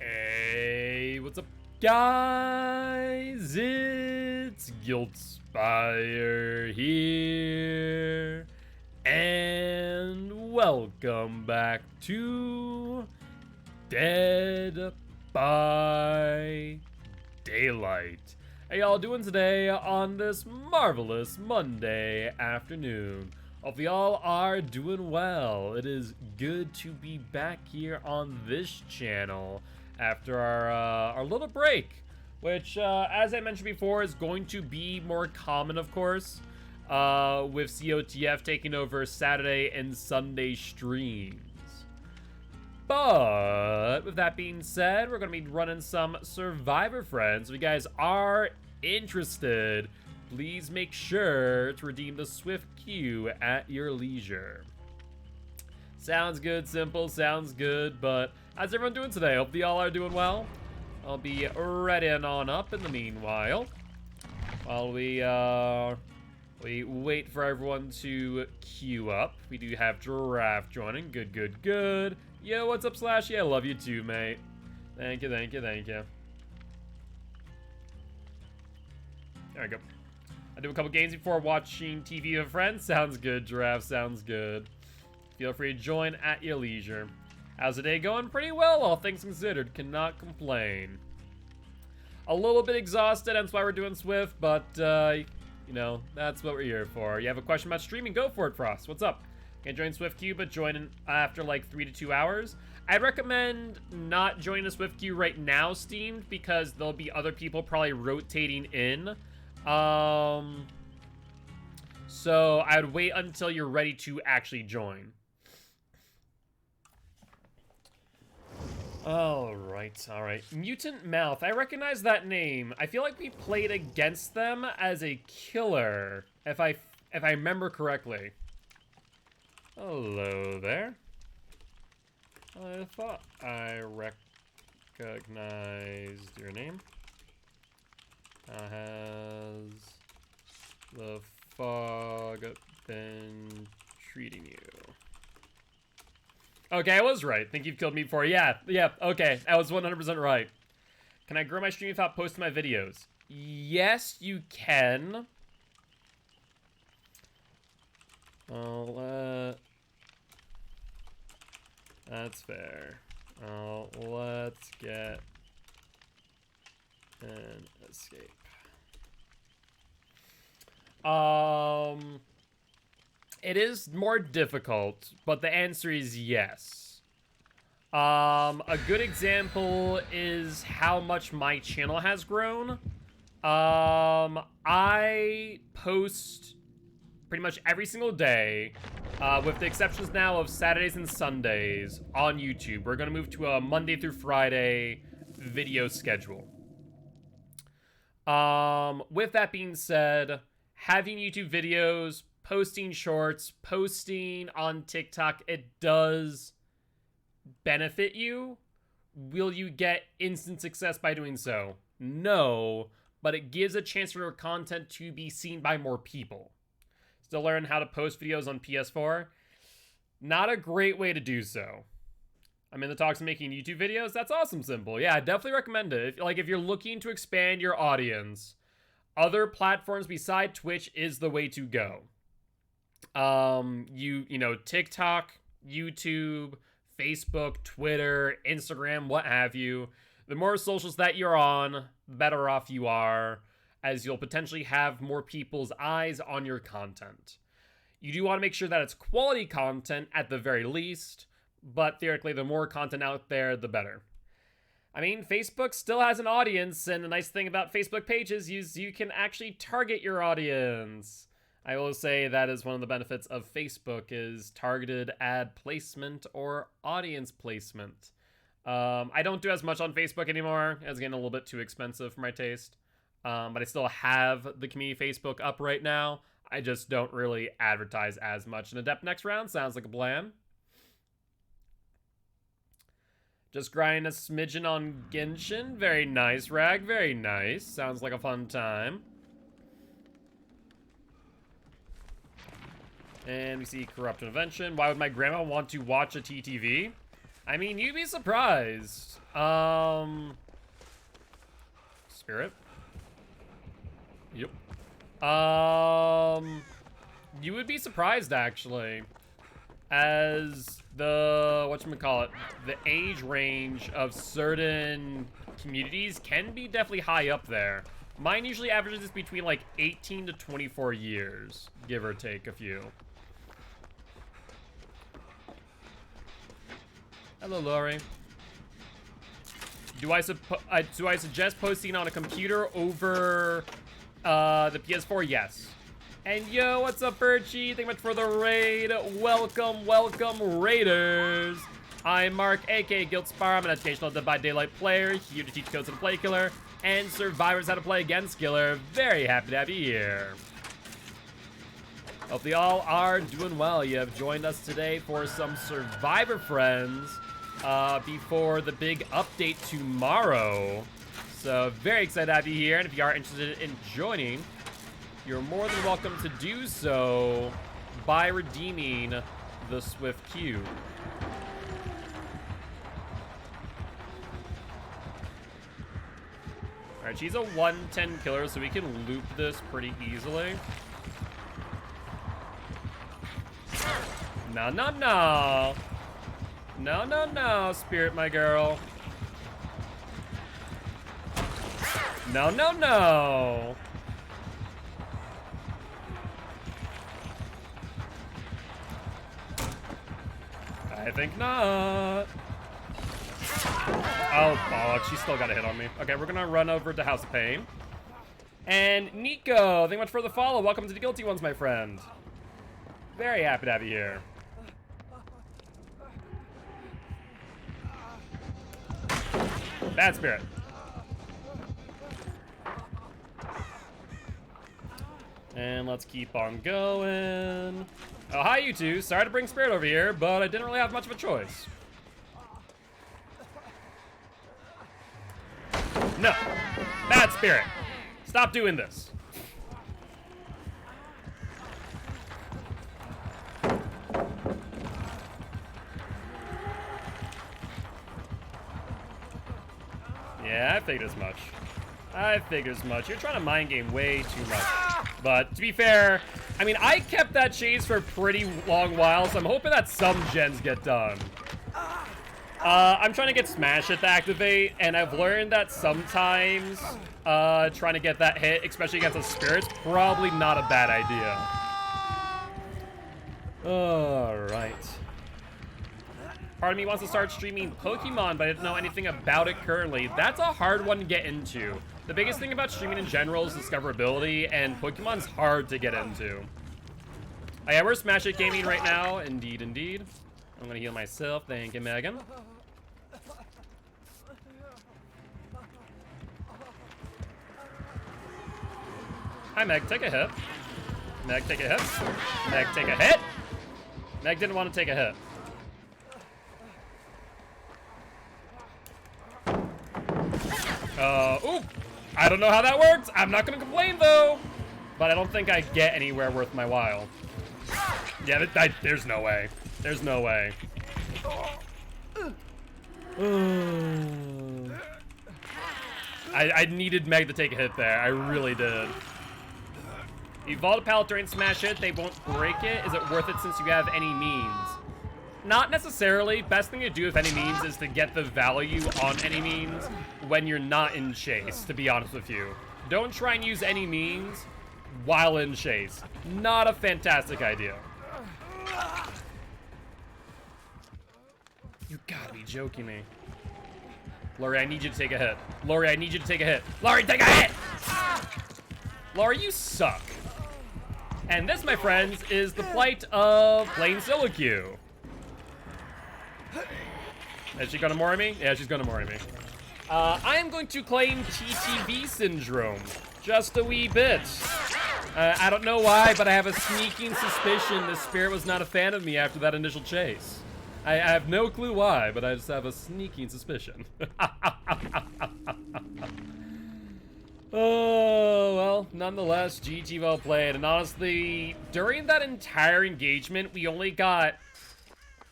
Hey, what's up, guys? It's Gilty here, and welcome back to Dead by Daylight. How y'all doing today on this marvelous Monday afternoon? Hope y'all are doing well. It is good to be back here on this channel after our little break, which, as I mentioned before, is going to be more common, of course, with COTF taking over Saturday and Sunday streams. But with that being said, we're going to be running some Survivor Friends. If you guys are interested, please make sure to redeem the Swift queue at your leisure. Sounds good, simple, sounds good, but how's everyone doing today? Hope y'all are doing well. I'll be readying on up in the meanwhile, while we wait for everyone to queue up. We do have Giraffe joining. Good, good, good. Yo, what's up, Slashy? I love you too, mate. Thank you, thank you, thank you. There we go. I do a couple games before watching TV with friends. Sounds good, Giraffe, sounds good. Feel free to join at your leisure. How's the day going? Pretty well, all things considered. Cannot complain. A little bit exhausted, that's why we're doing Swift, but, you know, that's what we're here for. You have a question about streaming? Go for it, Frost. What's up? Can join Swift queue, but join in after like 3 to 2 hours. I'd recommend not joining the Swift queue right now, Steamed, because there'll be other people probably rotating in. So I'd wait until you're ready to actually join. All right. Mutant Mouth. I recognize that name. I feel like we played against them as a killer, if I remember correctly. Hello there. I thought I recognized your name. How has the fog been treating you? Okay, I was right. Think you've killed me before. Yeah, okay. I was 100% right. Can I grow my stream without posting my videos? Yes, you can. That's fair. Let's get an escape. It is more difficult, but the answer is yes. A good example is how much my channel has grown. I post pretty much every single day, with the exceptions now of Saturdays and Sundays on YouTube. We're gonna move to a Monday through Friday video schedule. With that being said, having YouTube videos, posting shorts, posting on TikTok, it does benefit you. Will you get instant success by doing so? No, but it gives a chance for your content to be seen by more people. Still learn how to post videos on PS4. Not a great way to do so. I'm in the talks of making YouTube videos. That's awesome, Simple. Yeah, I definitely recommend it. If you're looking to expand your audience, other platforms beside Twitch is the way to go. You know, TikTok, YouTube, Facebook, Twitter, Instagram, what have you. The more socials that you're on, the better off you are, as you'll potentially have more people's eyes on your content. You do want to make sure that it's quality content at the very least, but theoretically, the more content out there, the better. I mean, Facebook still has an audience, and the nice thing about Facebook pages is you can actually target your audience. I will say that is one of the benefits of Facebook is targeted ad placement or audience placement. I don't do as much on Facebook anymore. It's getting a little bit too expensive for my taste. But I still have the community Facebook up right now. I just don't really advertise as much. And Adept next round sounds like a plan. Just grinding a smidgen on Genshin. Very nice, Rag. Very nice. Sounds like a fun time. And we see Corrupt Intervention. Why would my grandma want to watch a TTV? I mean, you'd be surprised. Spirit? Yep. You would be surprised, actually. As the, whatchamacallit, the age range of certain communities can be definitely high up there. Mine usually averages between like 18 to 24 years, give or take a few. Hello, Lori. Do I suggest posting on a computer over the PS4? Yes. And yo, what's up, Birchie? Thank you much for the raid. Welcome, welcome, Raiders. I'm Mark, aka Gilty. I'm an educational Dead by Daylight player, here to teach codes how to play Killer and survivors how to play against Killer. Very happy to have you here. Hope they all are doing well. You have joined us today for some Survivor friends before the big update tomorrow. So very excited to have you here, and if you are interested in joining, you're more than welcome to do so by redeeming the Swift Cube. Alright, she's a 110 killer, so we can loop this pretty easily. No, no, no. No, no, no, Spirit, my girl. No, no, no. I think not. Oh, bollocks. She still got a hit on me. Okay, we're gonna run over to House of Pain. And Nico, thank you much for the follow. Welcome to the Guilty Ones, my friend. Very happy to have you here. Bad Spirit. And let's keep on going. Oh, hi, you two. Sorry to bring Spirit over here, but I didn't really have much of a choice. No. Bad Spirit. Stop doing this. Yeah, I figured as much. I figured as much. You're trying to mind game way too much. But to be fair, I mean, I kept that chase for a pretty long while, so I'm hoping that some gens get done. I'm trying to get Smash It to activate, and I've learned that sometimes trying to get that hit, especially against a Spirit's probably not a bad idea. Alright. Part of me wants to start streaming Pokemon, but I didn't know anything about it currently. That's a hard one to get into. The biggest thing about streaming in general is discoverability, and Pokemon's hard to get into. Oh yeah, we're Smash It gaming right now. Indeed, indeed. I'm gonna heal myself. Thank you, Megan. Hi, Meg. Take a hit. Meg, take a hit. Meg, take a hit. Meg didn't want to take a hit. Ooh. I don't know how that works. I'm not gonna complain, though. But I don't think I get anywhere worth my while. Yeah, there's no way. There's no way. I needed Meg to take a hit there. I really did. Evolve a pallet during Smash It. They won't break it. Is it worth it since you have any means? Not necessarily. Best thing to do, if any means, is to get the value on any means when you're not in chase, to be honest with you. Don't try and use any means while in chase. Not a fantastic idea. You gotta be joking me. Laurie, I need you to take a hit. Laurie, I need you to take a hit. Laurie, take a hit! Laurie, you suck. And this, my friends, is the plight of plain solo queue. Is she gonna mori me? Yeah, she's gonna mori me. I am going to claim TTV syndrome. Just a wee bit. I don't know why, but I have a sneaking suspicion the Spirit was not a fan of me after that initial chase. I have no clue why, but I just have a sneaking suspicion. Oh, well, nonetheless, GG well played. And honestly, during that entire engagement, we only got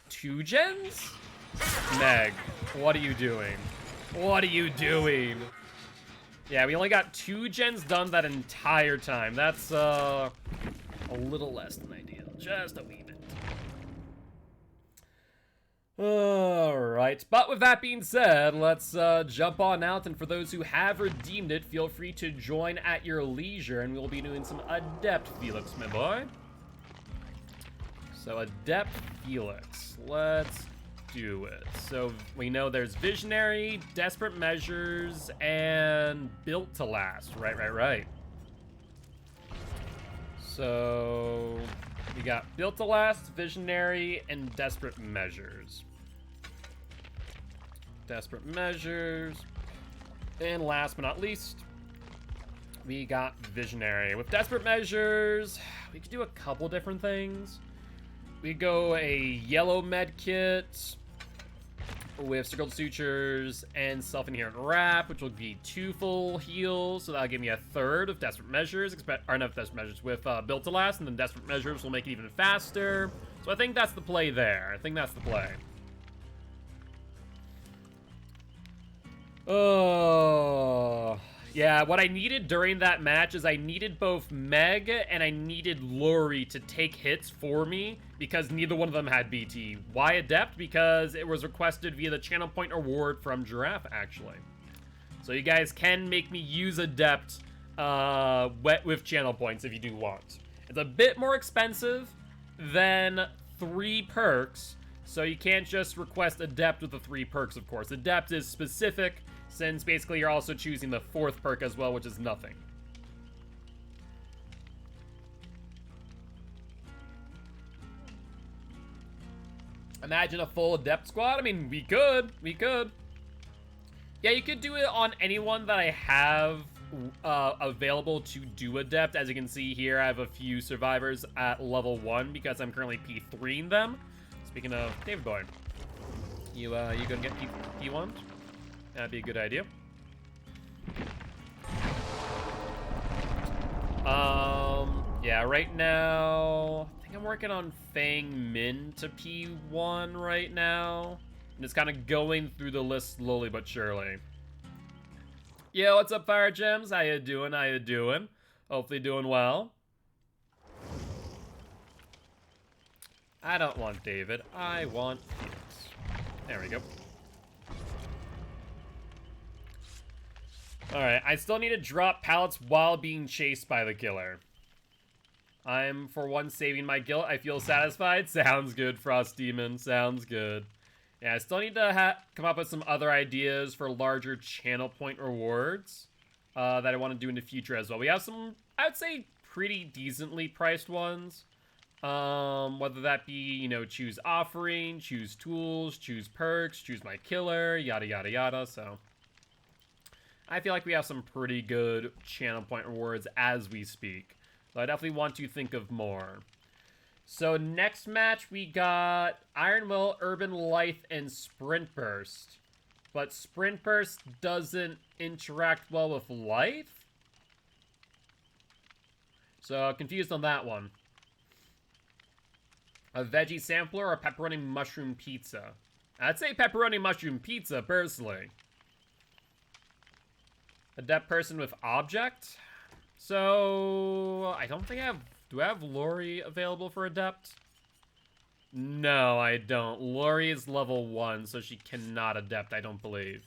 2 gens? Meg, what are you doing? What are you doing? Yeah, we only got 2 gens done that entire time. That's, a little less than ideal. Just a wee bit. Alright, but with that being said, let's jump on out, and for those who have redeemed it, feel free to join at your leisure, and we'll be doing some Adept Felix, my boy. So, Adept Felix, let's do it. So, we know there's Visionary, Desperate Measures, and Built to Last. Right. So, we got Built to Last, Visionary, and Desperate Measures. Desperate Measures. And last but not least, we got Visionary. With Desperate Measures, we could do a couple different things. We go a yellow med kit with circled sutures and self-inherent wrap, which will be 2 full heals, so that'll give me a third of Desperate Measures, or enough Desperate Measures with Built to Last, and then Desperate Measures will make it even faster. So I think that's the play there. I think that's the play. Oh, yeah, what I needed during that match is I needed both Meg and I needed Lori to take hits for me because neither one of them had BT. Why Adept? Because it was requested via the channel point reward from Giraffe, actually. So you guys can make me use Adept with channel points if you do want. It's a bit more expensive than 3 perks, so you can't just request Adept with the 3 perks, of course. Adept is specific, since basically you're also choosing the 4th perk as well, which is nothing. Imagine a full Adept squad? I mean, we could. Yeah, you could do it on anyone that I have available to do Adept. As you can see here, I have a few survivors at level 1 because I'm currently P3ing them. Speaking of David Boy, you gonna get P1? That'd be a good idea. Yeah, right now, I think I'm working on Fang Min to P1 right now. I'm just kind of going through the list slowly but surely. Yo, what's up, Fire Gems? How you doing? Hopefully doing well. I don't want David. I want Felix. There we go. Alright, I still need to drop pallets while being chased by the killer. I'm, for once, saving my guilt. I feel satisfied. Sounds good, Frost Demon. Sounds good. Yeah, I still need to come up with some other ideas for larger channel point rewards that I want to do in the future as well. We have some, I would say, pretty decently priced ones. Whether that be, you know, choose offering, choose tools, choose perks, choose my killer, yada, yada, yada, so I feel like we have some pretty good channel point rewards as we speak. So I definitely want to think of more. So next match we got Iron Will, Urban Lithe, and Sprint Burst. But Sprint Burst doesn't interact well with Lithe. So confused on that one. A veggie sampler or pepperoni mushroom pizza? I'd say pepperoni mushroom pizza, personally. Adept person with object? So, I don't think I have... Do I have Lori available for Adept? No, I don't. Lori is level 1, so she cannot Adept, I don't believe.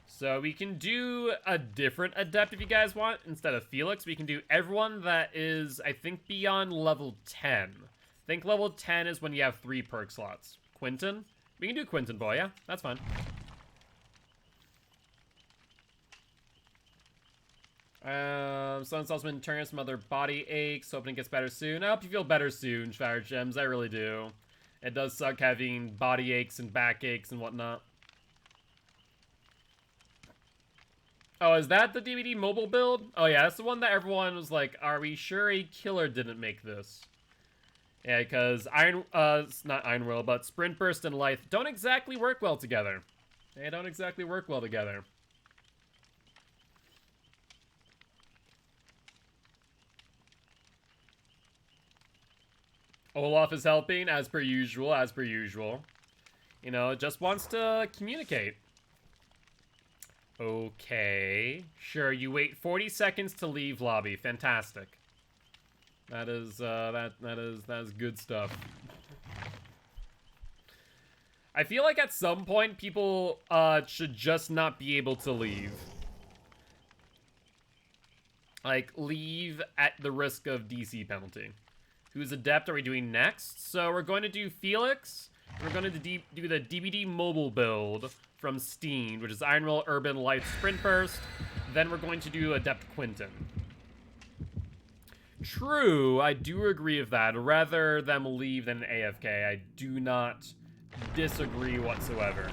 So we can do a different Adept if you guys want. Instead of Felix, we can do everyone that is, I think, beyond level 10. I think level 10 is when you have 3 perk slots. Quentin? We can do Quentin Boy, yeah. That's fine. Sun Salesman turns some other body aches. Hoping it gets better soon. I hope you feel better soon, Fire Gems. I really do. It does suck having body aches and back aches and whatnot. Oh, is that the DVD mobile build? Oh yeah, that's the one that everyone was like, are we sure a killer didn't make this? Yeah, because not Iron Will, but Sprint Burst and Lithe don't exactly work well together. They don't exactly work well together. Olaf is helping, as per usual, as per usual. You know, just wants to communicate. Okay. Sure, you wait 40 seconds to leave lobby. Fantastic. That is, that is good stuff. I feel like at some point, people, should just not be able to leave. Like, leave at the risk of DC penalty. Whose adept are we doing next? So we're going to do Felix. We're going to do the DBD mobile build from Steam, which is Iron Will, Urban, Light, Sprint Burst. Then we're going to do Adept Quinton. True, I do agree with that. Rather them leave than AFK, I do not disagree whatsoever.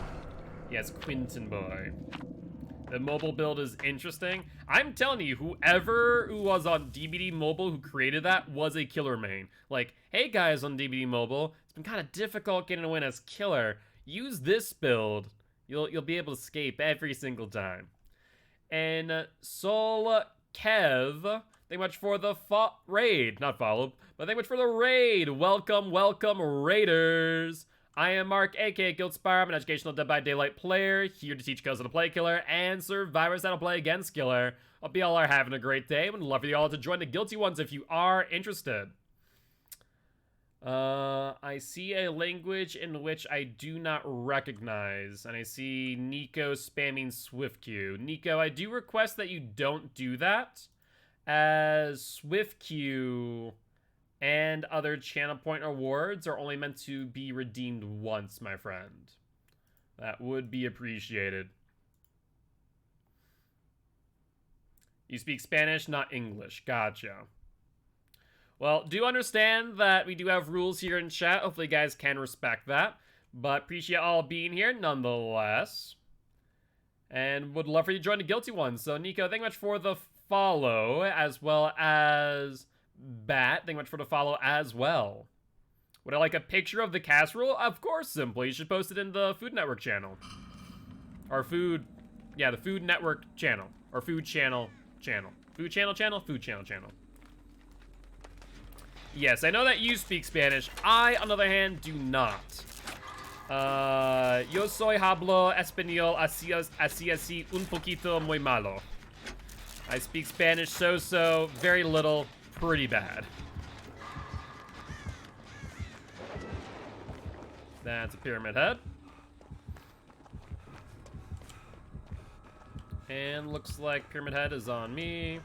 Yes, Quinton boy. The mobile build is interesting. I'm telling you, whoever who was on DBD Mobile who created that was a killer main. Like, hey guys on DBD Mobile, it's been kind of difficult getting a win as killer. Use this build. You'll be able to escape every single time. And Sol Kev, thank you much for the raid. Not follow, but thank you much for the raid. Welcome, welcome, raiders. I am Mark, aka Guildspire. I'm an educational Dead by Daylight player, here to teach cousins how to play killer and survivors how to play against killer. Hope you all are having a great day. Would love for you all to join the Guilty ones if you are interested. I see a language in which I do not recognize, and I see Nico spamming SwiftQ. Nico, I do request that you don't do that, as SwiftQ and other channel point awards are only meant to be redeemed once, my friend. That would be appreciated. You speak Spanish, not English. Gotcha. Well, do understand that we do have rules here in chat. Hopefully you guys can respect that. But appreciate all being here nonetheless. And would love for you to join the Guilty ones. So, Nico, thank you much for the follow, as well as Bat, thank you much for the follow as well. Would I like a picture of the casserole? Of course, simply. You should post it in the Food Network channel. Or Food... Yeah, the Food Network channel. Or Food Channel channel. Food Channel channel? Food Channel channel. Yes, I know that you speak Spanish. I, on the other hand, do not. Yo soy hablo español así un poquito muy malo. I speak Spanish so, very little, pretty bad. That's a pyramid head. And looks like pyramid head is on me.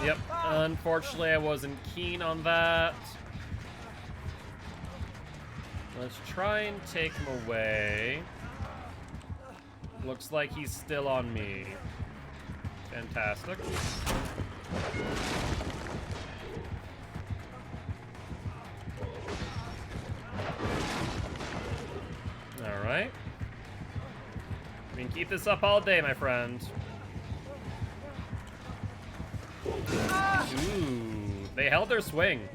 Yep, unfortunately I wasn't keen on that. Let's try and take him away. Looks like he's still on me. Fantastic. Alright. We can keep this up all day, my friend. Ooh, they held their swing.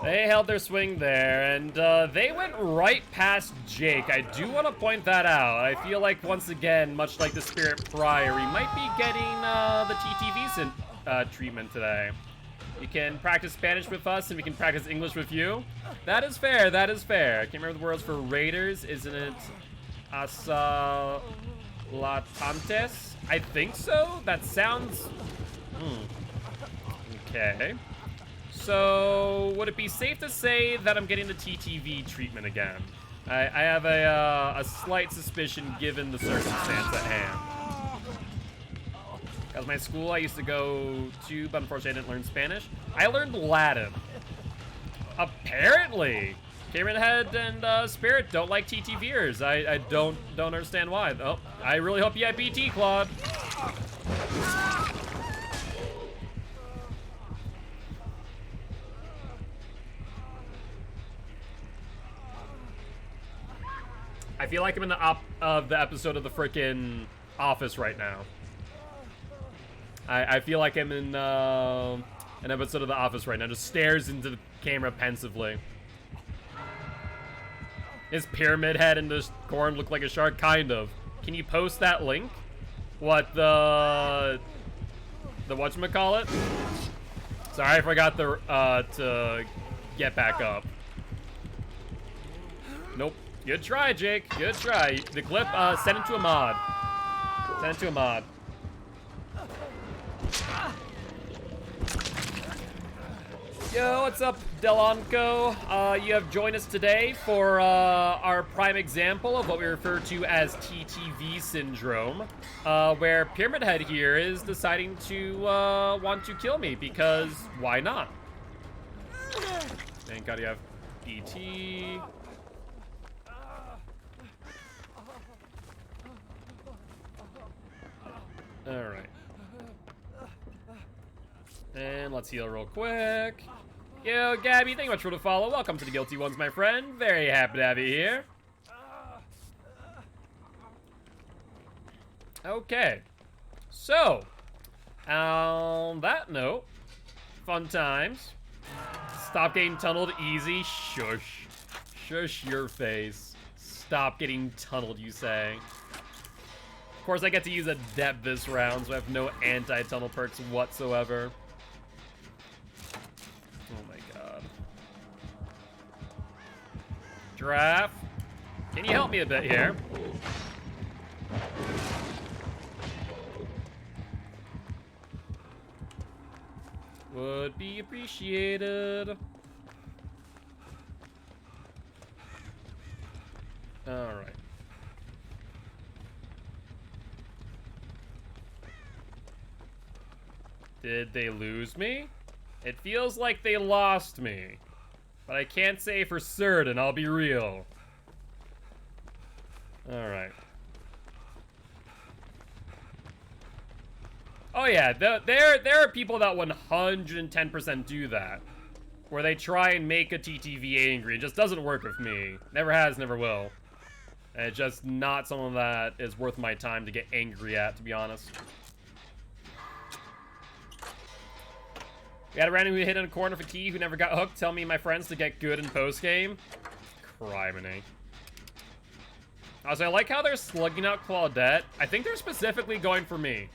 They held their swing there, and they went right past Jake. I do want to point that out. I feel like, once again, much like the Spirit Prior, we might be getting the TTV treatment today. You can practice Spanish with us, and we can practice English with you. That is fair, that is fair. I can't remember the words for Raiders, isn't it? Asalatantes? I think so? That sounds... Okay. So, would it be safe to say that I'm getting the TTV treatment again? I have a slight suspicion given the circumstance at hand. Because my school I used to go to, but unfortunately I didn't learn Spanish. I learned Latin. Apparently. Cameron Head and Spirit don't like TTVers. I don't understand why. Oh, I really hope you have BT, Claude. I feel like I'm in the episode of the frickin' Office right now. I feel like I'm in an episode of The Office right now. Just stares into the camera pensively. His pyramid head and this corn look like a shark? Kind of. Can you post that link? What, the whatchamacallit? Sorry, I forgot to get back up. Nope. Good try, Jake. Good try. The clip, send it to a mod. Send it to a mod. Yo, what's up, Delanco? You have joined us today for our prime example of what we refer to as TTV syndrome, where Pyramid Head here is deciding to want to kill me because why not? Thank God you have ET. All right. And let's heal real quick. Yo, Gabby, thank you much for the follow. Welcome to the Guilty Ones, my friend. Very happy to have you here. Okay. So, on that note, fun times. Stop getting tunneled easy. Shush. Shush your face. Stop getting tunneled, you say. Of course, I get to use Adept this round, so I have no anti-tunnel perks whatsoever. Oh my god. Giraffe, can you help me a bit here? Would be appreciated. Alright. Did they lose me? It feels like they lost me. But I can't say for certain, I'll be real. Alright. Oh yeah, there are people that 110% do that. Where they try and make a TTV angry. It just doesn't work with me. Never has, never will. And it's just not something that is worth my time to get angry at, to be honest. We had a random who hit in a corner for T who never got hooked. Tell me my friends to get good in post-game. Criminy. Also, I like how they're slugging out Claudette. I think they're specifically going for me.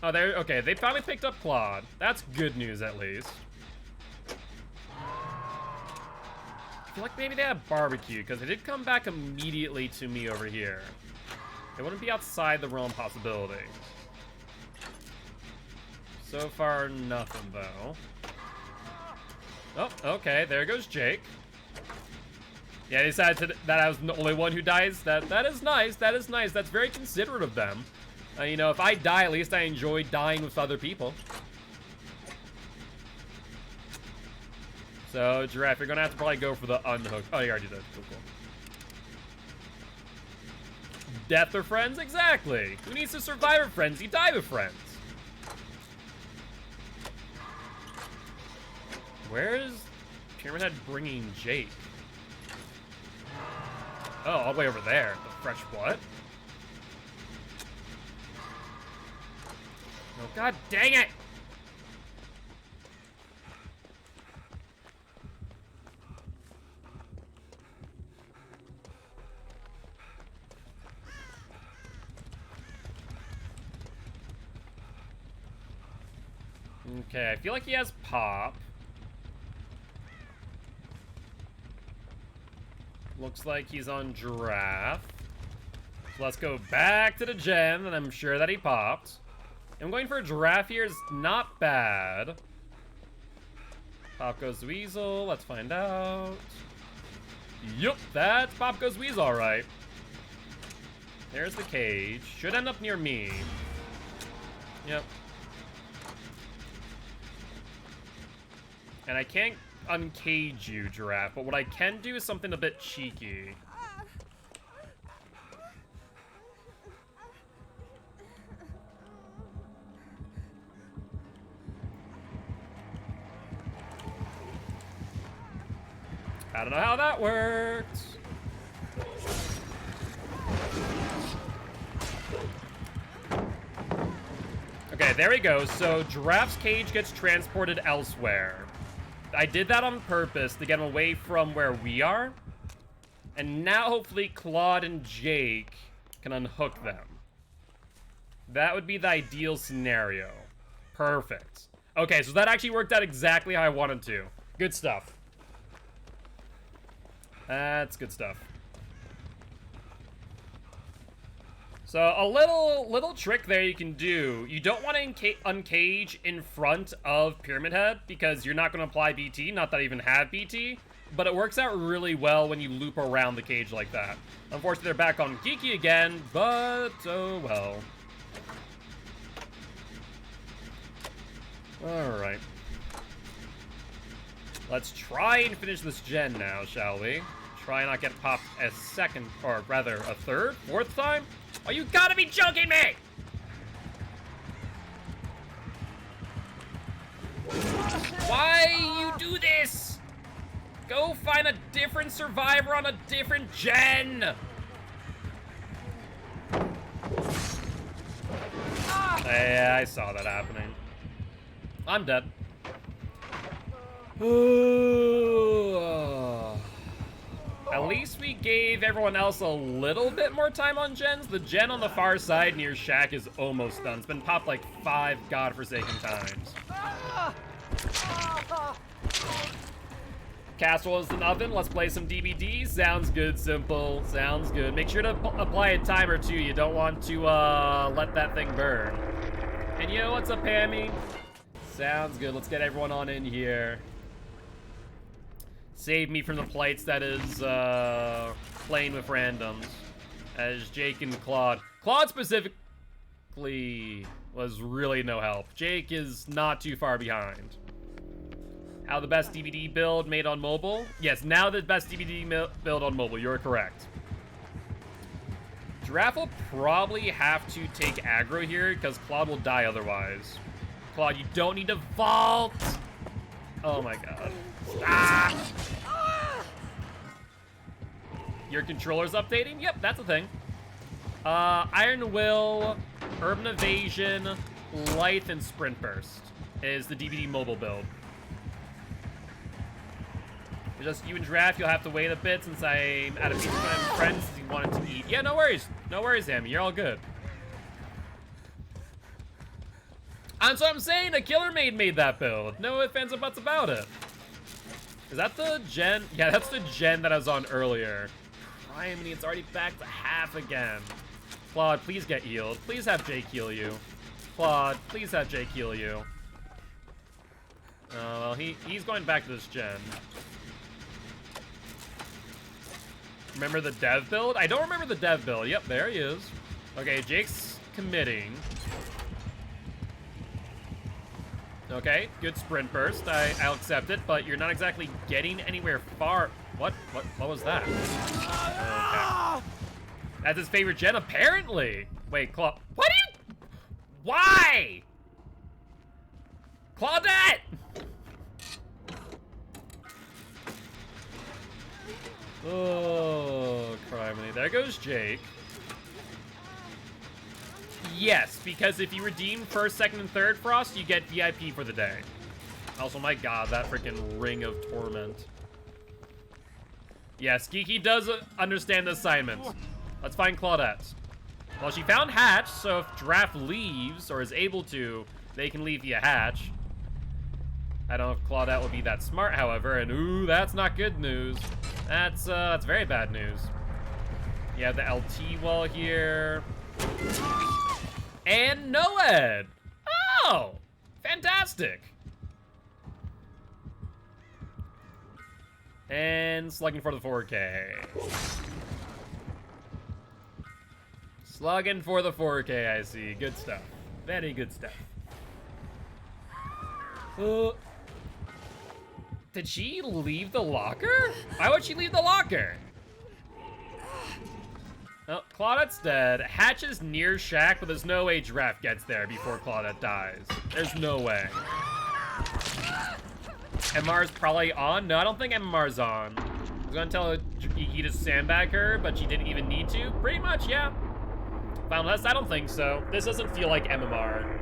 Oh, they're okay. They finally picked up Claude. That's good news, at least. I feel like maybe they have barbecue, because they did come back immediately to me over here. They wouldn't be outside the realm possibility. So far, nothing, though. Oh, okay. There goes Jake. Yeah, they decided that I was the only one who dies. That is nice. That is nice. That's very considerate of them. You know, if I die, at least I enjoy dying with other people. So, Giraffe, you're gonna have to probably go for the unhook. Oh, you already did. Cool, cool. Death or friends? Exactly. Who needs to survive with friends? You die with friends. Where's Pyramid Head bringing Jake? Oh, all the way over there. The fresh what? Oh, god dang it! Okay, I feel like he has pop. Looks like he's on Giraffe. So let's go back to the gen, and I'm sure that he popped. I'm going for a Giraffe here. Is not bad. Pop goes Weasel. Let's find out. Yup, that's Pop goes Weasel, all right. There's the cage. Should end up near me. Yep. And I can't uncage you, Giraffe, but what I can do is something a bit cheeky. I don't know how that worked. Okay, there we go. So Giraffe's cage gets transported elsewhere. I did that on purpose to get him away from where we are. And now hopefully Claude and Jake can unhook them. That would be the ideal scenario. Perfect. Okay, so that actually worked out exactly how I wanted to. Good stuff. That's good stuff. So a little trick there you can do. You don't want to uncage in front of Pyramid Head because you're not going to apply BT. Not that I even have BT, but it works out really well when you loop around the cage like that. Unfortunately, they're back on Geeky again, but oh well. All right. Let's try and finish this gen now, shall we? Try not get popped a second, or rather a third, fourth time? Oh, you gotta be joking me! Why you do this? Go find a different survivor on a different gen! Yeah, I saw that happening. I'm dead. At least we gave everyone else a little bit more time on gens. The gen on the far side near Shack is almost done. It's been popped like 5 godforsaken times. Castle is an oven. Let's play some DBD. Sounds good, Simple. Sounds good. Make sure to apply a timer too. You don't want to let that thing burn. And yo, what's up, Pammy? Sounds good. Let's get everyone on in here. Save me from the plights that is playing with randoms. As Jake and Claude. Claude specifically was really no help. Jake is not too far behind. How the best DVD build made on mobile? Yes, now the best DVD build on mobile. You're correct. Giraffe will probably have to take aggro here because Claude will die otherwise. Claude, you don't need to vault. Oh my god. Ah! Your controller's updating? Yep, that's a thing. Iron Will, Urban Evasion, Lithe, and Sprint Burst is the DVD mobile build. It's just you and Giraffe, you'll have to wait a bit since I'm at a pizza with my friends since he wanted to eat. Yeah, no worries. No worries, Amy. You're all good. And so I'm saying a Killer Maid made that build. No ifs, ands, or buts about it. Is that the gen? Yeah, that's the gen that I was on earlier. Criminy, it's already back to half again. Claude, please get healed. Please have Jake heal you. Claude, please have Jake heal you. Oh, well, he's going back to this gen. Remember the dev build? I don't remember the dev build. Yep, there he is. Okay, Jake's committing. Okay, good sprint burst. I'll accept it, but you're not exactly getting anywhere far. What was that? Okay. That's his favorite gen, apparently. Wait, Claude. What are you? Why? Claudette! Oh, criminy. There goes Jake. Yes, because if you redeem first, second, and third Frost, you get VIP for the day. Also, my god, that freaking Ring of Torment. Yes, Geeky does understand the assignment. Let's find Claudette. Well, she found Hatch, so if Giraffe leaves, or is able to, they can leave via Hatch. I don't know if Claudette will be that smart, however, and ooh, that's not good news. That's very bad news. You have the LT wall here. And Noed! Oh! Fantastic! And slugging for the 4K. Slugging for the 4K, I see. Good stuff. Very good stuff. Did she leave the locker? Why would she leave the locker? Oh, Claudette's dead. Hatch is near Shack, but there's no way Giraffe gets there before Claudette dies. There's no way. MR's probably on? No, I don't think MR's on. I was gonna tell Geeky to sandbag her, but she didn't even need to. Pretty much, yeah. Final test, I don't think so. This doesn't feel like MMR.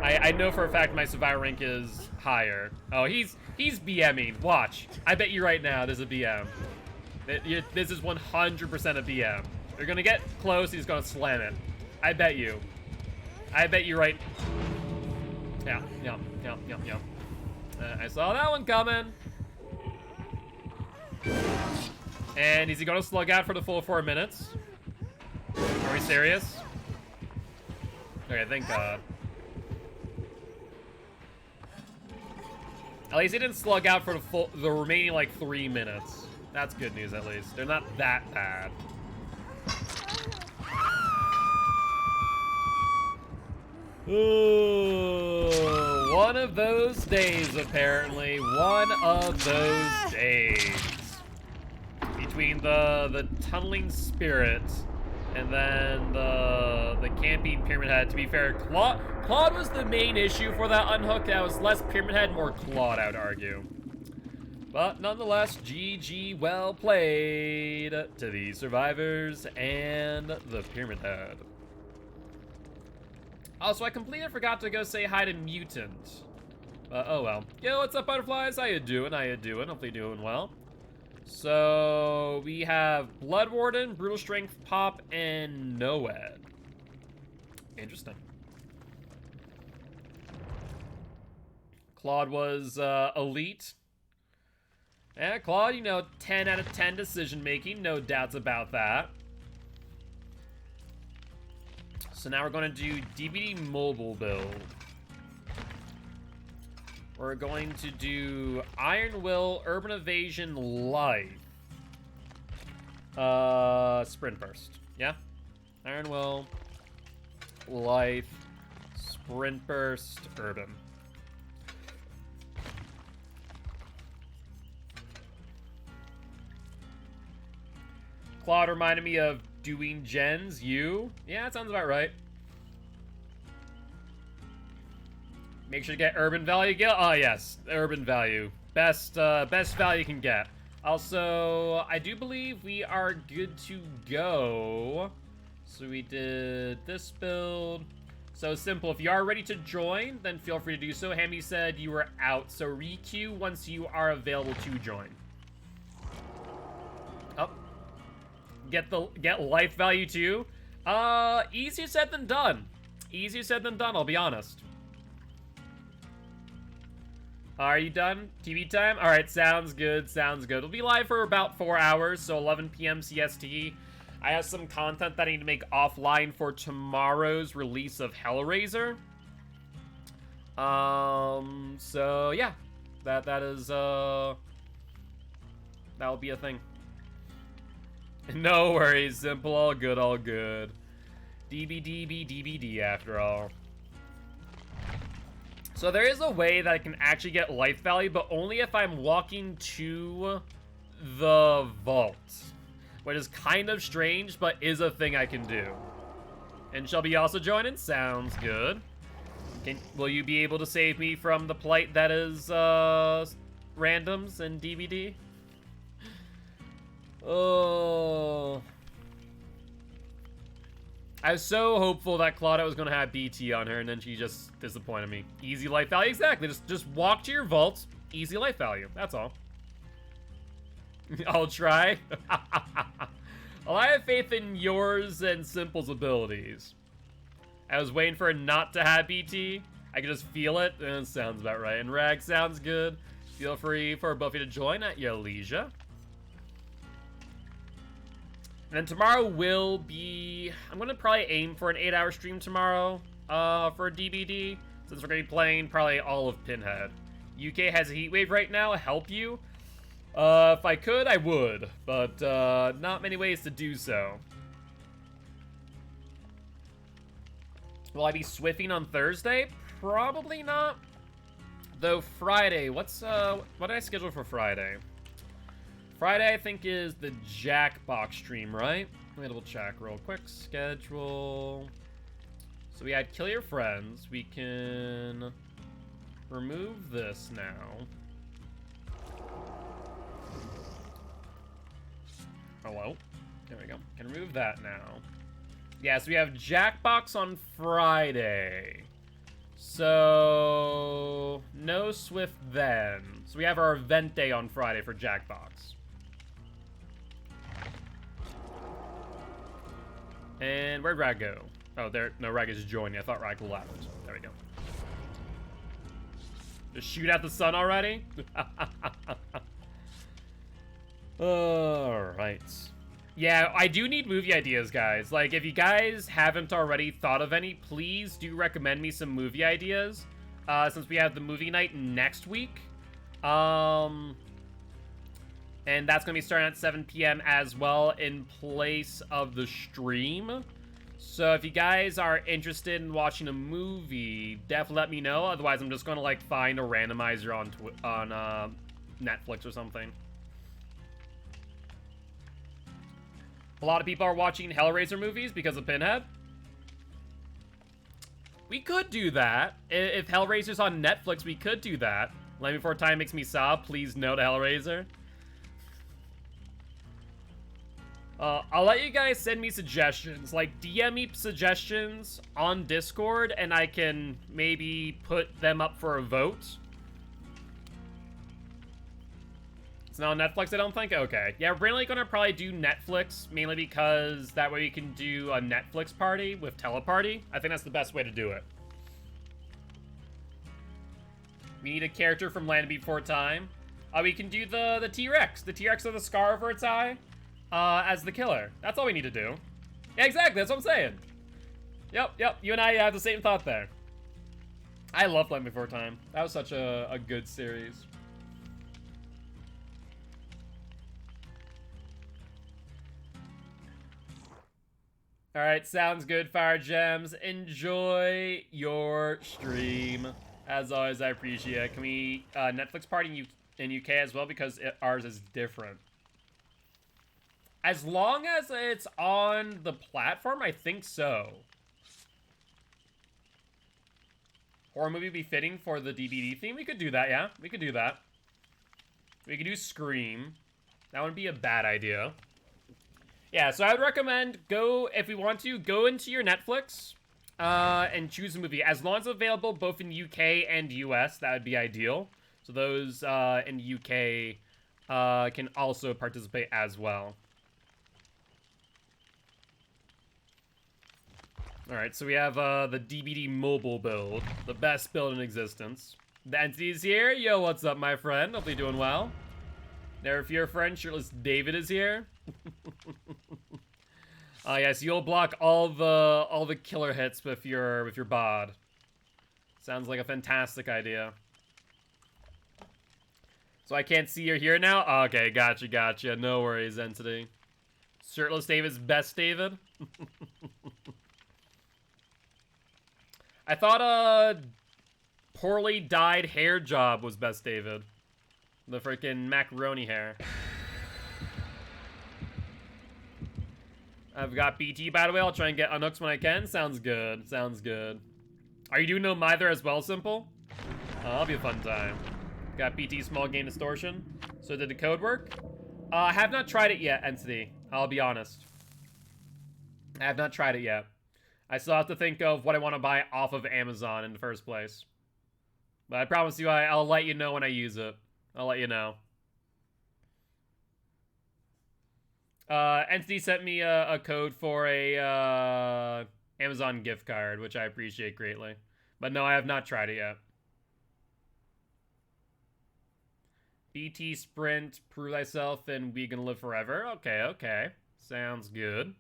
I know for a fact my survivor rank is higher. Oh, he's BMing. Watch. I bet you right now there's a BM. This is 100% a BM. You're gonna get close, he's gonna slam it. I bet you. I bet you right. Yeah. I saw that one coming. And is he gonna slug out for the full 4 minutes? Are we serious? Okay, thank God. At least he didn't slug out for the remaining, like, 3 minutes. That's good news, at least. They're not that bad. Ooh, one of those days, apparently. One of those days. Between the tunneling spirit and then the camping pyramid head. To be fair, Claude was the main issue for that unhook. That was less pyramid head, more Claude, I would argue. But nonetheless, GG, well played to the survivors and the pyramid head. Also, I completely forgot to go say hi to Mutant. Oh well. Yo, what's up, butterflies? How you doing? Hopefully doing well. So, we have Blood Warden, Brutal Strength, Pop, and Noed. Interesting. Claude was elite. Yeah, Claude, you know, 10 out of 10 decision making, no doubts about that. So now we're going to do DVD mobile build. We're going to do Iron Will, Urban Evasion, Life. Sprint Burst. Yeah? Iron Will, Life, Sprint Burst, Urban. Claude reminded me of doing gens, you? Yeah, that sounds about right. Make sure to get urban value. Oh yes, urban value. Best value you can get. Also, I do believe we are good to go. So we did this build. So simple. If you are ready to join, then feel free to do so. Hammy said you were out, so re-queue once you are available to join. Oh. Get life value too. Easier said than done. Easier said than done, I'll be honest. Are you done? TV time? Alright, sounds good, sounds good. We'll be live for about 4 hours, so 11 p.m. CST. I have some content that I need to make offline for tomorrow's release of Hellraiser. So yeah. That is, that'll be a thing. No worries, simple, all good, all good. DBDB after all. So there is a way that I can actually get life value, but only if I'm walking to the vault. Which is kind of strange, but is a thing I can do. And Shelby also joining? Sounds good. Will you be able to save me from the plight that is, randoms and DVD? Oh. I was so hopeful that Claudia was going to have BT on her, and then she just disappointed me. Easy life value, exactly. Just walk to your vault. Easy life value. That's all. I'll try. Well, I have faith in yours and Simple's abilities. I was waiting for her not to have BT. I could just feel it. It sounds about right. And Rag sounds good. Feel free for Buffy to join at your leisure. And then tomorrow will be... I'm going to probably aim for an 8-hour stream tomorrow for DBD. Since we're going to be playing probably all of Pinhead. UK has a heat wave right now. Help you? If I could, I would. But not many ways to do so. Will I be swiffing on Thursday? Probably not. Though Friday, what did I schedule for Friday? Friday, I think, is the Jackbox stream, right? Let me double check real quick. Schedule. So we had Kill Your Friends. We can remove this now. Hello? There we go. Can remove that now. Yeah, so we have Jackbox on Friday. So no Swift then. So we have our event day on Friday for Jackbox. And where'd Rag go? Oh, there. No, Rag is joining. I thought Rag left. There we go. Just shoot at the sun already? Alright. Yeah, I do need movie ideas, guys. Like, if you guys haven't already thought of any, please do recommend me some movie ideas. Since we have the movie night next week. And that's going to be starting at 7 p.m. as well in place of the stream. So if you guys are interested in watching a movie, definitely let me know. Otherwise, I'm just going to, like, find a randomizer on Netflix or something. A lot of people are watching Hellraiser movies because of Pinhead. We could do that. If Hellraiser's on Netflix, we could do that. Land Before Time makes me sob. Please no to Hellraiser. I'll let you guys send me suggestions. Like, DM me suggestions on Discord, and I can maybe put them up for a vote. It's not on Netflix, I don't think? Okay. Yeah, we're really gonna probably do Netflix, mainly because that way we can do a Netflix party with Teleparty. I think that's the best way to do it. We need a character from Land Before Time. We can do the T-Rex. The T-Rex with a scar over its eye as the killer. That's all we need to do. Yeah, exactly. That's what I'm saying. Yep. You and I have the same thought there. I love Land Before Time. That was such a good series. Alright, sounds good, Fire Gems. Enjoy your stream. As always, I appreciate it. Can we Netflix party in UK as well? Because ours is different. As long as it's on the platform, I think so. Horror movie be fitting for the DBD theme? We could do that, yeah. We could do that. We could do Scream. That wouldn't be a bad idea. Yeah, so I would recommend if we want to, go into your Netflix and choose a movie. As long as it's available both in UK and US, that would be ideal. So those in UK can also participate as well. Alright, so we have the DBD mobile build. The best build in existence. The Entity's here. Yo, what's up, my friend? Hope you're doing well. Never fear, friend. Shirtless David is here. Yes, you'll block all the killer hits with your bod. Sounds like a fantastic idea. So I can't see or hear now? Okay, gotcha. No worries, Entity. Shirtless David's best David? I thought poorly dyed hair job was best David. The freaking macaroni hair. I've got BT, by the way. I'll try and get unhooks when I can. Sounds good. Sounds good. Are you doing no Mither as well, Simple? That'll be a fun time. Got BT small gain distortion. So did the code work? I have not tried it yet, Entity. I'll be honest. I have not tried it yet. I still have to think of what I want to buy off of Amazon in the first place. But I promise you, I'll let you know when I use it. I'll let you know. Entity sent me a code for a Amazon gift card, which I appreciate greatly. But no, I have not tried it yet. BT Sprint, prove thyself, and we gonna live forever. Okay. Sounds good.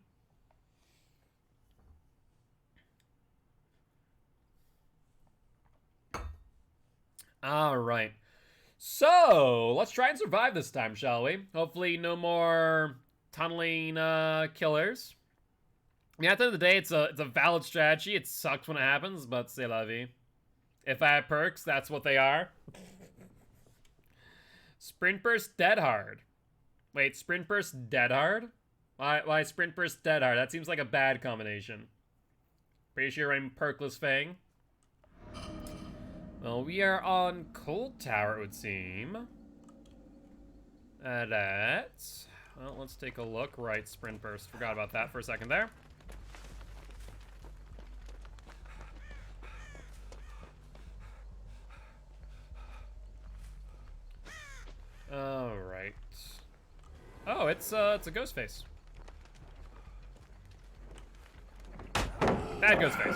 Alright. So, let's try and survive this time, shall we? Hopefully no more tunneling killers. I mean, at the end of the day, it's a valid strategy. It sucks when it happens, but c'est la vie. If I have perks, that's what they are. Sprint Burst Dead Hard. Wait, Sprint Burst Dead Hard? Why Sprint Burst Dead Hard? That seems like a bad combination. Pretty sure I'm Perkless Fang. Well, we are on Cold Tower, it would seem. Well, let's take a look. Right, Sprint Burst. Forgot about that for a second there. Alright. Oh, it's a ghost face. Bad ghost face.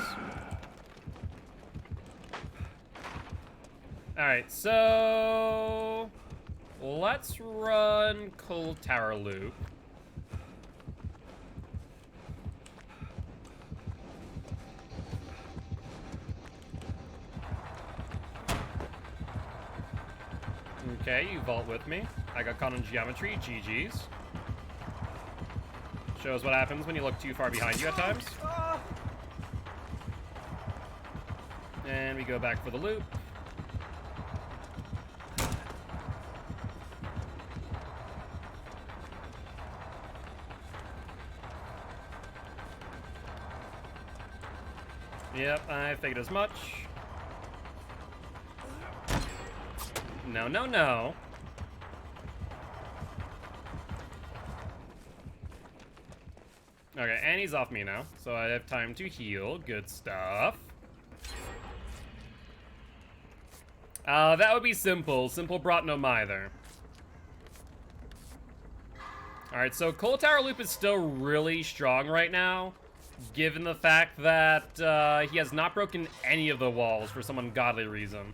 Alright, so... let's run Cold Tower Loop. Okay, you vault with me. I got caught in geometry. GG's. Shows what happens when you look too far behind you at times. And we go back for the loop. Yep, I figured as much. No, no, no. Okay, and he's off me now, so I have time to heal. Good stuff. That would be Simple. Simple brought no mither. Alright, so Cold Tower Loop is still really strong right now, given the fact that he has not broken any of the walls for some ungodly reason.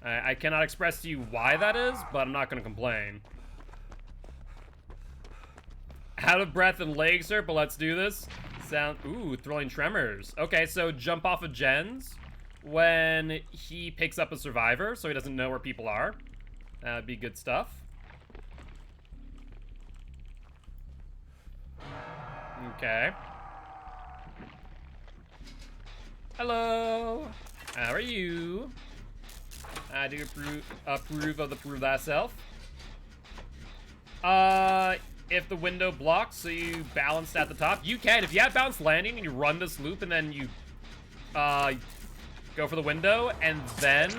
I cannot express to you why that is, but I'm not going to complain. Out of breath and legs, sir, but let's do this. Ooh, throwing tremors. Okay, so jump off of gens when he picks up a survivor, so he doesn't know where people are. That'd be good stuff. Okay. Hello. How are you? I do approve of the prove thyself. If the window blocks, so you balanced at the top, you can. If you have balanced landing and you run this loop and then you go for the window and then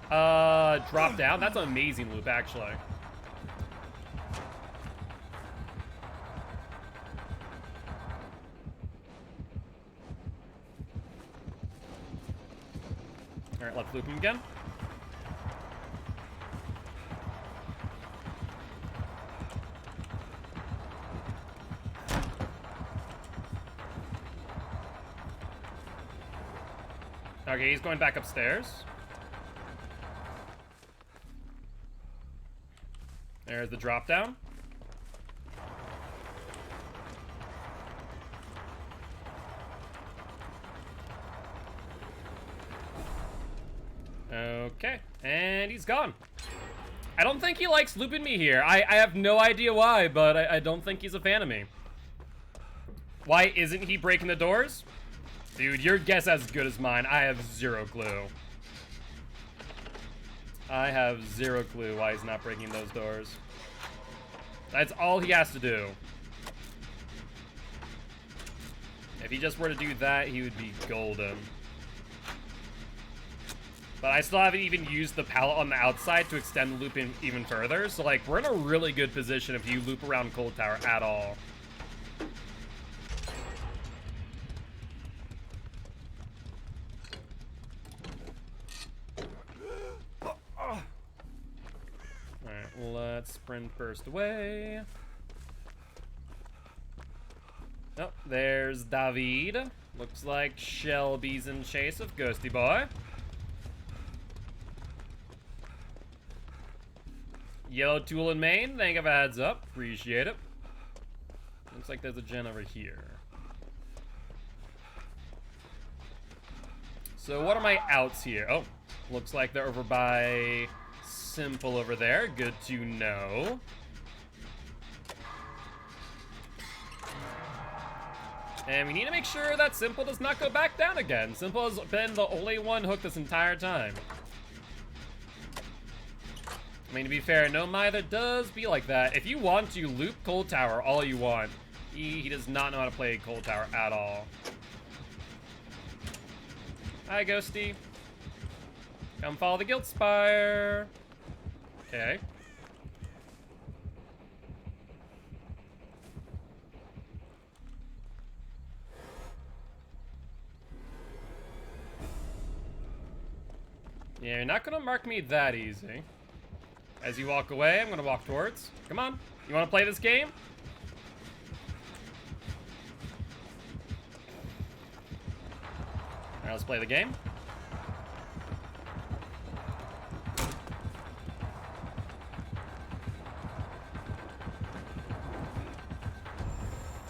drop down, that's an amazing loop, actually. All right, let's loop him again. Okay, he's going back upstairs. There's the drop down. Okay, and he's gone. I don't think he likes looping me here. I have no idea why, but I don't think he's a fan of me. Why isn't he breaking the doors? Dude, your guess as good as mine. I have zero clue. I have zero clue why he's not breaking those doors. That's all he has to do. If he just were to do that, he would be golden. But I still haven't even used the pallet on the outside to extend the loop in even further. So, like, we're in a really good position if you loop around Cold Tower at all. Let's sprint burst away. Oh, there's David. Looks like Shelby's in chase of Ghosty Boy. Yellow tool in main. Thank you for a heads up. Appreciate it. Looks like there's a gen over here. So what are my outs here? Oh, looks like they're over by Simple over there. Good to know. And we need to make sure that Simple does not go back down again. Simple has been the only one hooked this entire time. I mean, to be fair, no mither does be like that. If you want to loop Cold Tower all you want, he does not know how to play Cold Tower at all. Hi, Ghosty. Come follow the Guilt Spire. Okay. Yeah, you're not gonna mark me that easy. As you walk away, I'm gonna walk towards. Come on. You wanna play this game? Alright, let's play the game.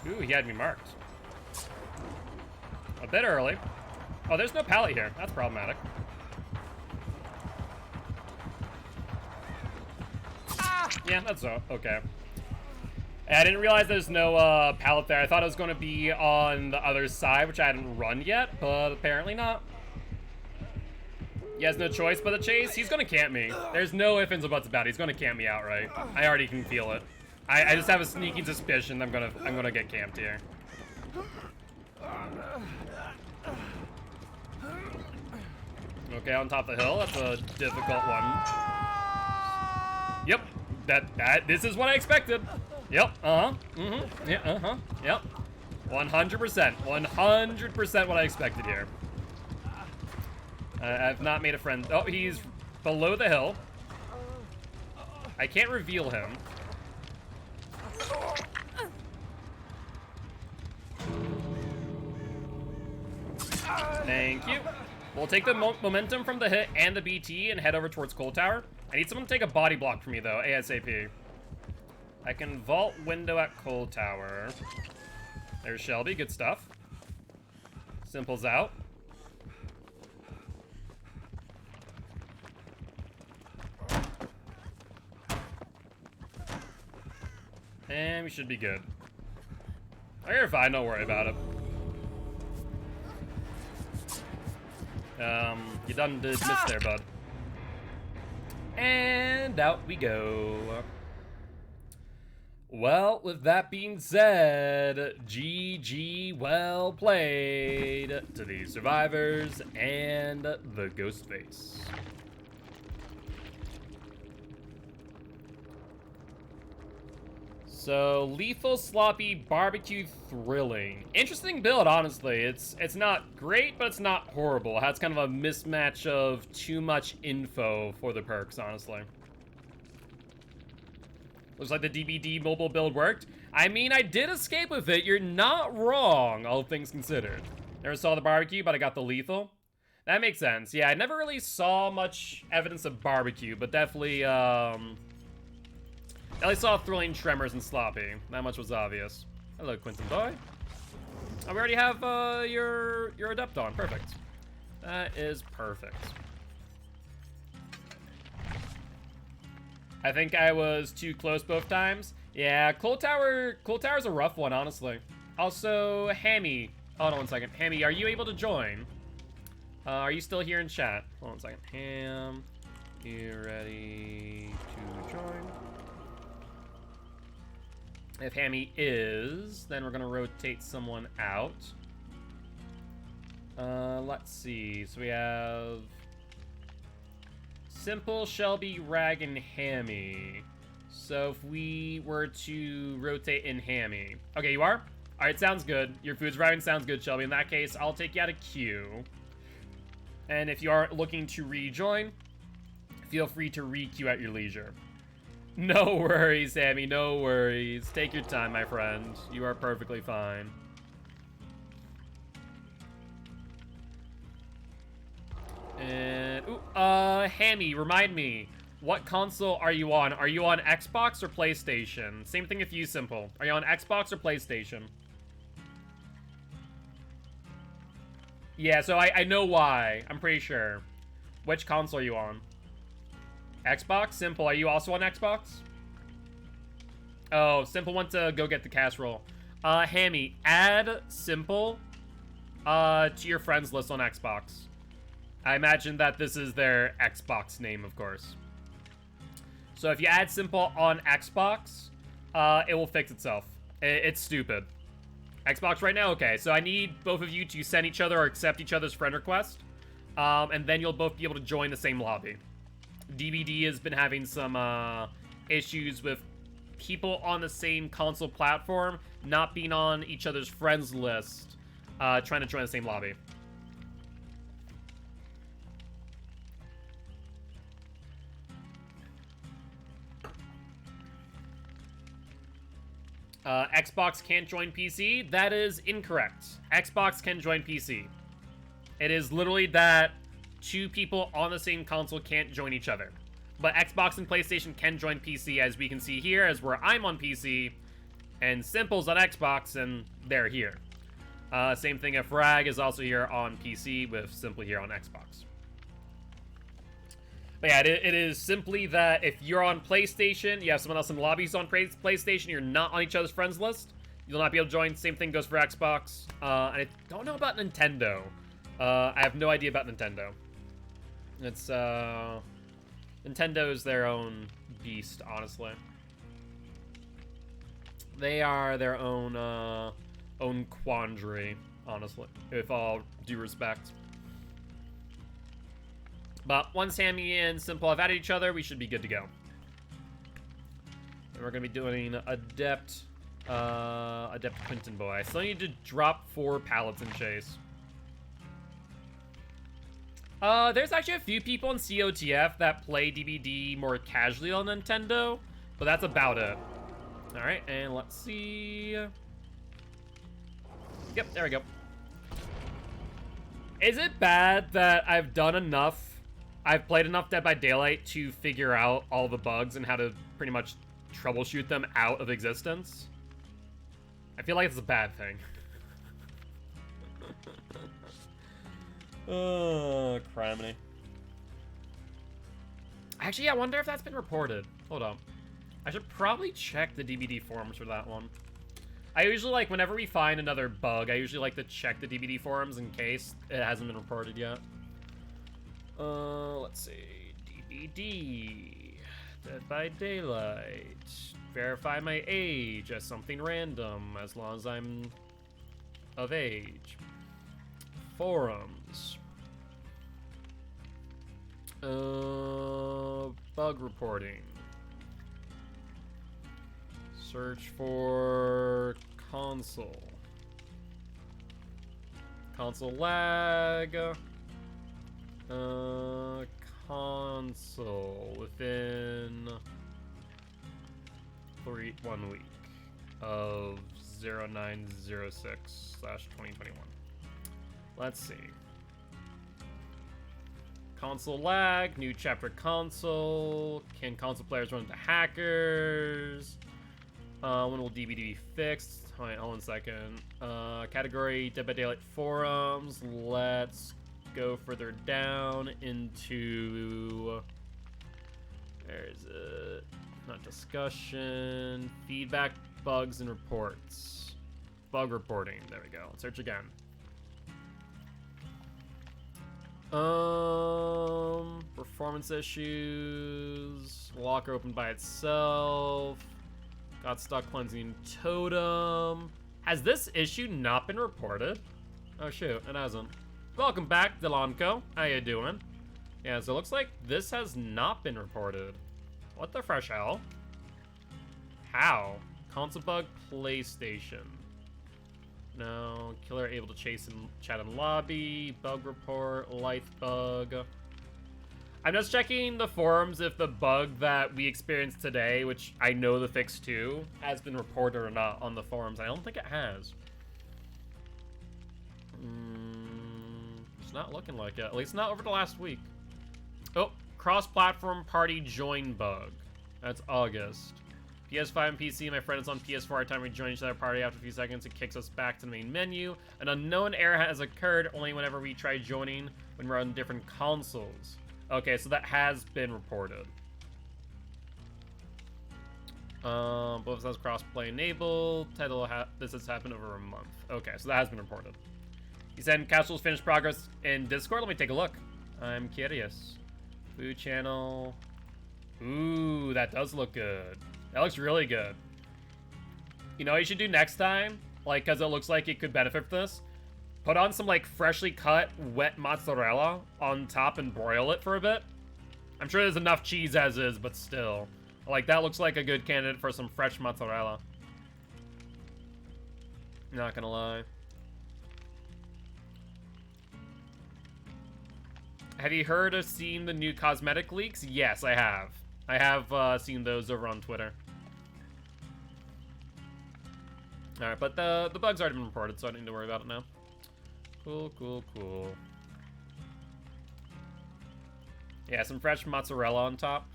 Ooh, he had me marked. A bit early. Oh, there's no pallet here. That's problematic. Yeah, that's okay. I didn't realize there's no pallet there. I thought it was going to be on the other side, which I hadn't run yet, but apparently not. He has no choice but to chase. He's going to camp me. There's no ifs, ands, or buts about it. He's going to camp me outright. I already can feel it. I just have a sneaking suspicion I'm gonna get camped here. Okay, on top of the hill. That's a difficult one. Yep. This is what I expected. Yep. Yeah. Yep. 100%. 100% what I expected here. I've not made a friend. Oh, he's below the hill. I can't reveal him. Thank you. We'll take the momentum from the hit and the BT and head over towards Coal Tower. I need someone to take a body block for me, though, ASAP. I can vault window at Coal Tower. There's Shelby. Good stuff. Simple's out. And we should be good. Oh, you're fine. Don't worry about it. You done did miss there, bud. And out we go. Well, with that being said, GG, well played to the survivors and the ghost face. So, lethal, sloppy, barbecue, thrilling. Interesting build, honestly. It's not great, but it's not horrible. It has kind of a mismatch of too much info for the perks, honestly. Looks like the DBD mobile build worked. I mean, I did escape with it. You're not wrong, all things considered. Never saw the barbecue, but I got the lethal. That makes sense. Yeah, I never really saw much evidence of barbecue, but definitely, at least saw thrilling, tremors, and sloppy. That much was obvious. Hello, Quentin boy. Oh, we already have your adept on. Perfect. That is perfect. I think I was too close both times. Yeah, Coal Tower's a rough one, honestly. Also, Hammy. Hold on one second. Hammy, are you able to join? Are you still here in chat? Hold on a second. Ham, you ready to join? If Hammy is, then we're gonna rotate someone out. Let's see. So we have Simple, Shelby, Rag, and Hammy. So if we were to rotate in Hammy. Okay, you are? Alright, sounds good. Your food's arriving, sounds good, Shelby. In that case, I'll take you out of queue. And if you are looking to rejoin, feel free to re-queue at your leisure. No worries, Sammy, no worries. Take your time, my friend. You are perfectly fine. And, Hammy, remind me, what console are you on? Are you on Xbox or PlayStation? Same thing with you, Simple. Are you on Xbox or PlayStation? Yeah, so I know why. I'm pretty sure. Which console are you on? Xbox? Simple, are you also on Xbox? Oh, Simple went to go get the casserole. Hammy, add Simple to your friends list on Xbox. I imagine that this is their Xbox name, of course. So if you add Simple on Xbox, it will fix itself. It's stupid. Xbox right now? Okay, so I need both of you to send each other or accept each other's friend request. And then you'll both be able to join the same lobby. DBD has been having some issues with people on the same console platform not being on each other's friends list, trying to join the same lobby. Xbox can't join PC. That is incorrect. Xbox can join PC. It is literally that two people on the same console can't join each other. But Xbox and PlayStation can join PC, as we can see here, as where I'm on PC, and Simple's on Xbox, and they're here. Same thing if Rag is also here on PC, with Simple here on Xbox. But yeah, it is simply that if you're on PlayStation, you have someone else in the lobby who's on PlayStation, you're not on each other's friends list, you'll not be able to join. Same thing goes for Xbox. And I don't know about Nintendo. I have no idea about Nintendo. It's, Nintendo's their own beast, honestly. They are their own quandary, honestly, with all due respect. But once Sammy and Simple have added each other, we should be good to go. And we're gonna be doing Adept Quinton Boy. I still need to drop 4 pallets in Chase. There's actually a few people in COTF that play DBD more casually on Nintendo, but that's about it. Alright, and let's see. Yep, there we go. Is it bad that I've done enough? I've played enough Dead by Daylight to figure out all the bugs and how to pretty much troubleshoot them out of existence? I feel like it's a bad thing. Oh, criminy. Actually, I wonder if that's been reported. Hold on. I should probably check the DBD forums for that one. I usually, like, whenever we find another bug, I usually like to check the DBD forums in case it hasn't been reported yet. Let's see. DBD. Dead by Daylight. Verify my age as something random, as long as I'm of age. Forums. Bug reporting. Search for console. Console lag. Console within 1 week of 0906/2021. Let's see. Console lag, new chapter console. Can console players run into hackers? When will DBD be fixed? Hold on 1 second. Category Dead by Daylight forums. Let's go further down into. There's it. Not discussion. Feedback, bugs, and reports. Bug reporting. There we go. Let's search again. Performance issues. Locker opened by itself. Got stuck cleansing totem. Has this issue not been reported? Oh shoot, it hasn't. Welcome back, Delanco. How you doing? Yeah, so it looks like this has not been reported. What the fresh hell? How? Console bug, PlayStation. No. Killer able to chase and chat in lobby. Bug report. Life bug. I'm just checking the forums if the bug that we experienced today, which I know the fix to, has been reported or not on the forums. I don't think it has. It's not looking like it. At least not over the last week. Oh, cross-platform party join bug. That's August. PS5 and PC, my friend is on PS4. Every time we join each other party, after a few seconds, it kicks us back to the main menu. An unknown error has occurred only whenever we try joining when we're on different consoles. Okay, so that has been reported. Both says crossplay enabled. Title, this has happened over a month. Okay, so that has been reported. He said Casual's finished progress in Discord. Let me take a look. I'm curious. Food channel. Ooh, that does look good. That looks really good. You know what you should do next time? Like, because it looks like it could benefit from this. Put on some, like, freshly cut, wet mozzarella on top and broil it for a bit. I'm sure there's enough cheese as is, but still. Like, that looks like a good candidate for some fresh mozzarella. Not gonna lie. Have you heard or seen the new cosmetic leaks? Yes, I have. I have seen those over on Twitter. Alright, but the bug's already been reported, so I don't need to worry about it now. Cool, cool, cool. Yeah, some fresh mozzarella on top.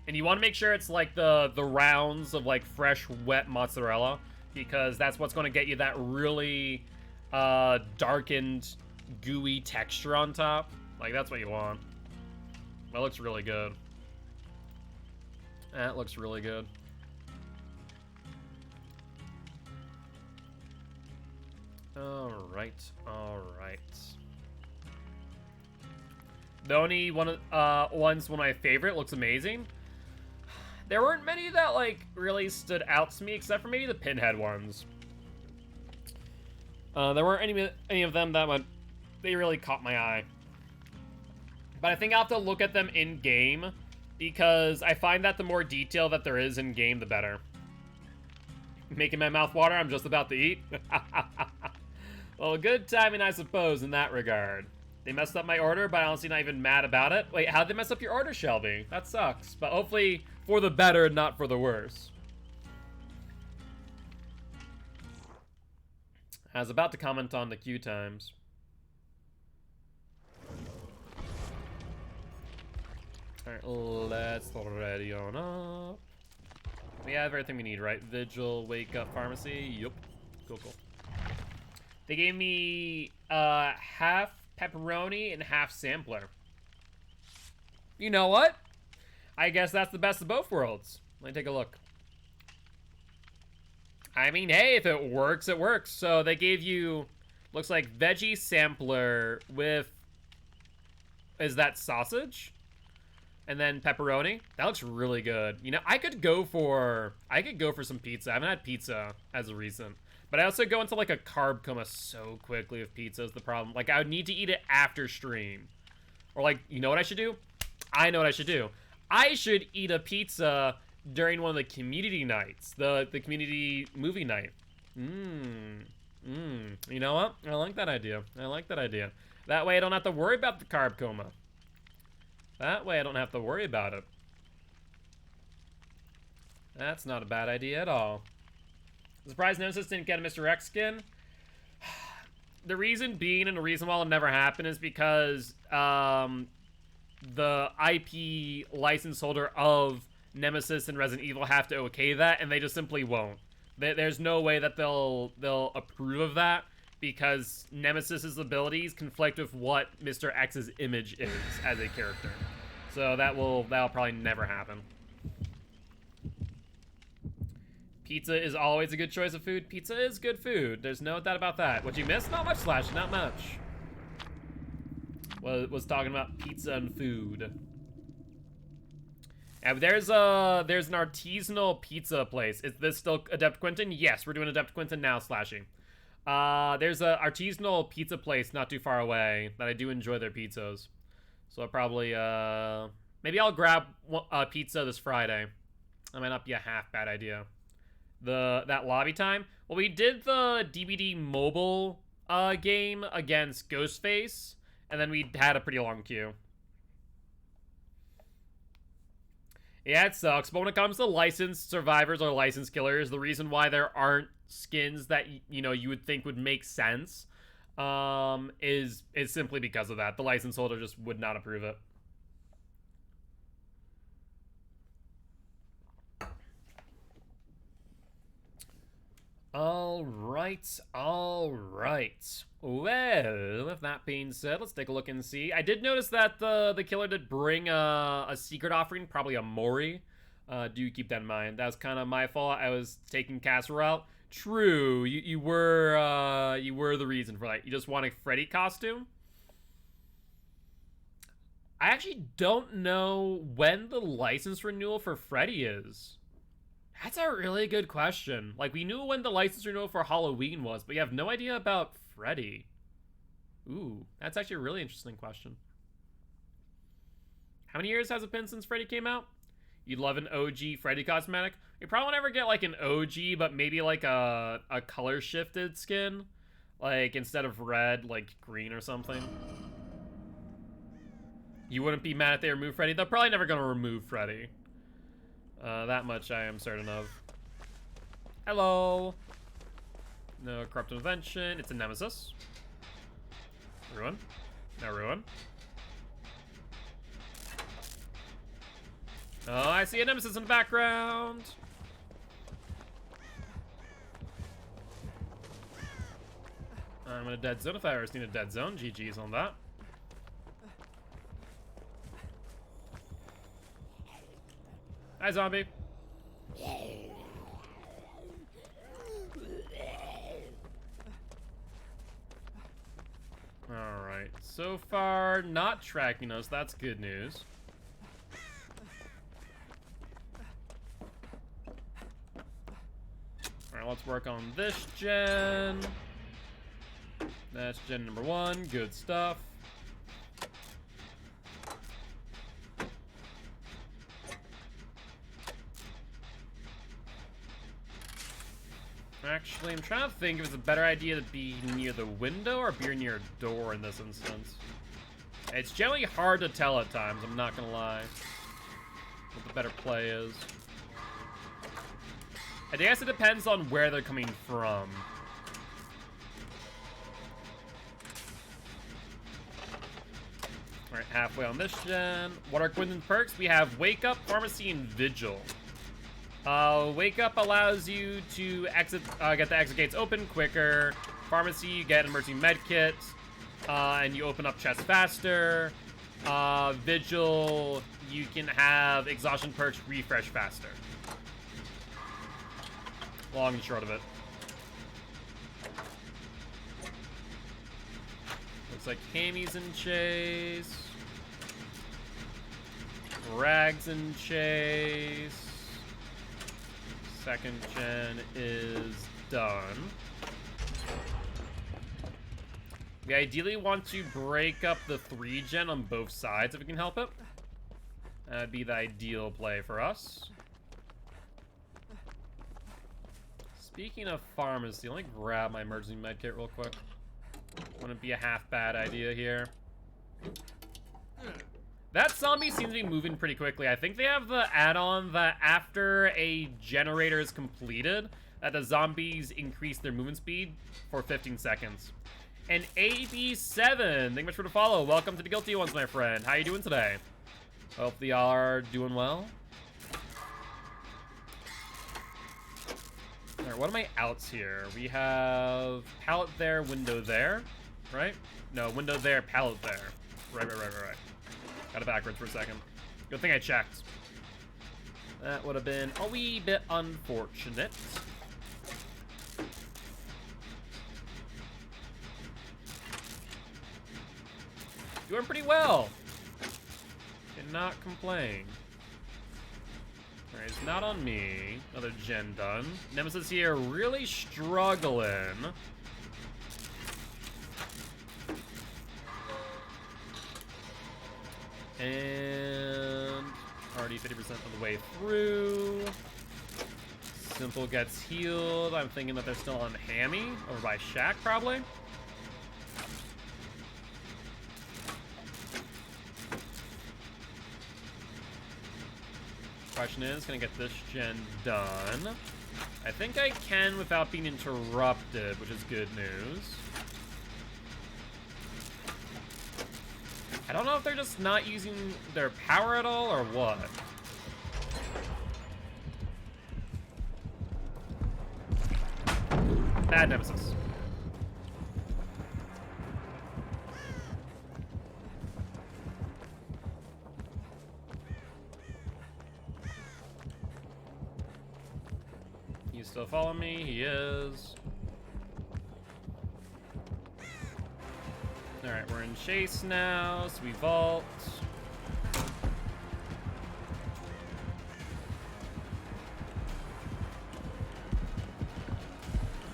And you want to make sure it's like the rounds of like fresh, wet mozzarella, because that's what's going to get you that really darkened, gooey texture on top. Like, that's what you want. That looks really good. That looks really good. Alright, alright. The only one's one of my favorite, looks amazing. There weren't many that, like, really stood out to me, except for maybe the pinhead ones. There weren't any of them that they really caught my eye. But I think I'll have to look at them in-game, because I find that the more detail that there is in-game, the better. Making my mouth water, I'm just about to eat. Well, good timing, I suppose, in that regard. They messed up my order, but I'm honestly not even mad about it. Wait, how'd they mess up your order, Shelby? That sucks. But hopefully for the better, not for the worse. I was about to comment on the queue times. Alright, let's ready on up. We have everything we need, right? Vigil, wake up, pharmacy. Yup. Cool, cool. They gave me half pepperoni and half sampler. You know what? I guess that's the best of both worlds. Let me take a look. I mean, hey, if it works, it works. So they gave you, looks like veggie sampler with, is that sausage? And then pepperoni. That looks really good. You know, I could go for some pizza. I haven't had pizza as of recent. But I also go into like a carb coma so quickly with pizza is the problem. Like, I would need to eat it after stream. Or like, you know what I should do? I know what I should do. I should eat a pizza during one of the community nights. The community movie night. You know what? I like that idea. I like that idea. That way I don't have to worry about the carb coma. That way I don't have to worry about it. That's not a bad idea at all. I'm surprised Nemesis didn't get a Mr. X skin. The reason being, and the reason why it'll never happen, is because the IP license holder of Nemesis and Resident Evil have to okay that, and they just simply won't. There's no way that they'll approve of that, because Nemesis's abilities conflict with what Mr. X's image is as a character. So that'll probably never happen. Pizza is always a good choice of food. Pizza is good food. There's no doubt about that. What you missed? Not much, Slash. Not much. Was talking about pizza and food. And there's an artisanal pizza place. Is this still Adept Quentin? Yes, we're doing Adept Quentin now, Slashy. There's an artisanal pizza place not too far away that I do enjoy their pizzas. So I'll probably, maybe I'll grab a pizza this Friday. That might not be a half bad idea. That lobby time. Well, we did the DBD mobile game against Ghostface, and then we had a pretty long queue. Yeah, it sucks, but when it comes to licensed survivors or licensed killers, the reason why there aren't skins that, you know, you would think would make sense is simply because of that. The license holder just would not approve it. Alright. Well, with that being said, let's take a look and see. I did notice that the killer did bring a secret offering, probably a Mori. Do keep that in mind. That was kind of my fault. I was taking Casser out. True, you were the reason for that. You just want a Freddy costume? I actually don't know when the license renewal for Freddy is. That's a really good question. Like, we knew when the license renewal for Halloween was, but you have no idea about Freddy. Ooh, that's actually a really interesting question. How many years has it been since Freddy came out? You'd love an OG Freddy cosmetic. You probably won't ever get like an OG, but maybe like a color shifted skin. Like, instead of red, like green or something. You wouldn't be mad if they remove Freddy. They're probably never gonna remove Freddy. That much I am certain of. Hello. No corrupt intervention. It's a Nemesis. Ruin. No ruin. Oh, I see a nemesis in the background. I'm in a dead zone if I ever seen a dead zone. GG's on that. Hi, zombie. Alright, so far not tracking us. That's good news. Alright, let's work on this gen. That's gen number 1. Good stuff. Actually, I'm trying to think if it's a better idea to be near the window or be near a door in this instance. It's generally hard to tell at times, I'm not gonna lie, what the better play is. I guess it depends on where they're coming from. Alright, halfway on this gen. What are Quinton's perks? We have Wake Up, Pharmacy, and Vigil. Wake Up allows you to exit, get the exit gates open quicker. Pharmacy, you get an emergency med kit, and you open up chests faster. Vigil, you can have exhaustion perks refresh faster. Long and short of it. Looks like Hammy's in chase. Rags in chase. Second gen is done. We ideally want to break up the 3 gen on both sides if we can help it. That'd be the ideal play for us. Speaking of pharmacy, let me grab my emergency medkit real quick. Wouldn't be a half bad idea here. That zombie seems to be moving pretty quickly. I think they have the add-on that after a generator is completed, that the zombies increase their movement speed for 15 seconds. And AB7, thank you much for the follow. Welcome to the Guilty Ones, my friend. How you doing today? Hope y'all are doing well. All right, what are my outs here? We have pallet there, window there, right? No, window there, pallet there. Right. Got it backwards for a second. Good thing I checked. That would have been a wee bit unfortunate. Doing pretty well. Cannot complain. Alright, it's not on me. Another gen done. Nemesis here really struggling. And already 50% of the way through. Simple gets healed. I'm thinking that they're still on Hammy over by Shack, probably. Question is, can I get this gen done? I think I can without being interrupted, which is good news. I don't know if they're just not using their power at all or what. Bad nemesis. You still follow me? He is. Alright, we're in chase now, so we vault.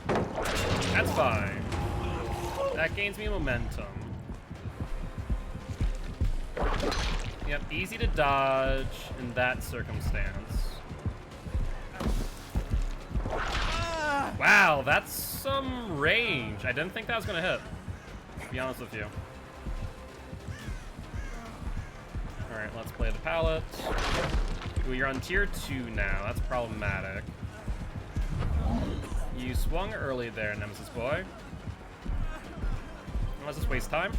That's fine. That gains me momentum. Yep, easy to dodge in that circumstance. Wow, that's some range. I didn't think that was gonna hit, to be honest with you. Alright, let's play the pallet. Ooh, you're on tier 2 now. That's problematic. You swung early there, Nemesis boy. Let's just waste time.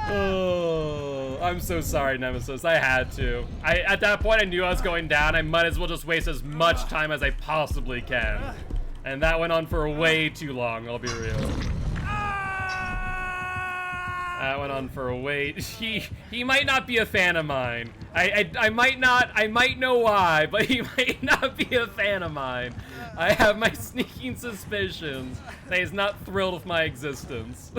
Oh, I'm so sorry, Nemesis. I had to. At that point, I knew I was going down. I might as well just waste as much time as I possibly can. And that went on for way too long, I'll be real. That went on for way... He might not be a fan of mine. I might know why, but he might not be a fan of mine. I have my sneaking suspicions that he's not thrilled with my existence.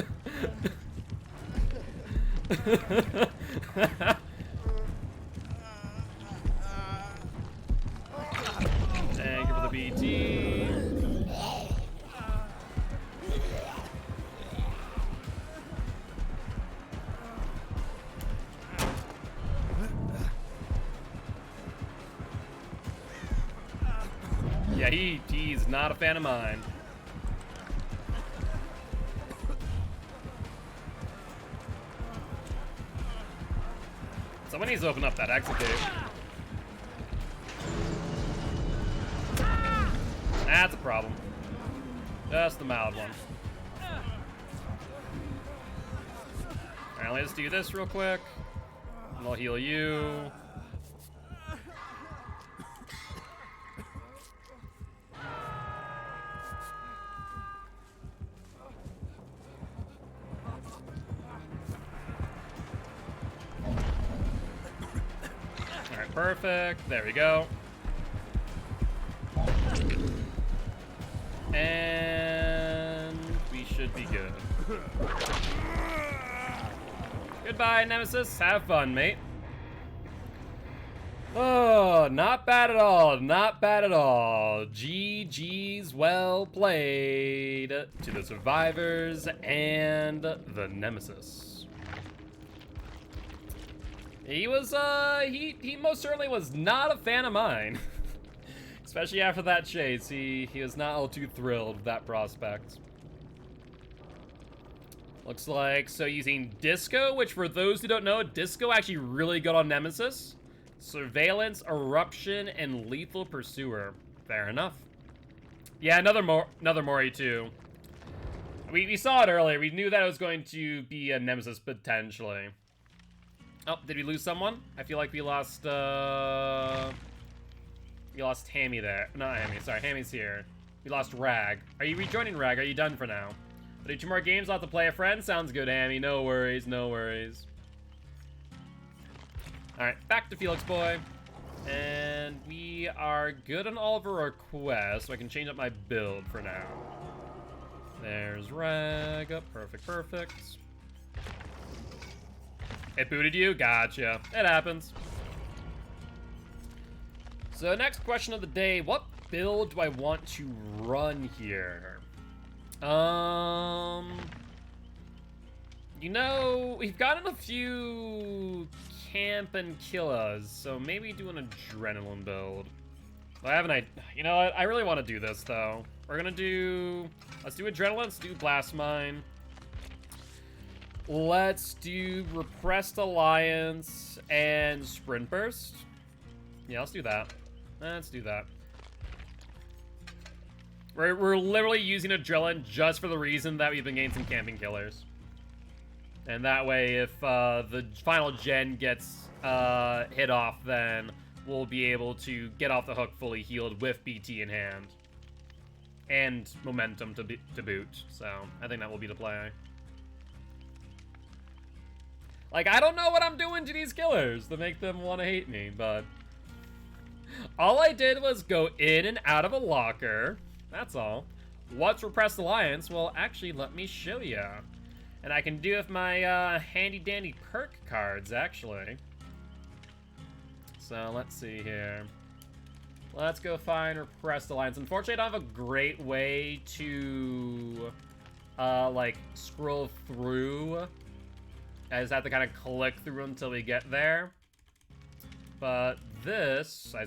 Thank you for the BT. Yeah, he's not a fan of mine. Someone needs to open up that exit gate. That's a problem. Just the mild one. Alright, let's do this real quick. And I'll heal you. Perfect. There we go. And we should be good. Goodbye, Nemesis. Have fun, mate. Oh, not bad at all. Not bad at all. GG's well played to the survivors and the Nemesis. He was, he most certainly was not a fan of mine. Especially after that chase, he was not all too thrilled with that prospect. Looks like, so using Disco, which for those who don't know, Disco actually really good on Nemesis. Surveillance, Eruption, and Lethal Pursuer. Fair enough. Yeah, another Mori too. We saw it earlier, we knew that it was going to be a Nemesis potentially. Oh, did we lose someone? I feel like we lost Hammy there. Not Hammy, sorry, Hammy's here. We lost Rag. Are you rejoining Rag? Are you done for now? I'll do 2 more games, I'll have to play a friend. Sounds good, Hammy. No worries, no worries. Alright, back to Felix Boy. And we are good on all of our requests, so I can change up my build for now. There's Rag. Oh, perfect, perfect. It booted you? Gotcha. It happens. So next question of the day, what build do I want to run here? You know, we've gotten a few camp and killers, so maybe do an adrenaline build. Well, I haven't, you know what? I really want to do this though. We're gonna do, let's do adrenaline, let's do blast mine. Let's do Repressed Alliance and Sprint Burst. Yeah, let's do that. Let's do that. We're literally using Adrenaline just for the reason that we've been getting some camping killers. And that way, if the final gen gets hit off, then we'll be able to get off the hook fully healed with BT in hand. And momentum to boot. So, I think that will be the play. Like, I don't know what I'm doing to these killers to make them want to hate me, but... all I did was go in and out of a locker. That's all. What's Repressed Alliance? Well, actually, let me show ya. And I can do with my handy-dandy perk cards, actually. So, let's see here. Let's go find Repressed Alliance. Unfortunately, I don't have a great way to, like, scroll through. I just have to kind of click through until we get there. But this, I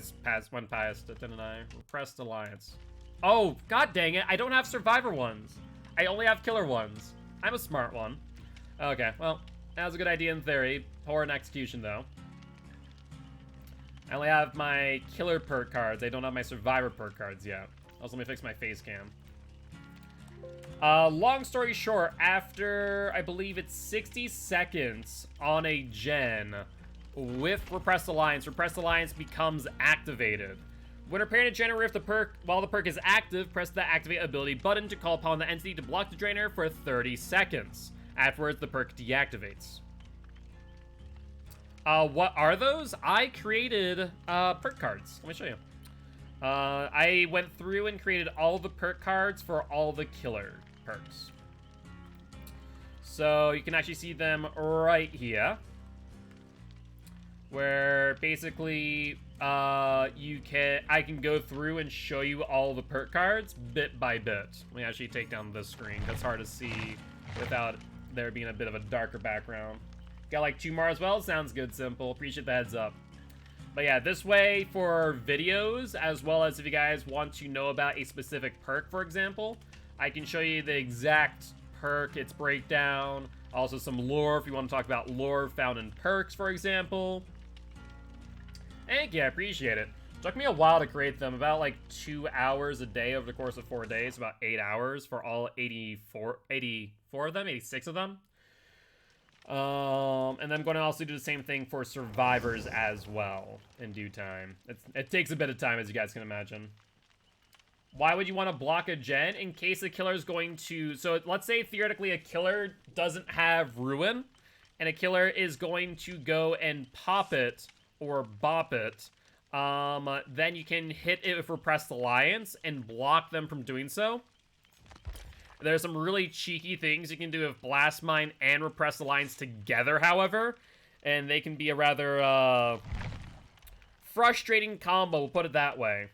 went past it, didn't I? Repressed Alliance. Oh, god dang it, I don't have survivor ones. I only have killer ones. I'm a smart one. Okay, well, that was a good idea in theory. Poor in execution, though. I only have my killer perk cards. I don't have my survivor perk cards yet. Also, let me fix my face cam. Long story short, after, I believe it's 60 seconds on a gen with Repressed Alliance becomes activated. When repairing a generator with the perk, while the perk is active, press the activate ability button to call upon the entity to block the drainer for 30 seconds. Afterwards, the perk deactivates. What are those? I created, perk cards. Let me show you. I went through and created all the perk cards for all the killer perks. So you can actually see them right here. Where basically, I can go through and show you all the perk cards bit by bit. Let me actually take down this screen. That's hard to see without there being a bit of a darker background. Got like 2 more as well? Sounds good, Simple. Appreciate the heads up. But yeah, this way for videos, as well as if you guys want to know about a specific perk, for example, I can show you the exact perk, its breakdown, also some lore if you want to talk about lore found in perks, for example. Thank you, I appreciate it. Took me a while to create them, about like 2 hours a day over the course of 4 days, about 8 hours for all 84 of them, 86 of them. And I'm going to also do the same thing for survivors as well in due time. It takes a bit of time, as you guys can imagine. Why would you want to block a gen? In case a killer is going to... So let's say theoretically a killer doesn't have Ruin, and a killer is going to go and pop it or bop it. Then you can hit it with Repressed Alliance and block them from doing so. There's some really cheeky things you can do with Blast Mine and Repressed Alliance together, however. And they can be a rather, frustrating combo, we'll put it that way.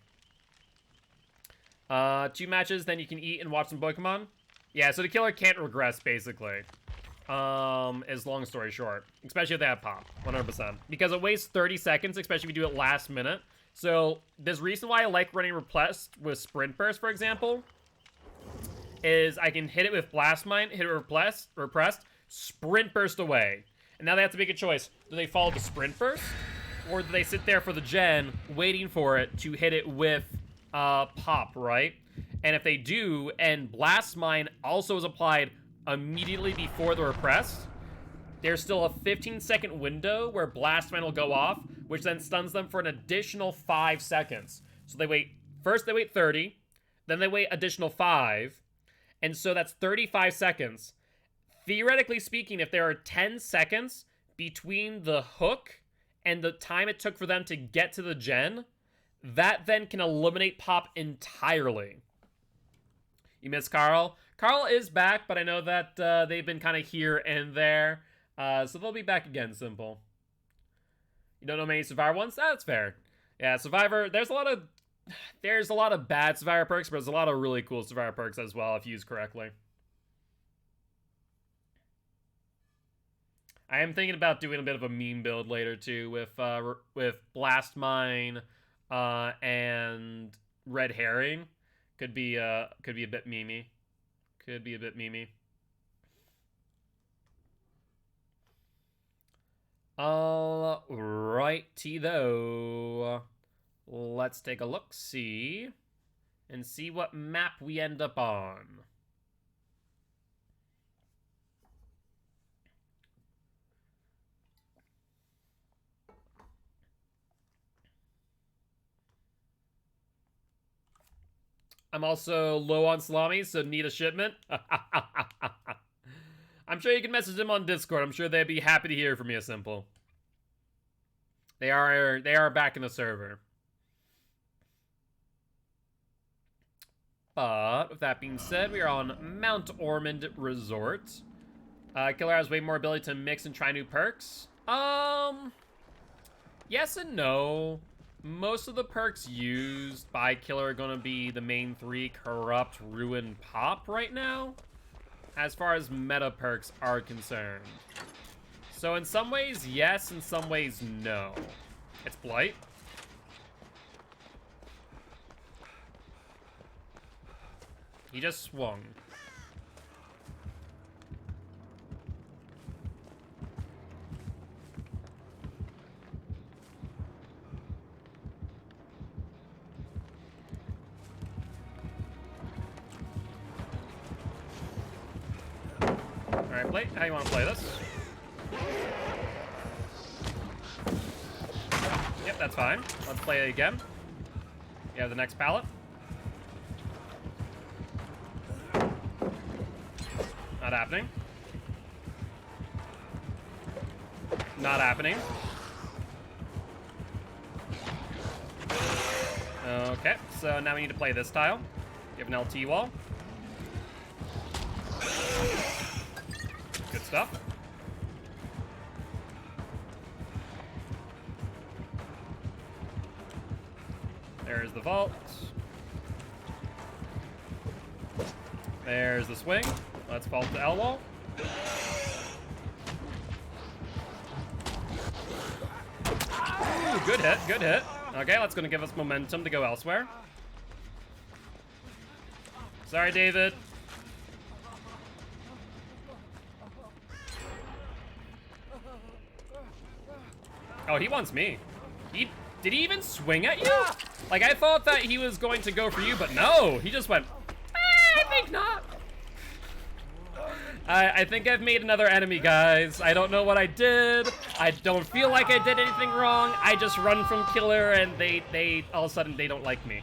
2 matches, then you can eat and watch some Pokemon. Yeah, so the killer can't regress, basically. Is long story short. Especially if they have pop, 100%. Because it wastes 30 seconds, especially if you do it last minute. So, there's reason why I like running Repressed with Sprint Burst, for example. Is I can hit it with Blast Mine, hit it with Repressed, Sprint Burst away. And now they have to make a choice. Do they follow the Sprint Burst? Or do they sit there for the gen, waiting for it to hit it with Pop, right? And if they do, and Blast Mine also is applied immediately before the Repressed, there's still a 15-second window where Blast Mine will go off, which then stuns them for an additional 5 seconds. So they wait, first they wait 30, then they wait additional 5, and so that's 35 seconds. Theoretically speaking, if there are 10 seconds between the hook and the time it took for them to get to the gen, that then can eliminate Pop entirely. You miss Carl? Carl is back, but I know that they've been kind of here and there. So they'll be back again, Simple. You don't know many Survivor ones? That's fair. Yeah, Survivor, there's a lot of bad Survivor perks, but there's a lot of really cool Survivor perks as well if used correctly. I am thinking about doing a bit of a meme build later too with Blast Mine and Red Herring. Could be a bit memey. Could be a bit memey. Alrighty though. Let's take a look-see and see what map we end up on. I'm also low on salami, so need a shipment. I'm sure you can message them on Discord. I'm sure they'd be happy to hear from you, Simple. They are back in the server. But with that being said, we are on Mount Ormond Resort. Killer has way more ability to mix and try new perks. Yes and no. Most of the perks used by Killer are going to be the main 3, Corrupt, Ruin, Pop right now, as far as meta perks are concerned. So in some ways, yes, in some ways, no. It's Blight. He just swung. Alright, play. How you want to play this? Yep, that's fine. Let's play it again. You have the next pallet. Not happening. Not happening. Okay, so now we need to play this tile. You have an LT wall. Good stuff. There's the vault. There's the swing. Let's vault the L wall. Ooh, good hit, good hit. Okay, that's gonna give us momentum to go elsewhere. Sorry, David. Oh, he wants me. Did he even swing at you? Like, I thought that he was going to go for you, but no. He just went, I think not. I think I've made another enemy, guys. I don't know what I did. I don't feel like I did anything wrong. I just run from killer, and they all of a sudden, they don't like me.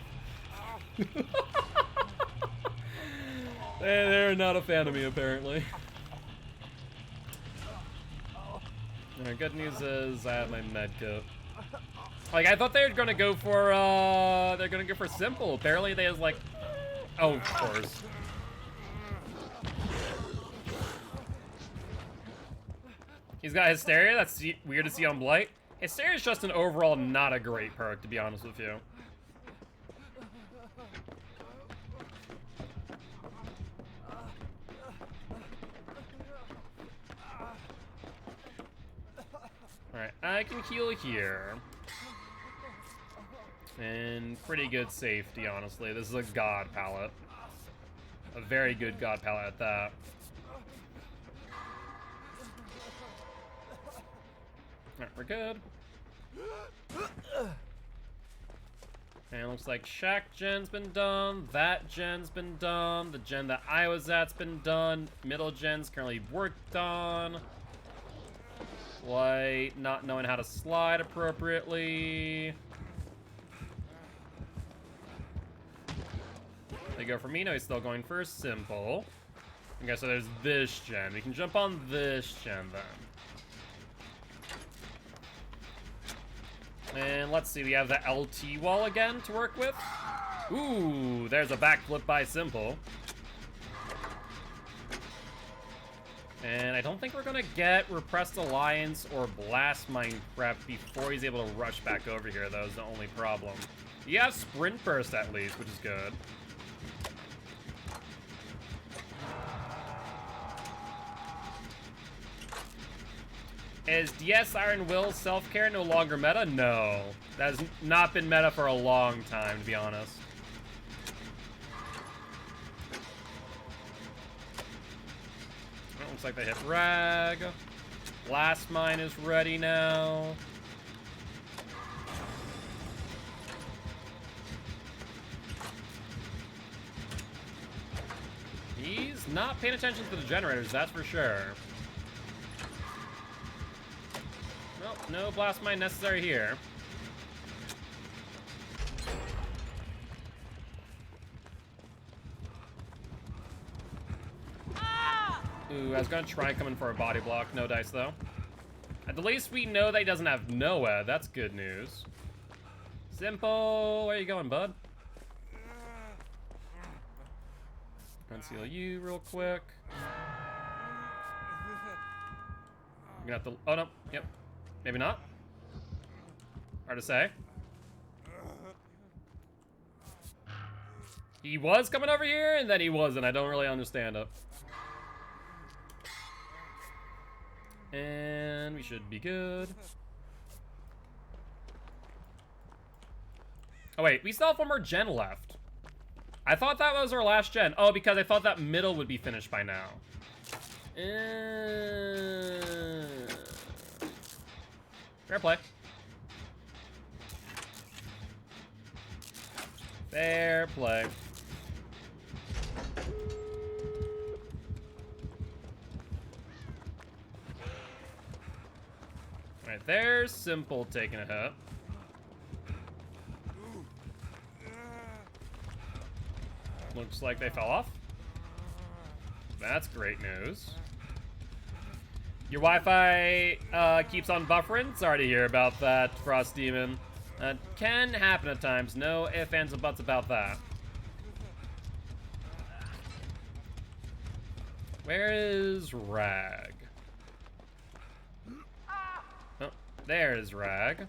They're not a fan of me, apparently. Good news is I have my med kit. Like, I thought they were gonna go for simple. Apparently they was like, oh, of course. He's got Hysteria. That's weird to see on Blight. Hysteria is just an overall not a great perk, to be honest with you. Alright, I can heal here. And pretty good safety, honestly. This is a god palette. A very good god palette at that. Alright, we're good. And it looks like Shack gen's been done. That gen's been done. The gen that I was at's been done. Middle gen's currently worked on. Light, not knowing how to slide appropriately. They go for me. No, he's still going for simple. Okay, so there's this gen. We can jump on this gen then. And let's see, we have the LT wall again to work with. Ooh, there's a backflip by simple. And I don't think we're gonna get Repressed Alliance or Blast Mine prep before he's able to rush back over here. That was the only problem. You have Sprint Burst at least, which is good. Is DS Iron Will self-care no longer meta? No. That has not been meta for a long time, to be honest. Looks like they hit Rag. Blast Mine is ready now. He's not paying attention to the generators, that's for sure. Nope, no Blast Mine necessary here. Ooh, I was gonna try coming for a body block. No dice, though. At the least we know that he doesn't have Noah. That's good news. Simple. Where you going, bud? Unseal you real quick. You're gonna have to... Oh, no. Yep. Maybe not. Hard to say. He was coming over here, and then he wasn't. I don't really understand it. And we should be good. Oh wait, we still have one more gen left. I thought that was our last gen. Oh, because I thought that middle would be finished by now. Fair play. Fair play. Right there's Simple taking a hit. Looks like they fell off. That's great news. Your Wi-Fi keeps on buffering. Sorry to hear about that, Frost Demon. Can happen at times. No ifs, ands, or buts about that. Where is Rag? Oh, there's Rag.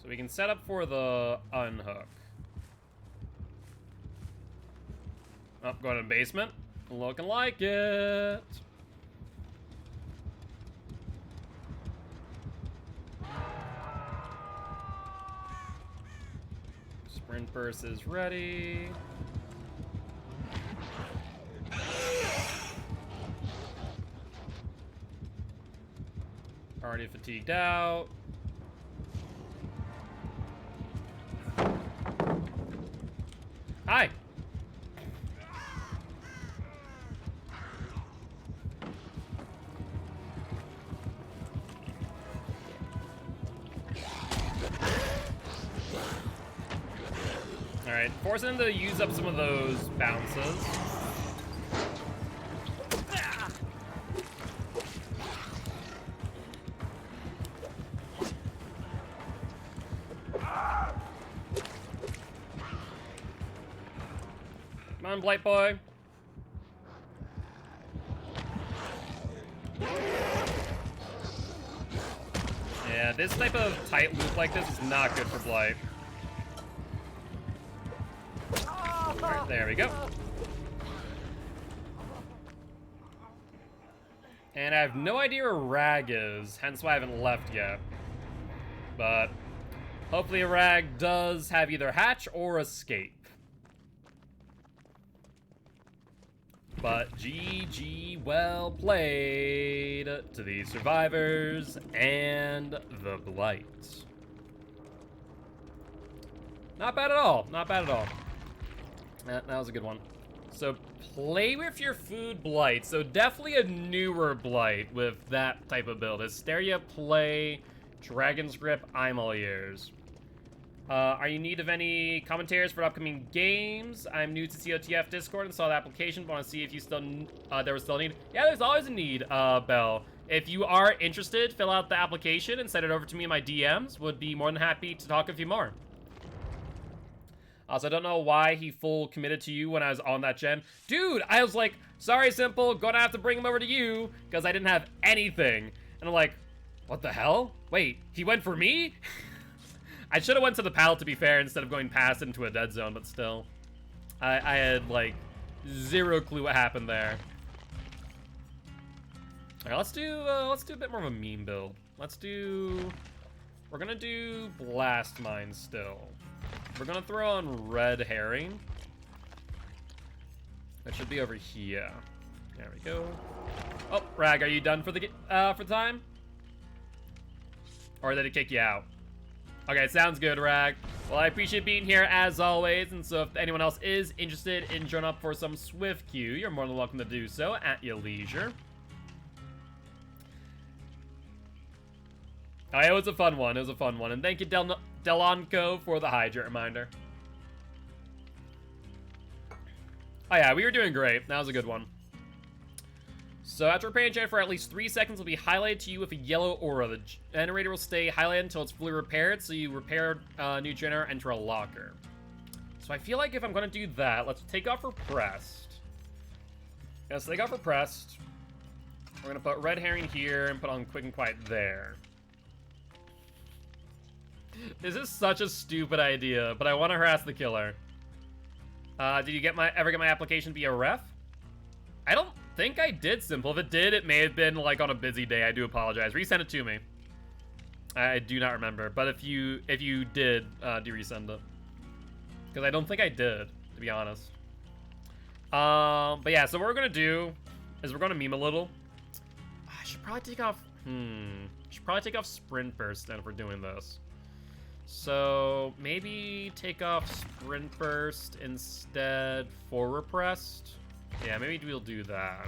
So we can set up for the unhook. Oh, going to the basement. Looking like it. Sprint burst is ready. Already fatigued out. Hi. Alright, forcing him to use up some of those bounces. Come on, Blight Boy. Yeah, this type of tight loop like this is not good for Blight. Right, there we go. And I have no idea where Rag is, hence why I haven't left yet. But hopefully Rag does have either hatch or escape. But GG, well played to the survivors and the Blight. Not bad at all. Not bad at all. That was a good one. So play with your food, Blight. So definitely a newer Blight with that type of build. Hysteria, play, Dragon's Grip, I'm all ears. Are you in need of any commentaries for upcoming games? I'm new to COTF Discord and saw the application, but want to see if you still there was still a need. Yeah, there's always a need, Belle. If you are interested, fill out the application and send it over to me in my DMs. Would be more than happy to talk with you more. Also, I don't know why he full committed to you when I was on that gen. Dude, I was like, sorry, Simple, gonna have to bring him over to you because I didn't have anything. And I'm like, what the hell? Wait, he went for me? I should have went to the pal, to be fair, instead of going past into a dead zone, but still. I had, like, zero clue what happened there. Alright, let's do a bit more of a meme build. We're gonna do Blast Mine still. We're gonna throw on Red Herring. That should be over here. There we go. Oh, Rag, are you done for the time? Or did it kick you out? Okay, sounds good, Rag. Well, I appreciate being here as always, and so if anyone else is interested in joining up for some Swift queue, you're more than welcome to do so at your leisure. Oh, it was a fun one. It was a fun one. And thank you, Delonco, for the hydrate reminder. Oh, yeah, we were doing great. That was a good one. So after repairing a generator for at least 3 seconds, will be highlighted to you with a yellow aura. The generator will stay highlighted until it's fully repaired. So you repair a new generator, enter a locker. So I feel like if I'm going to do that, let's take off repressed. Let's take off repressed. We're going to put Red Herring here and put on Quick and Quiet there. This is such a stupid idea, but I want to harass the killer. Did you ever get my application via ref? I don't think I did, Simple. If it did, it may have been like on a busy day. I do apologize. Resend it to me. I do not remember, but if you did, do resend it. Because I don't think I did, to be honest. But yeah, so what we're gonna do is we're gonna meme a little. I should probably take off. Should probably take off Sprint Burst then if we're doing this. So maybe take off Sprint Burst instead for Repressed. Yeah, maybe we'll do that.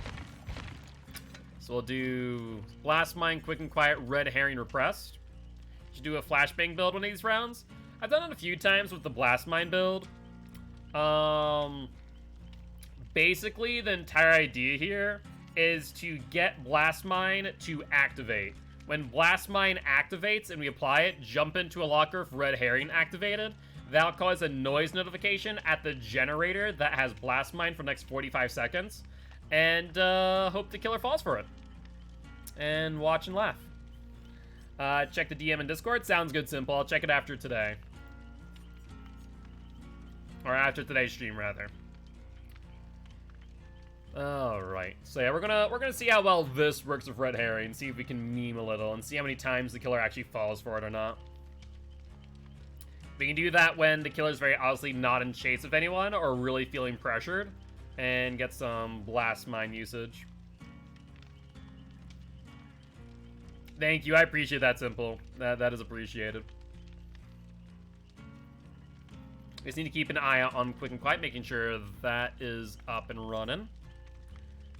So we'll do Blast Mine, Quick and Quiet, Red Herring, Repressed. Should do a Flashbang build one of these rounds. I've done it a few times with the Blast Mine build. Basically, the entire idea here is to get Blast Mine to activate. When Blast Mine activates and we apply it, jump into a locker if Red Herring activated. That'll cause a noise notification at the generator that has Blast Mine for the next 45 seconds. And hope the killer falls for it. And watch and laugh. Check the DM and Discord. Sounds good, Simple. I'll check it after today. Or after today's stream, rather. Alright. So yeah, we're gonna see how well this works with Red Herring. See if we can meme a little and see how many times the killer actually falls for it or not. We can do that when the killer's very obviously not in chase of anyone or really feeling pressured. And get some Blast Mine usage. Thank you, I appreciate that, Simple. That is appreciated. We just need to keep an eye out on Quick and Quiet, making sure that is up and running.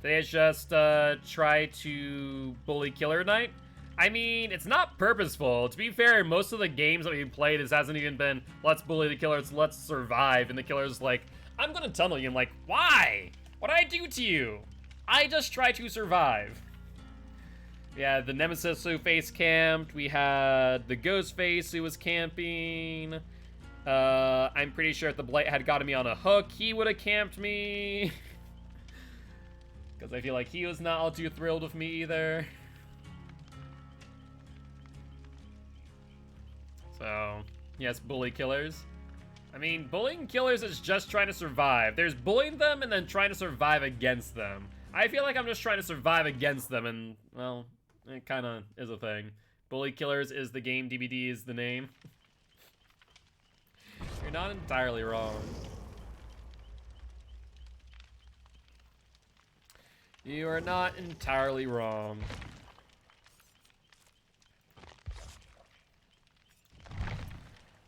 Today is just try to bully Killer Night. I mean, it's not purposeful. To be fair, most of the games that we've played, this hasn't even been, let's bully the killer, it's let's survive. And the killer's like, I'm gonna tunnel you. I'm like, why? What did I do to you? I just try to survive. Yeah, the Nemesis who face camped. We had the Ghostface who was camping. I'm pretty sure if the Blight had gotten me on a hook, he would have camped me. Because I feel like he was not all too thrilled with me either. So, yes, bully killers. I mean, bullying killers is just trying to survive. There's bullying them and then trying to survive against them. I feel like I'm just trying to survive against them and, well, it kind of is a thing. Bully killers is the game, DBD is the name. You're not entirely wrong. You are not entirely wrong.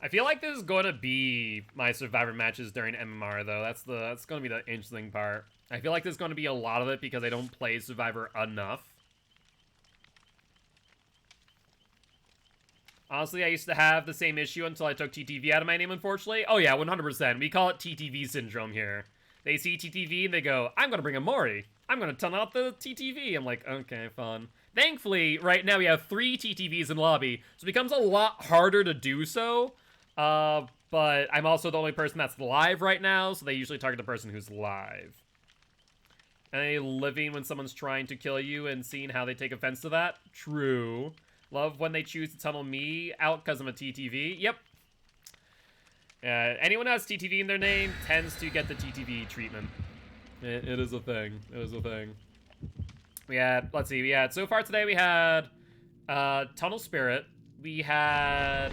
I feel like this is going to be my Survivor matches during MMR, though. That's going to be the interesting part. I feel like there's going to be a lot of it because I don't play Survivor enough. Honestly, I used to have the same issue until I took TTV out of my name, unfortunately. Oh yeah, 100%. We call it TTV syndrome here. They see TTV and they go, I'm going to bring a Mori. I'm going to tunnel out the TTV. I'm like, okay, fun. Thankfully, right now we have 3 TTVs in lobby, so it becomes a lot harder to do so. But I'm also the only person that's live right now, so they usually target the person who's live. And they living when someone's trying to kill you and seeing how they take offense to that? True. Love when they choose to tunnel me out because I'm a TTV. Yep. Anyone who has TTV in their name tends to get the TTV treatment. It is a thing. It is a thing. We had, let's see, so far today we had Tunnel Spirit. We had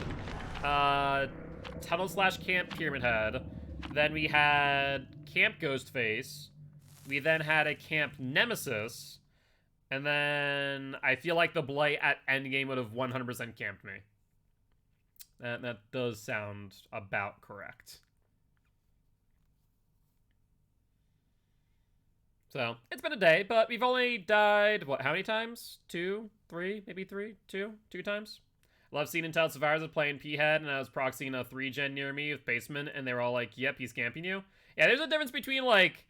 Tunnel/Camp Pyramid Head. Then we had Camp Ghostface. We then had a Camp Nemesis. And then I feel like the Blight at endgame would have 100% camped me. That does sound about correct. So, it's been a day, but we've only died, what, how many times? 2, 3, maybe 3, 2 times? Love seeing Intel Survivors playing P-Head, and I was proxying a 3-gen near me with Basement, and they were all like, yep, he's camping you. Yeah, there's a difference between, like,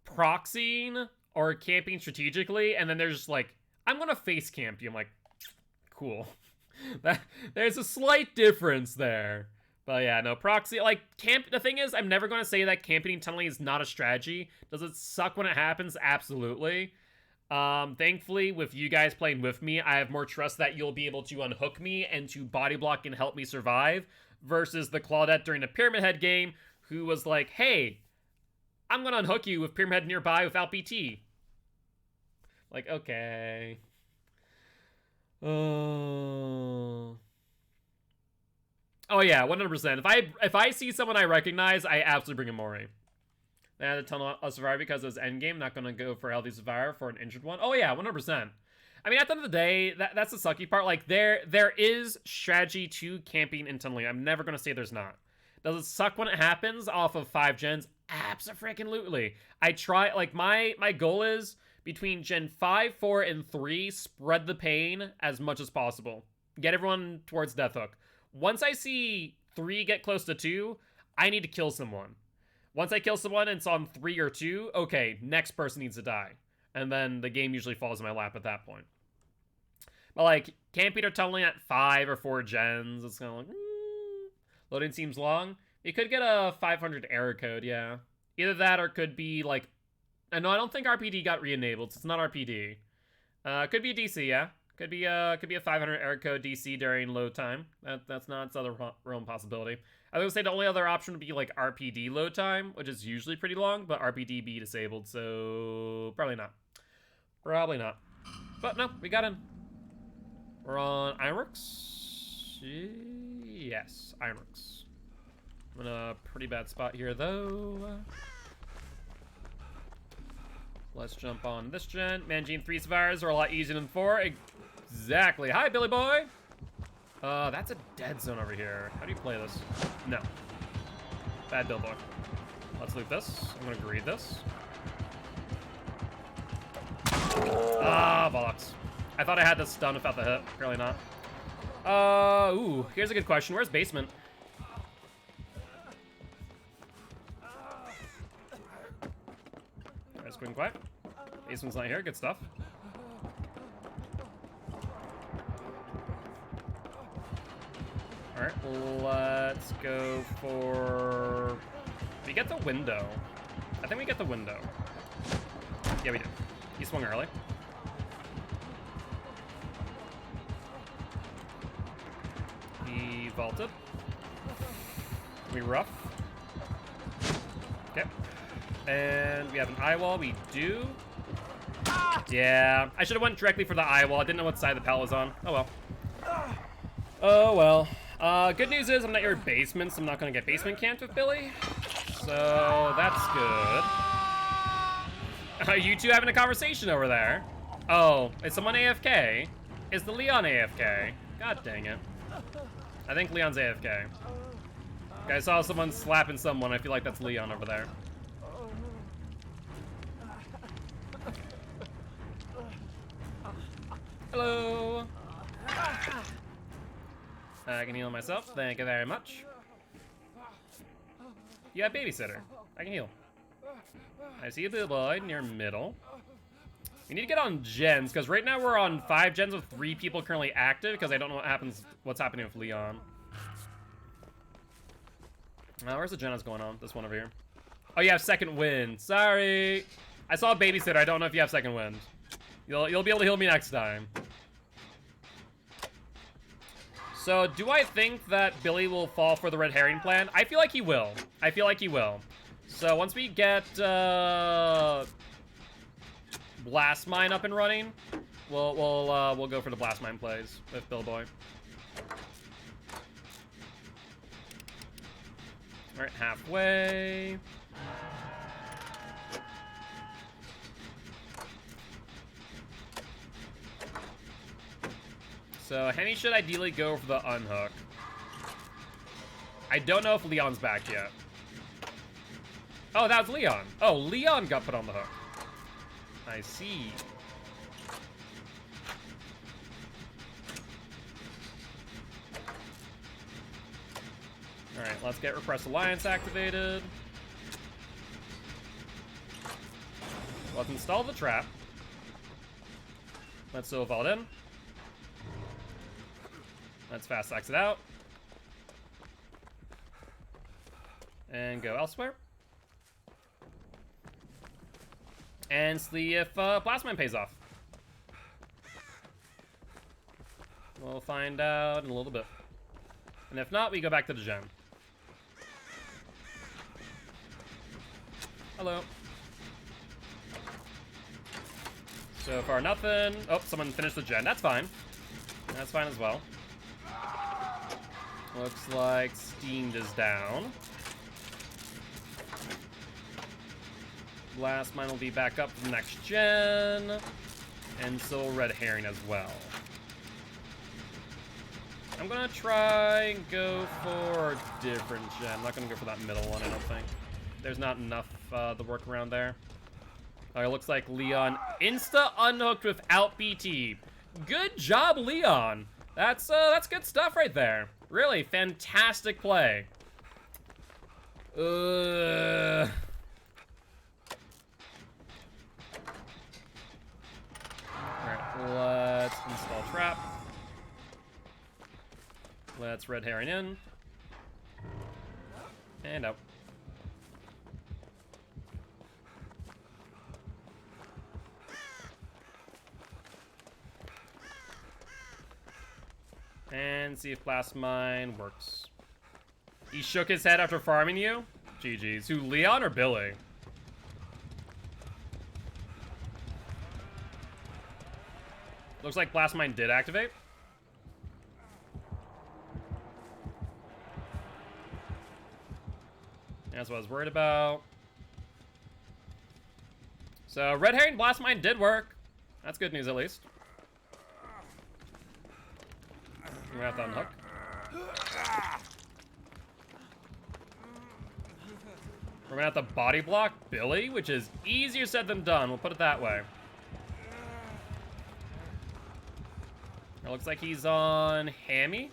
proxying or camping strategically, and then there's just like, I'm gonna face camp you. I'm like, cool. There's a slight difference there. But yeah, no, proxy, like, the thing is, I'm never gonna say that camping and tunneling is not a strategy. Does it suck when it happens? Absolutely. Thankfully, with you guys playing with me, I have more trust that you'll be able to unhook me and to body block and help me survive, versus the Claudette during the Pyramid Head game, who was like, hey, I'm gonna unhook you with Pyramid Head nearby without BT. Like, okay. Oh yeah, 100%. If I see someone I recognize, I absolutely bring a Mori. They had a tunnel a Survivor because it was endgame, not gonna go for healthy Survivor for an injured one. Oh yeah, 100%. I mean, at the end of the day, that's the sucky part. Like, there is strategy to camping and tunneling. I'm never gonna say there's not. Does it suck when it happens off of 5 gens? Abso-freaking-lutely. I try, like, my goal is between Gen 5, 4, and 3, spread the pain as much as possible. Get everyone towards Death Hook. Once I see 3 get close to 2, I need to kill someone. Once I kill someone and it's on 3 or 2, okay, next person needs to die. And then the game usually falls in my lap at that point. But like, camping or tunneling at 5 or 4 gens, it's kind of like, loading seems long. You could get a 500 error code, yeah. Either that or it could be like, no, I don't think RPD got re-enabled, so it's not RPD. Could be a DC, yeah. Could be a 500 error code DC during load time. That's not its other realm possibility. I was gonna say the only other option would be like RPD load time, which is usually pretty long, but RPD be disabled, so probably not. Probably not. But no, we got in. We're on Ironworks. Yes, Ironworks. I'm in a pretty bad spot here, though. Let's jump on this gen. Man, Gene 3 survivors are a lot easier than 4. Exactly. Hi, Billy boy. That's a dead zone over here. How do you play this? No. Bad Bill boy. Let's loot this. I'm gonna greed this. Ah, bollocks. I thought I had this stun without the hit. Apparently not. Ooh, here's a good question. Where's basement? Alright, quick and quiet. Basement's not here. Good stuff. Alright, let's go for... We get the window. I think we get the window. Yeah, we did. He swung early. He vaulted. We rough. Okay. And we have an eye wall. We do. Yeah. I should have went directly for the eye wall. I didn't know what side the pallet was on. Oh well. Oh well. Good news is I'm not your basement, so I'm not going to get basement camped with Billy. So that's good. You two having a conversation over there? Oh, is someone AFK? Is the Leon AFK? God dang it. I think Leon's AFK. Okay, I saw someone slapping someone. I feel like that's Leon over there. Hello. I can heal myself. Thank you very much. Yeah, babysitter. I can heal. I see a blue boy near middle. We need to get on gens, because right now we're on 5 gens with 3 people currently active, because I don't know what's happening with Leon. Where's the gen that's going on? This one over here. Oh, you have second wind. Sorry. I saw a babysitter. I don't know if you have second wind. You'll be able to heal me next time. So, do I think that Billy will fall for the red herring plan? I feel like he will. I feel like he will. So, once we get blast mine up and running, we'll go for the blast mine plays with Bill Boy. All right, halfway. So Henny should ideally go for the unhook. I don't know if Leon's back yet. Oh, that was Leon. Oh, Leon got put on the hook. I see. All right, let's get Repressed Alliance activated. Let's install the trap. Let's still vault in. Let's fast exit out. And go elsewhere. And see if Blast Mine pays off. We'll find out in a little bit. And if not, we go back to the gen. Hello. So far, nothing. Oh, someone finished the gen. That's fine. That's fine as well. Looks like Steamed is down. Blast Mine will be back up for the next gen. And so will Red Herring as well. I'm gonna try and go for a different gen. I'm not gonna go for that middle one, I don't think. There's not enough the work around there. It looks like Leon insta unhooked without BT. Good job, Leon. That's good stuff right there. Really fantastic play. Alright, let's install trap. Let's red herring in. And out. And see if Blast Mine works. He shook his head after farming you? GG's. Who, Leon or Billy? Looks like Blast Mine did activate. That's what I was worried about. So, Red Herring Blast Mine did work. That's good news, at least. We're gonna have to unhook. We're gonna have to body block Billy, which is easier said than done. We'll put it that way. It looks like he's on Hammy.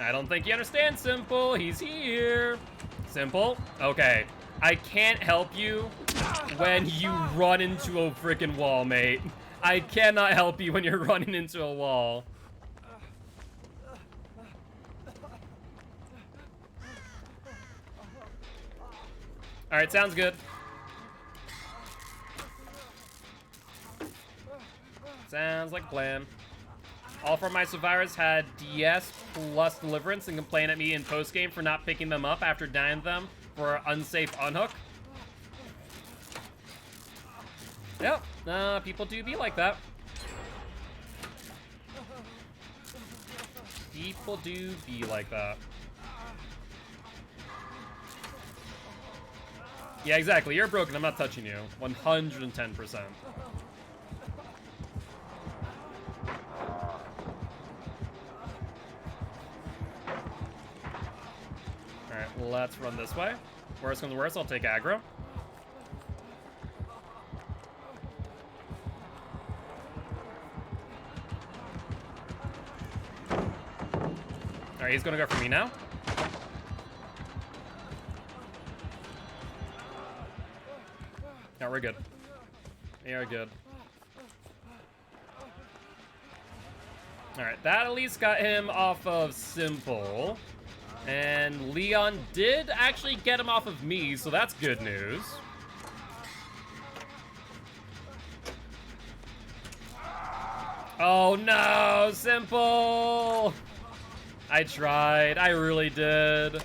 I don't think you understand, Simple. He's here. Simple? Okay. I can't help you when you run into a freaking wall, mate. I cannot help you when you're running into a wall. Alright, sounds good. Sounds like a plan. All four of my survivors had DS plus Deliverance and complain at me in postgame for not picking them up after dying them for unsafe unhook. Yep, people do be like that. People do be like that. Yeah, exactly. You're broken. I'm not touching you. 110%. Alright, let's run this way. Worst comes to worst, I'll take aggro. Alright, he's gonna go for me now. No, we're good. We are good. Alright, that at least got him off of Simple. And Leon did actually get him off of me, so that's good news. Oh no, Simple! I tried, I really did.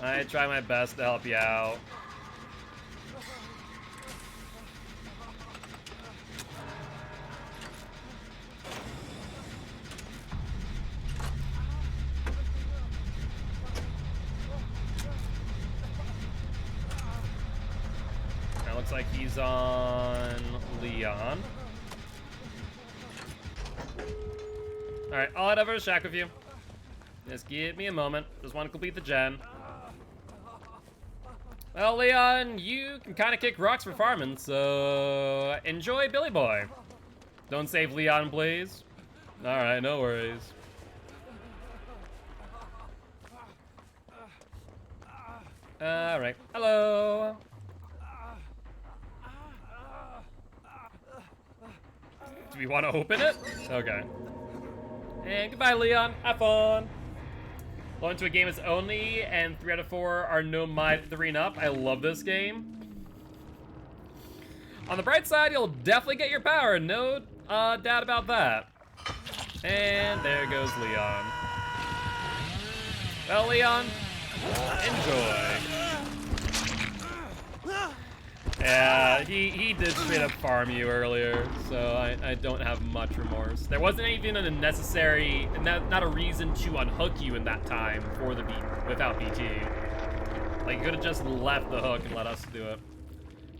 I try my best to help you out. Now looks like he's on Leon. Alright, I'll head over to Shack with you. Just give me a moment. Just want to complete the gen. Well, Leon, you can kind of kick rocks for farming, so enjoy Billy Boy. Don't save Leon, please. Alright, no worries. Alright, hello. Do we want to open it? Okay. And goodbye, Leon. Have fun. Go into a game as only, and 3 out of 4 are no mod 3 and up. I love this game. On the bright side, you'll definitely get your power. No doubt about that. And there goes Leon. Well, Leon, enjoy. Yeah, he did straight up farm you earlier, so I don't have much remorse. There wasn't even a necessary, not a reason to unhook you in that time for the beat without BT. Like, you could have just left the hook and let us do it.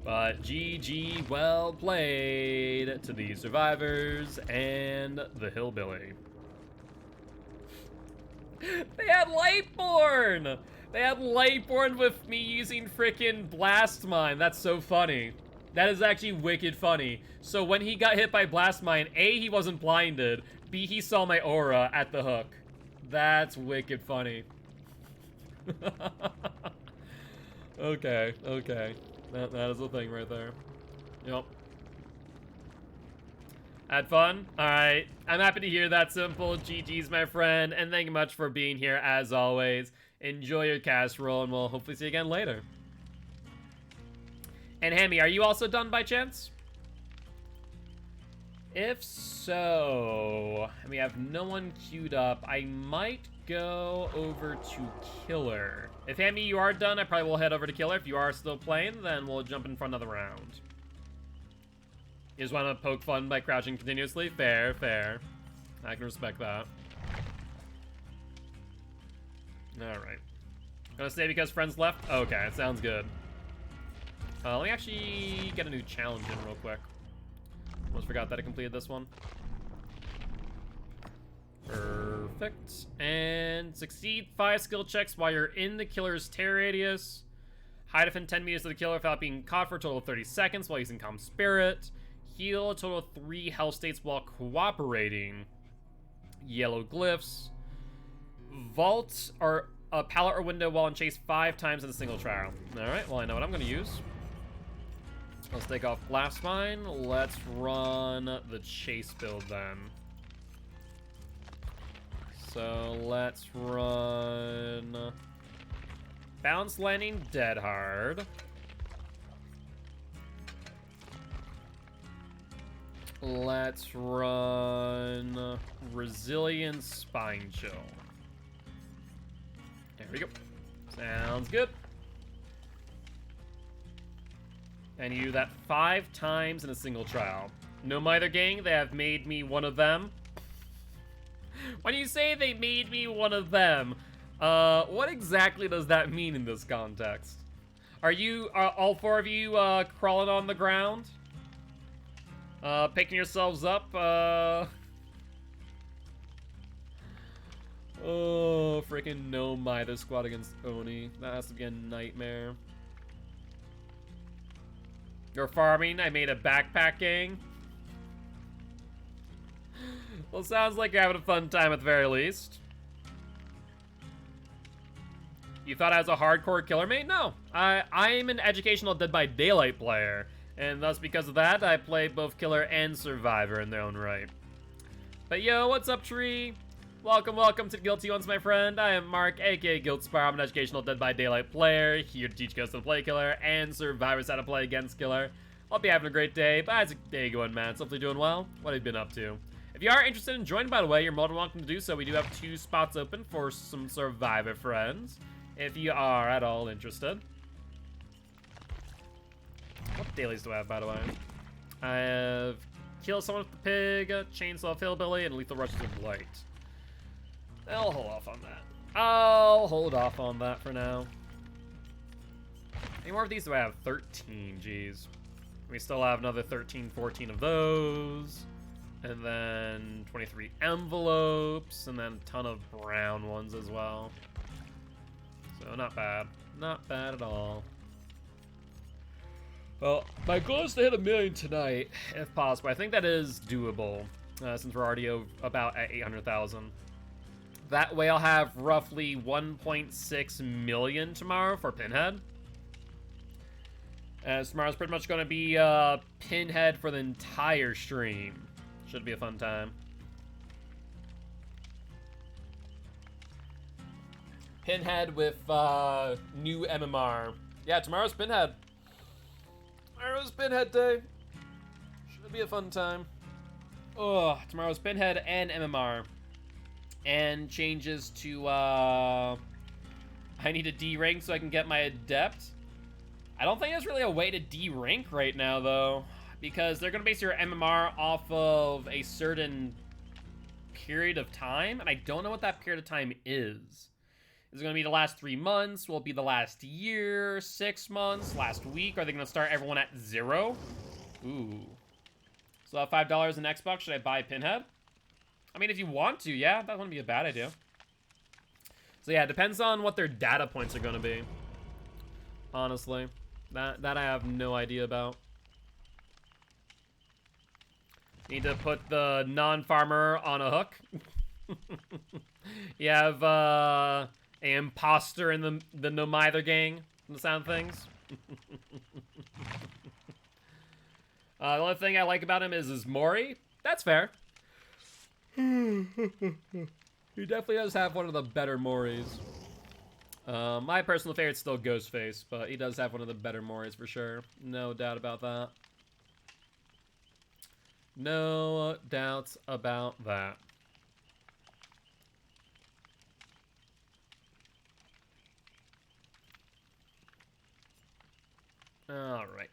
But GG, well played to the survivors and the hillbilly. They had Lightborn! They had Lightborn with me using frickin' Blast Mine. That's so funny. That is actually wicked funny. So when he got hit by Blast Mine, A, he wasn't blinded. B, he saw my aura at the hook. That's wicked funny. Okay, okay. That is a thing right there. Yep. Had fun? Alright. I'm happy to hear that, Simple. GG's, my friend. And thank you much for being here, as always. Enjoy your casserole, and we'll hopefully see you again later. And Hammy, are you also done by chance? If so, and we have no one queued up, I might go over to Killer. If Hammy, you are done, I probably will head over to Killer. If you are still playing, then we'll jump in for another round. You just want to poke fun by crouching continuously? Fair, fair. I can respect that. Alright. Gonna stay because friends left? Okay, sounds good. Let me actually get a new challenge in real quick. Almost forgot that I completed this one. Perfect. And succeed 5 skill checks while you're in the killer's tear radius. Hide within 10 meters of the killer without being caught for a total of 30 seconds while using Calm Spirit. Heal a total of 3 health states while cooperating. Yellow glyphs. Vault or a pallet or window while in chase 5 times in a single trial. Alright, well I know what I'm gonna use. Let's take off Blast Mine. Let's run the chase build then. So let's run Bounce Landing Dead Hard. Let's run Resilience Spine Chill. There we go. Sounds good. And you do that 5 times in a single trial. No Mither Gang, they have made me one of them. When you say they made me one of them, what exactly does that mean in this context? Are all 4 of you, crawling on the ground? Picking yourselves up, Oh, freaking no Mither squad against Oni. That has to be a nightmare. You're farming, I made a backpack gang. Well, sounds like you're having a fun time at the very least. You thought I was a hardcore killer mate? No. I'm an educational Dead by Daylight player. And thus, because of that, I play both Killer and Survivor in their own right. But yo, what's up, Tree? Welcome to Gilty Ones, my friend. I am Mark, aka Guildspire. I'm an educational Dead by Daylight player, here to teach Ghosts how to play Killer and Survivors how to play against Killer. Hope you're having a great day, but how's your day going, man? Hopefully doing well. What have you been up to? If you are interested in joining, by the way, you're more than welcome to do so. We do have 2 spots open for some Survivor friends, if you are at all interested. What dailies do I have, by the way? I have Kill Someone with the Pig, Chainsaw of Hillbilly, and Lethal Rushes of Light. I'll hold off on that. I'll hold off on that for now. How many more of these do I have? 13, jeez. We still have another 13, 14 of those. And then 23 envelopes, and then a ton of brown ones as well. So not bad. Not bad at all. Well, my goal is to hit 1 million tonight, if possible. I think that is doable, since we're already about at 800,000. That way I'll have roughly 1.6 million tomorrow for Pinhead. As tomorrow's pretty much going to be Pinhead for the entire stream. Should be a fun time. Pinhead with new MMR. Yeah, tomorrow's Pinhead. Tomorrow's Pinhead day. Should be a fun time. Oh, tomorrow's Pinhead and MMR. And changes to, I need a D rank so I can get my Adept. I don't think there's really a way to D rank right now, though. Because they're going to base your MMR off of a certain period of time. And I don't know what that period of time is. Is it going to be the last 3 months? Will it be the last year? 6 months? Last week? Are they going to start everyone at 0? Ooh. So at $5 in Xbox, should I buy Pinhead? I mean, if you want to, yeah, that wouldn't be a bad idea. So yeah, it depends on what their data points are gonna be. Honestly. That I have no idea about. Need to put the non-farmer on a hook. You have an imposter in the no mither gang, from the sound of things. The only thing I like about him is his Mori. That's fair. He definitely does have one of the better Moris. My personal favorite's still Ghostface, but he does have one of the better Moris for sure. No doubt about that. No doubts about that. All right.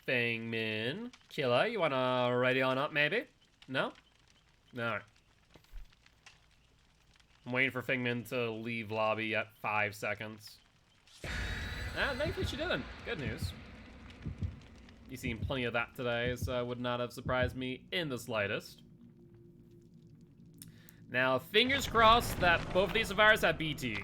Fangmin. Killer, you wanna ready on up maybe? No? Alright. I'm waiting for Fangmin to leave lobby at 5 seconds. Ah, thank you, she didn't. Good news. You've seen plenty of that today, so it would not have surprised me in the slightest. Now, fingers crossed that both of these survivors have BT.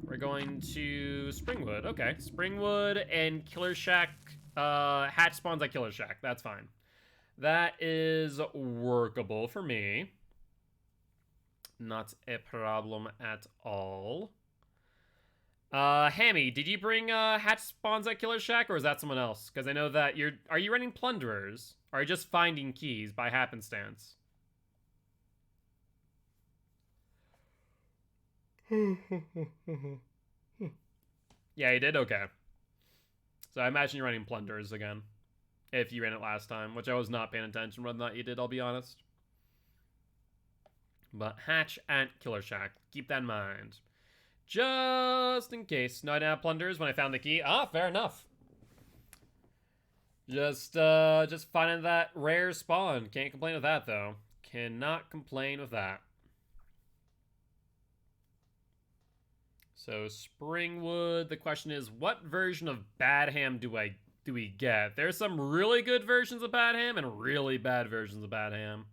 We're going to Springwood. Okay, Springwood and Killer Shack. Hatch spawns at Killer Shack. That's fine. That is workable for me. Not a problem at all. Hammy, did you bring hatch spawns at Killer Shack, or is that someone else? Because I know that are you running plunderers? Or are you just finding keys by happenstance? Yeah, you did? Okay. So I imagine you're running plunderers again. If you ran it last time, which I was not paying attention whether or not you did, I'll be honest. But hatch at Killer Shack. Keep that in mind. Just in case. No, I didn't have plunderers when I found the key. Ah, fair enough. Just finding that rare spawn. Can't complain with that, though. Cannot complain with that. So, Springwood. The question is, what version of Bad Ham do we get? There's some really good versions of Bad Ham and really bad versions of Bad Ham.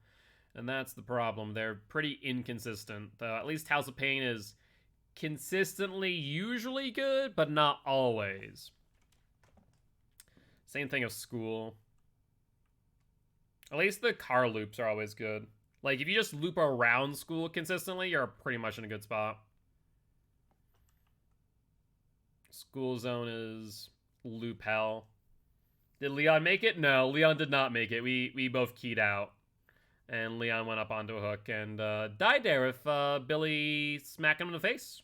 And that's the problem. They're pretty inconsistent. At least House of Pain is consistently usually good, but not always. Same thing of School. At least the car loops are always good. Like, if you just loop around School consistently, you're pretty much in a good spot. School Zone is loop hell. Did Leon make it? No, Leon did not make it. We both keyed out. And Leon went up onto a hook and died there with Billy smacking him in the face.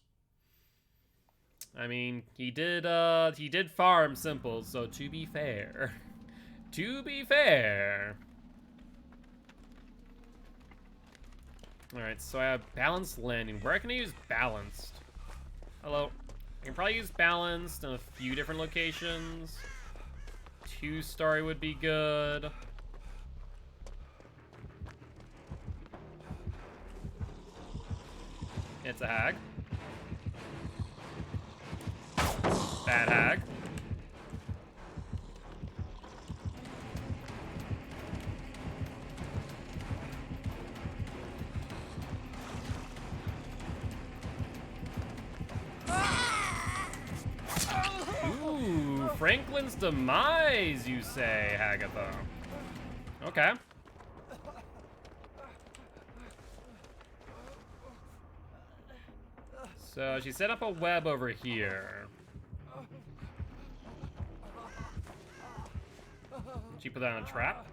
I mean, he did farm simple, so to be fair. To be fair. Alright, so I have balanced landing. Where can I use balanced? Hello. I can probably use balanced in a few different locations. 2-story would be good. It's a hag. Bad hag. Ooh, Franklin's demise, you say, Hagatha. Okay. So she set up a web over here. She put that on a trap?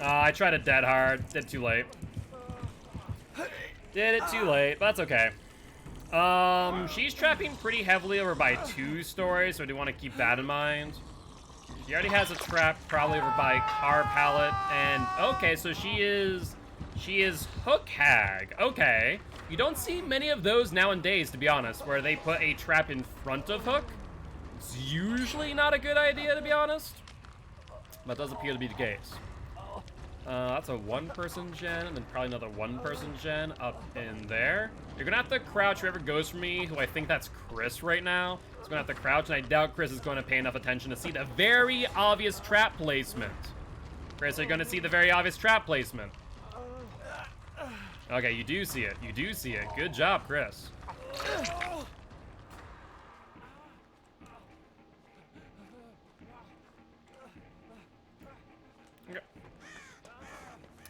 I tried it dead hard. Did too late. Did it too late, but that's okay. She's trapping pretty heavily over by 2-story, so I do want to keep that in mind. She already has a trap probably over by car pallet, and okay, so she is hook hag. Okay, you don't see many of those nowadays, to be honest, where they put a trap in front of hook. It's usually not a good idea, to be honest, but does appear to be the case. That's a one-person gen, and then probably another one-person gen up in there. You're gonna have to crouch whoever goes for me, who I think that's Chris right now. He's gonna have to crouch, and I doubt Chris is going to pay enough attention to see the very obvious trap placement. Chris, are you gonna see the very obvious trap placement? Okay, you do see it. You do see it. Good job, Chris. Okay.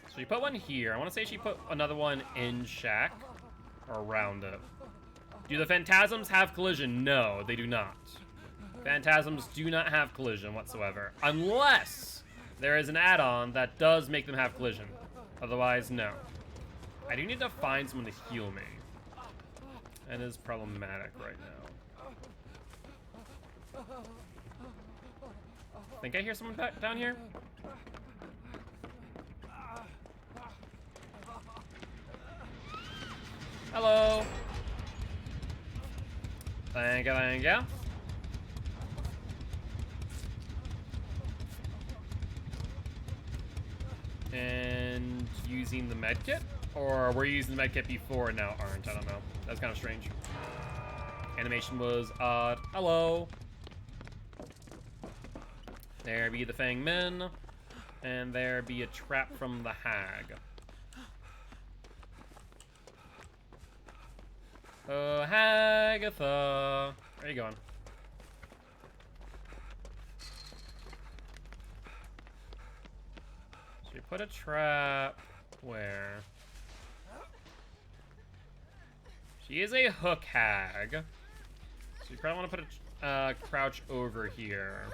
So you put one here. I want to say she put another one in shack or around it. Do the phantasms have collision? No, they do not. Phantasms do not have collision whatsoever, unless there is an add-on that does make them have collision. Otherwise, no. I do need to find someone to heal me. That is problematic right now. I think I hear someone back down here. Hello. Thank you, thank you. And using the medkit? Or were you using the medkit before and now aren't? I don't know. That's kind of strange. Animation was odd. Hello. There be the Fang Min. And there be a trap from the hag. Oh, Hagatha. Where are you going? So you put a trap where? She is a hook hag. So you probably want to put a crouch over here.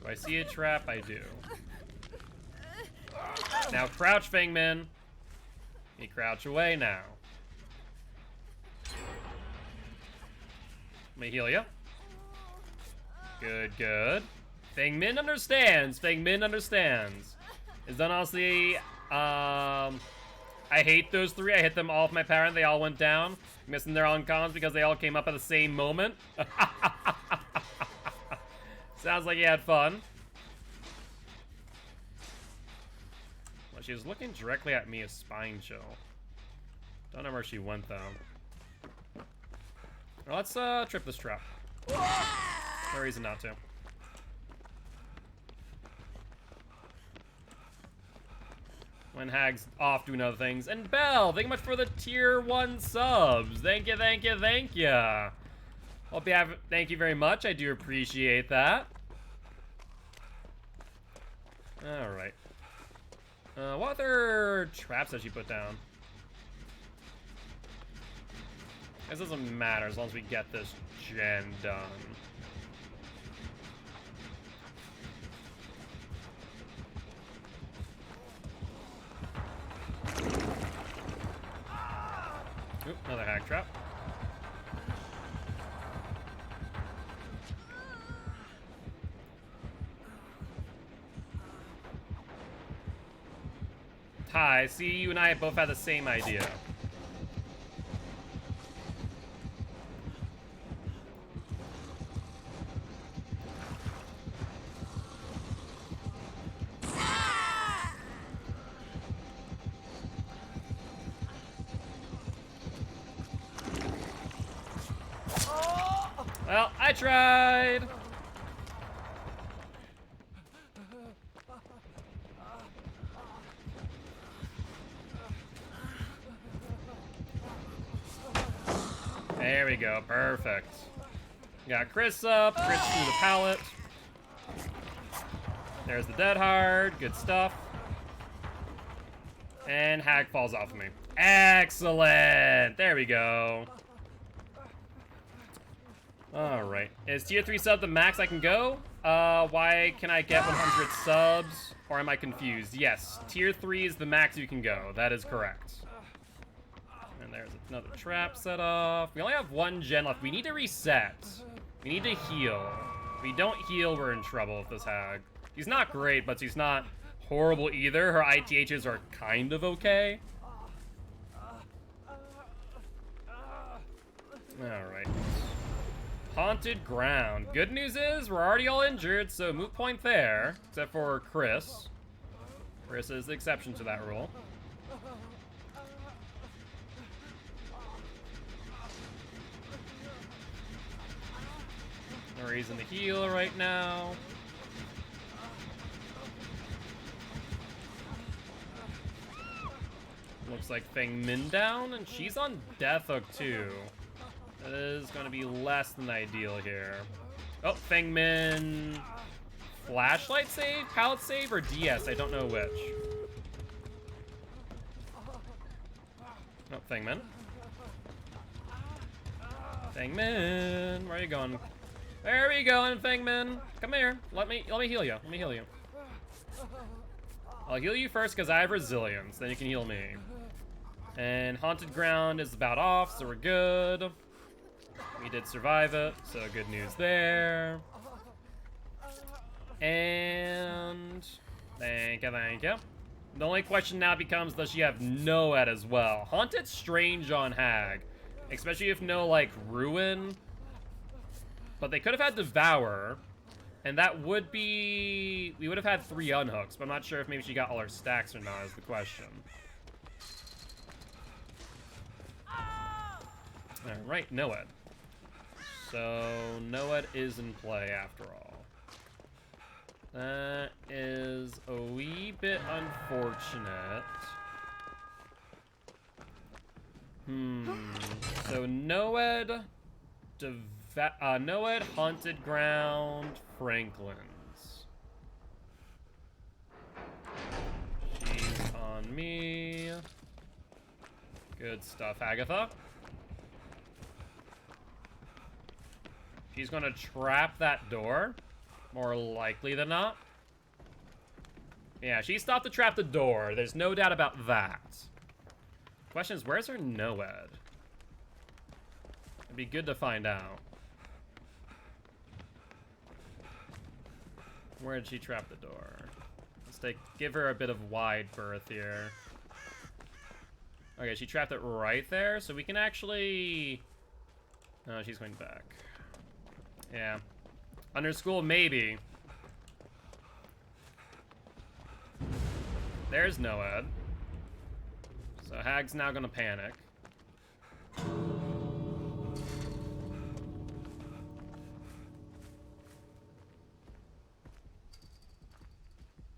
Do I see a trap? I do. Now crouch, Fangman. You crouch away now. Let me heal you. Good, good. Fangmin understands. Fangmin understands. Is that honestly, I hate those three. I hit them all with my power and they all went down. Missing their uncons because they all came up at the same moment. Sounds like you had fun. Well, she was looking directly at me as spine chill. Don't know where she went though. Well, let's trip this trap. No reason not to. When Hag's off doing other things. And Belle, thank you much for the tier 1 subs. Thank you, thank you, thank you. Hope you have, thank you very much. I do appreciate that. Alright. What other traps does she put down? This doesn't matter as long as we get this gen done. Oop, another hag trap. Hi, see, you and I both had the same idea. Well, I tried. There we go, perfect. Got Chris up, Chris through the pallet. There's the dead hard, good stuff. And Hag falls off of me. Excellent, there we go. Alright, is tier 3 sub the max I can go? Why can I get 100 subs? Or am I confused? Yes, tier 3 is the max you can go, that is correct. And there's another trap set off. We only have one gen left. We need to reset. We need to heal. If we don't heal, we're in trouble with this hag. She's not great, but she's not horrible either. Her ITHs are kind of okay. Alright. Haunted ground. Good news is we're already all injured, so moot point there. Except for Chris. Chris is the exception to that rule. No reason to heal right now. Looks like Feng Min down, and she's on Death Hook too. That is going to be less than ideal here. Oh, Feng Min. Flashlight save, pallet save, or DS? I don't know which. Oh, Feng Min. Feng Min, where are you going? Where are you going, Feng Min? Come here. Let me heal you. Let me heal you. I'll heal you first because I have resilience. Then you can heal me. And Haunted Ground is about off, so we're good. We did survive it, so good news there. And thank you, thank you. The only question now becomes, does she have Noed as well? Haunted's strange on Hag, especially if no, like, Ruin. But they could have had Devour, and that would be... We would have had 3 unhooks, but I'm not sure if maybe she got all her stacks or not is the question. Alright, Noed. So, Noed is in play after all. That is a wee bit unfortunate. So Noed, Noed, Haunted Ground, Franklin's. She's on me. Good stuff, Agatha. She's gonna trap that door. More likely than not. Yeah, she stopped to trap the door. There's no doubt about that. Question is, where's her Noed? It'd be good to find out. Where did she trap the door? Let's give her a bit of wide berth here. Okay, she trapped it right there, so we can actually... No, she's going back. Yeah. Under school, maybe. There's Noed. So Hag's now gonna panic.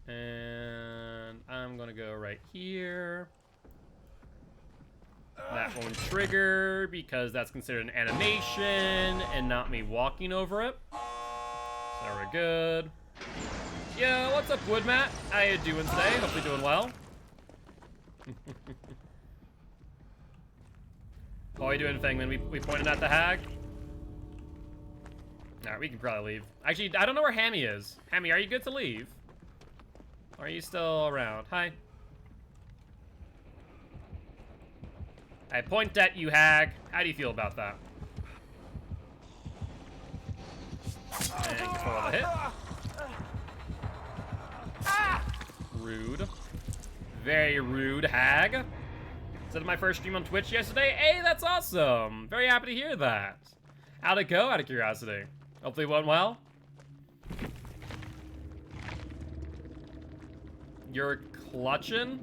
And I'm gonna go right here. That won't trigger because that's considered an animation and not me walking over it. So we're good. Yo, what's up, Woodmat? How you doing today? Hope you're doing well. What are you doing, Fengman? We pointed at the Hag? Alright, we can probably leave. Actually, I don't know where Hammy is. Hammy, are you good to leave? Or are you still around? Hi. I point at you, Hag. How do you feel about that? And for the hit. Rude. Very rude, Hag. Said my first stream on Twitch yesterday. Hey, that's awesome. Very happy to hear that. How'd it go, out of curiosity? Hopefully it went well. You're clutching?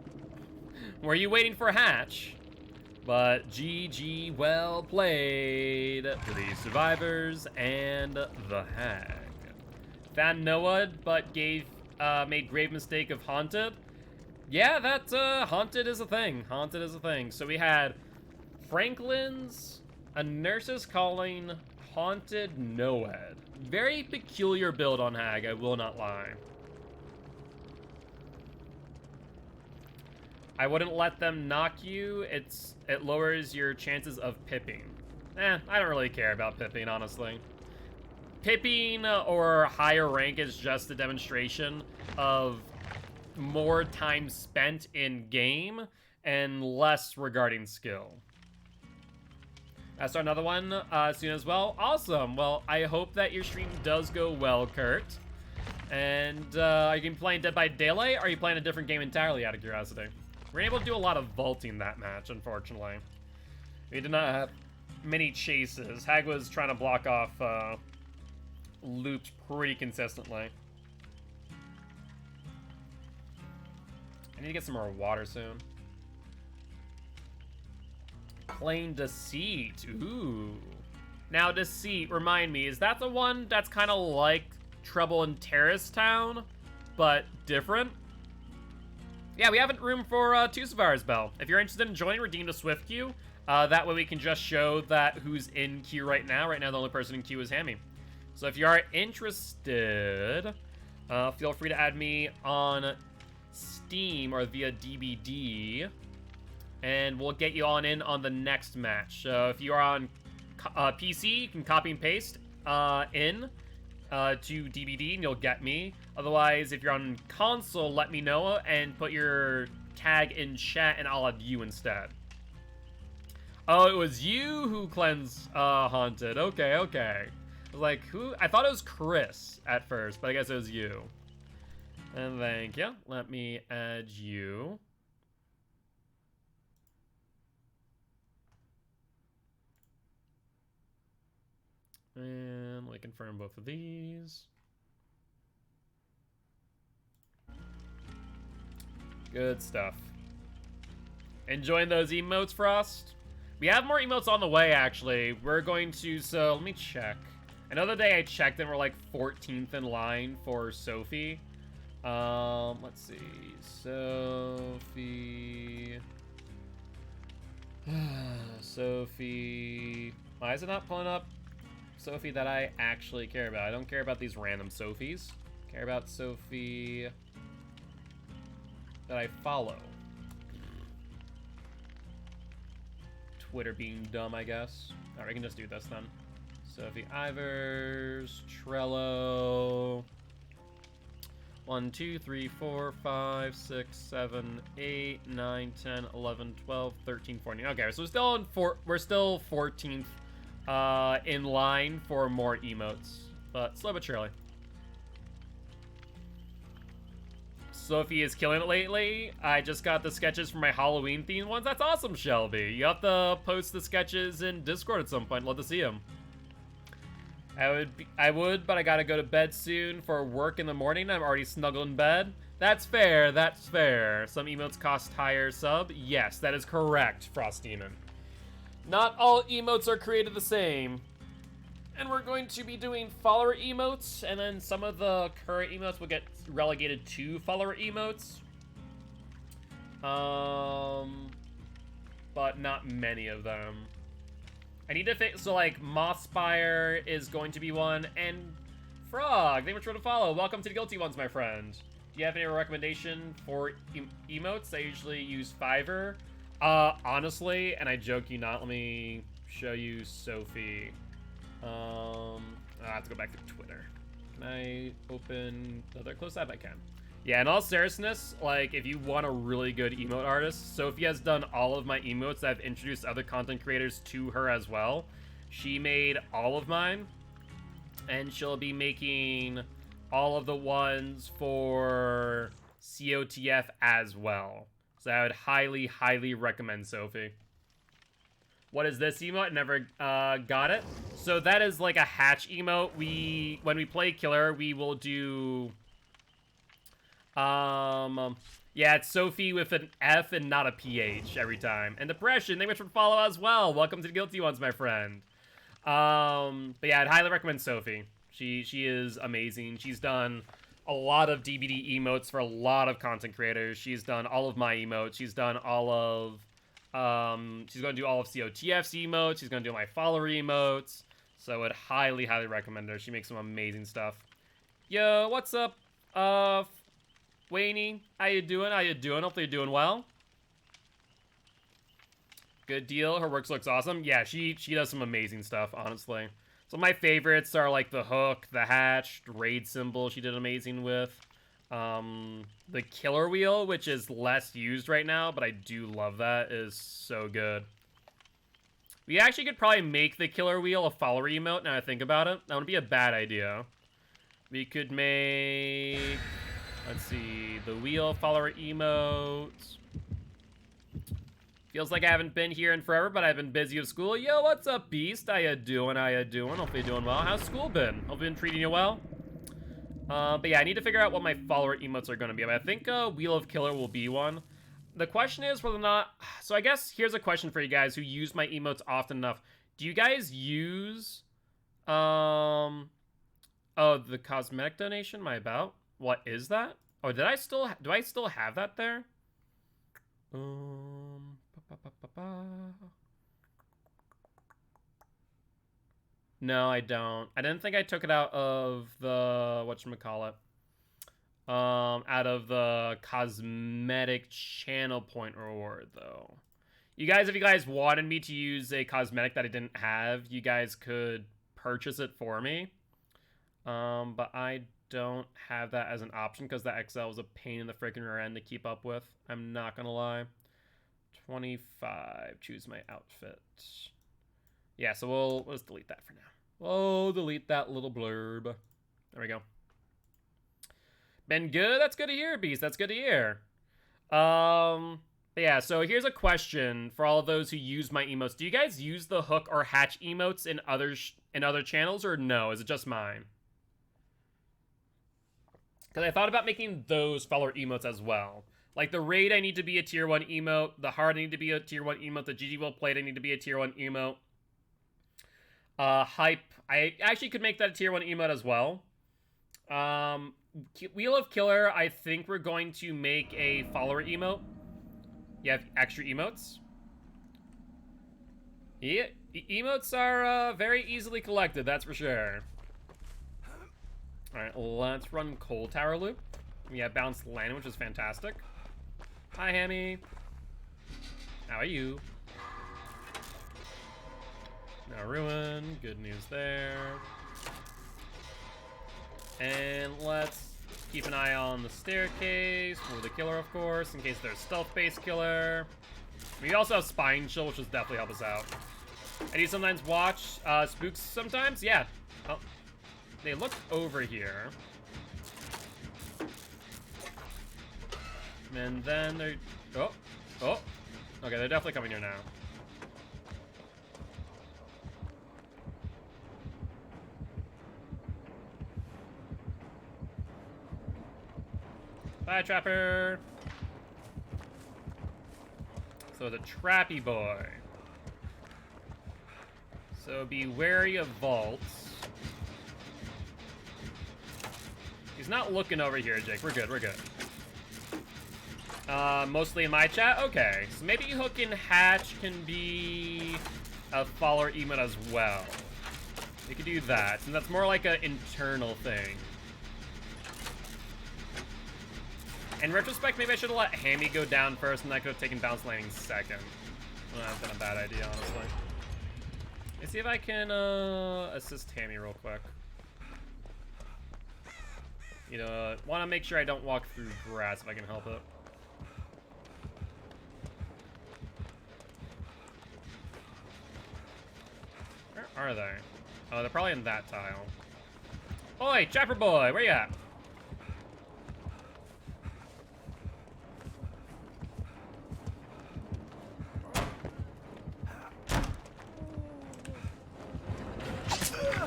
Were you waiting for a hatch? But GG, well played for the survivors and the Hag. Found Noah, but made grave mistake of Haunted. Yeah, that Haunted is a thing. Haunted is a thing. So we had Franklin's, a nurse's calling, Haunted, Noed. Very peculiar build on Hag, I will not lie. I wouldn't let them knock you. It lowers your chances of pipping. I don't really care about pipping, honestly. Pipping or higher rank is just a demonstration of more time spent in game and less regarding skill. I start another one soon as well. Awesome. Well, I hope that your stream does go well, Kurt. And are you playing Dead by Daylight, or are you playing a different game entirely, out of curiosity? We're able to do a lot of vaulting that match, unfortunately. We did not have many chases. Hag was trying to block off loops pretty consistently. I need to get some more water soon. Plain Deceit. Ooh. Now, Deceit, remind me, is that the one that's kind of like Trouble in Terrace Town, but different? Yeah, we have room for 2 Savara's Bell. If you're interested in joining, redeem the Swift queue. That way we can just show that who's in queue right now. Right now, the only person in queue is Hammy. So if you are interested, feel free to add me on Steam or via DBD, and we'll get you on in on the next match. So if you are on PC, you can copy and paste in to DBD and you'll get me. Otherwise, if you're on console, let me know and put your tag in chat and I'll add you instead. Oh, it was you who cleansed Haunted. Okay, okay. I was like, who? I thought it was Chris at first, but I guess it was you. And thank you. Let me add you. And let me confirm both of these. Good stuff. Enjoying those emotes, Frost? We have more emotes on the way, actually. We're going to, so let me check. Another day I checked and we're like 14th in line for Sophie. Let's see. Sophie. Sophie. Why is it not pulling up Sophie that I actually care about? I don't care about these random Sophies. I care about Sophie that I follow. Twitter being dumb, I guess. Alright, we can just do this then. Sophie Ivers, Trello. 1, 2, 3, 4, 5, 6, 7, 8, 9, 10, 11, 12, 13, 14. Okay, so we're still 14th in line for more emotes, but slow but surely. Sophie is killing it lately. I just got the sketches for my Halloween themed ones. That's awesome, Shelby. You have to post the sketches in Discord at some point. Love to see them. I would, but I gotta go to bed soon for work in the morning. I'm already snuggled in bed. That's fair, that's fair. Some emotes cost higher sub. Yes, that is correct, Frost Demon. Not all emotes are created the same. And we're going to be doing follower emotes, and then some of the current emotes will get relegated to follower emotes. But not many of them. I need to fix, so like, Mothspire is going to be one, and Frog, thank you for the follow. Welcome to the Guilty Ones, my friend. Do you have any recommendation for emotes? I usually use Fiverr. Honestly, and I joke you not, let me show you Sophie. I have to go back to Twitter. Can I open another close app? I can. Yeah, in all seriousness, like, if you want a really good emote artist, Sophie has done all of my emotes. I've introduced other content creators to her as well. She made all of mine, and she'll be making all of the ones for COTF as well. So I would highly, highly recommend Sophie. What is this emote? Never got it. So that is like a hatch emote. When we play killer, we will do... yeah, it's Sophie with an F and not a PH every time. And Depression, thank you much for follow as well. Welcome to the Guilty Ones, my friend. But yeah, I'd highly recommend Sophie. She is amazing. She's done a lot of DBD emotes for a lot of content creators. She's done all of my emotes. She's done all of, she's going to do all of COTF's emotes. She's going to do my follower emotes. So I would highly, highly recommend her. She makes some amazing stuff. Yo, what's up, Wayne? How you doing? How you doing? Hopefully you're doing well. Good deal. Her work looks awesome. Yeah, she does some amazing stuff, honestly. So my favorites are like the hook, the hatch, raid symbol she did amazing with. The killer wheel, which is less used right now, but I do love that, is so good. We actually could probably make the killer wheel a follower emote now I think about it. That would be a bad idea. We could make... Let's see, the wheel follower emote. Feels like I haven't been here in forever, but I've been busy with school. Yo, what's up, Beast? How you doing? How you doing? Hopefully you're doing well. How's school been? Hopefully been treating you well. But yeah, I need to figure out what my follower emotes are going to be. I think Wheel of Killer will be one. The question is whether or not... So I guess here's a question for you guys who use my emotes often enough. Do you guys use... Oh, the cosmetic donation? My about? What is that? Oh, do I still have that there? No, I don't. I didn't think I took it out of the whatchamacallit. Out of the cosmetic channel point reward though. You guys, if you guys wanted me to use a cosmetic that I didn't have, you guys could purchase it for me. But I don't have that as an option because the XL was a pain in the freaking rear end to keep up with. I'm not gonna lie. 25. Choose my outfit. Yeah, so we'll just delete that for now. We'll delete that little blurb. There we go. Been good? That's good to hear, Beast. That's good to hear. Yeah, so here's a question for all of those who use my emotes. Do you guys use the hook or hatch emotes in other channels, or no? Is it just mine? Because I thought about making those follower emotes as well. Like the raid, I need to be a tier 1 emote. The hard, I need to be a tier 1 emote. The GG well played, I need to be a tier 1 emote. Hype, I actually could make that a tier 1 emote as well. Wheel of Killer, I think we're going to make a follower emote. You have extra emotes. Yeah, emotes are very easily collected, that's for sure. Alright, let's run Cold Tower Loop. We have Bounced Landing, which is fantastic. Hi, Hammy. How are you? No ruin. Good news there. And let's keep an eye on the staircase for the killer, of course, in case there's stealth-based killer. We also have Spine Chill, which will definitely help us out. I do sometimes watch spooks sometimes. Yeah. Oh, they look over here. And then they're... Oh. Okay, they're definitely coming here now. Bye, Trapper. So the Trappy Boy. So be wary of vaults. He's not looking over here, Jake. We're good, we're good. Mostly in my chat? Okay. So maybe Hook and Hatch can be a follower emote as well. We could do that. And that's more like an internal thing. In retrospect, maybe I should have let Hammy go down first and I could have taken Bounce Landing second. Well, that's been a bad idea, honestly. Let's see if I can assist Hammy real quick. You know, want to make sure I don't walk through grass if I can help it. Where are they? Oh, they're probably in that tile. Oi, Trapper Boy, where you at?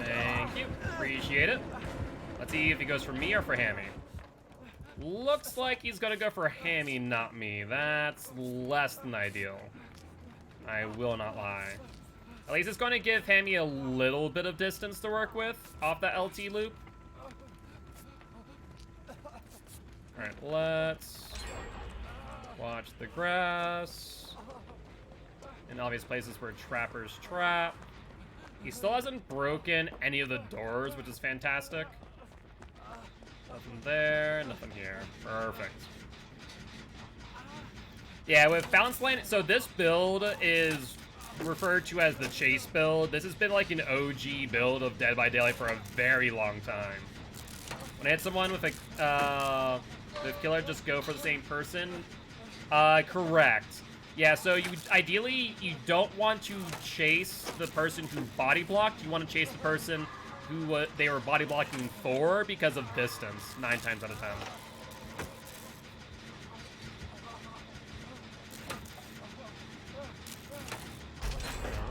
Thank you. Appreciate it. Let's see if he goes for me or for Hammy. Looks like he's gonna go for Hammy, not me. That's less than ideal. I will not lie. At least it's going to give Hammy a little bit of distance to work with off that LT loop. Alright, let's watch the grass. In obvious places where trappers trap. He still hasn't broken any of the doors, which is fantastic. Nothing there, nothing here. Perfect. Yeah, with Bounce Landing, so this build is referred to as the chase build. This has been like an OG build of Dead by Daylight for a very long time. When I hit someone with a the killer, just go for the same person. Correct. Yeah, so ideally you don't want to chase the person who body blocked. You want to chase the person who they were body blocking for because of distance, 9 times out of 10.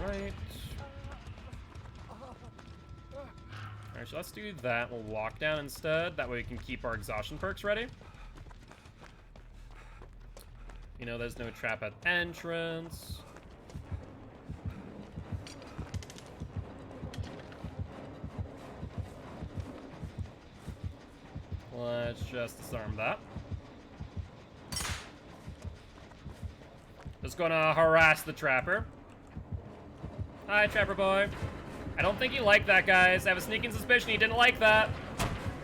Alright. Alright, so let's do that. We'll walk down instead. That way we can keep our exhaustion perks ready. You know, there's no trap at entrance. Let's just disarm that. Just gonna harass the trapper. Hi, trapper boy. I don't think he liked that, guys. I have a sneaking suspicion he didn't like that.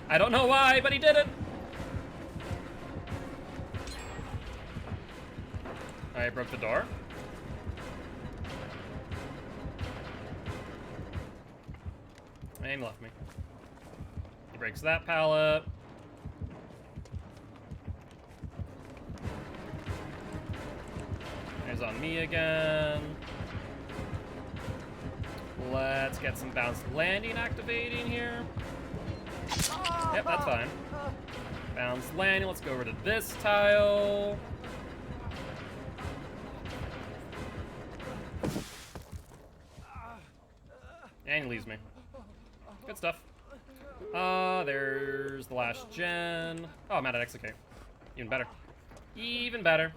I don't know why, but he did it. I broke the door. And he left me. He breaks that pallet. There's on me again. Let's get some bounced landing activating here. Yep, that's fine. Bounced landing. Let's go over to this tile. And he leaves me. Good stuff. There's the last gen. Oh, I'm out of execute. Even better. Even better.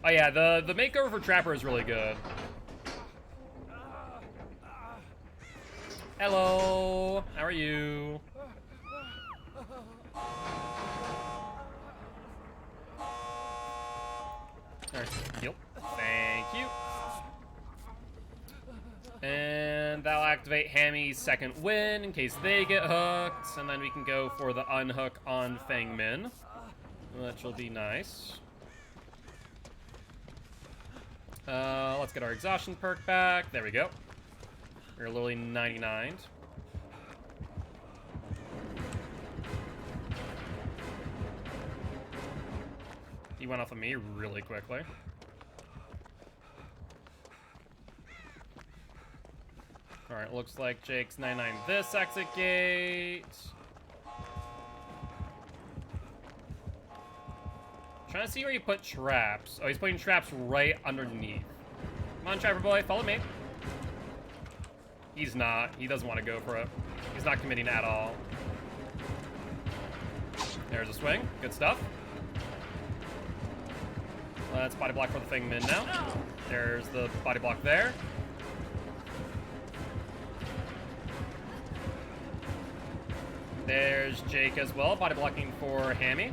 Oh yeah, the makeover for Trapper is really good. Hello, how are you? Alright, heal. Thank you. And that'll activate Hammy's second win in case they get hooked. And then we can go for the unhook on Fang Min, which will be nice. Let's get our exhaustion perk back. There we go. We're literally 99. He went off of me really quickly. Alright, looks like Jake's 99 this exit gate. Trying to see where you put traps. Oh, he's putting traps right underneath. Come on, Trapper boy, follow me. He's not. He doesn't want to go for it. He's not committing at all. There's a swing. Good stuff. Let's body block for the Fang Min now. There's the body block there. There's Jake as well, body blocking for Hammy.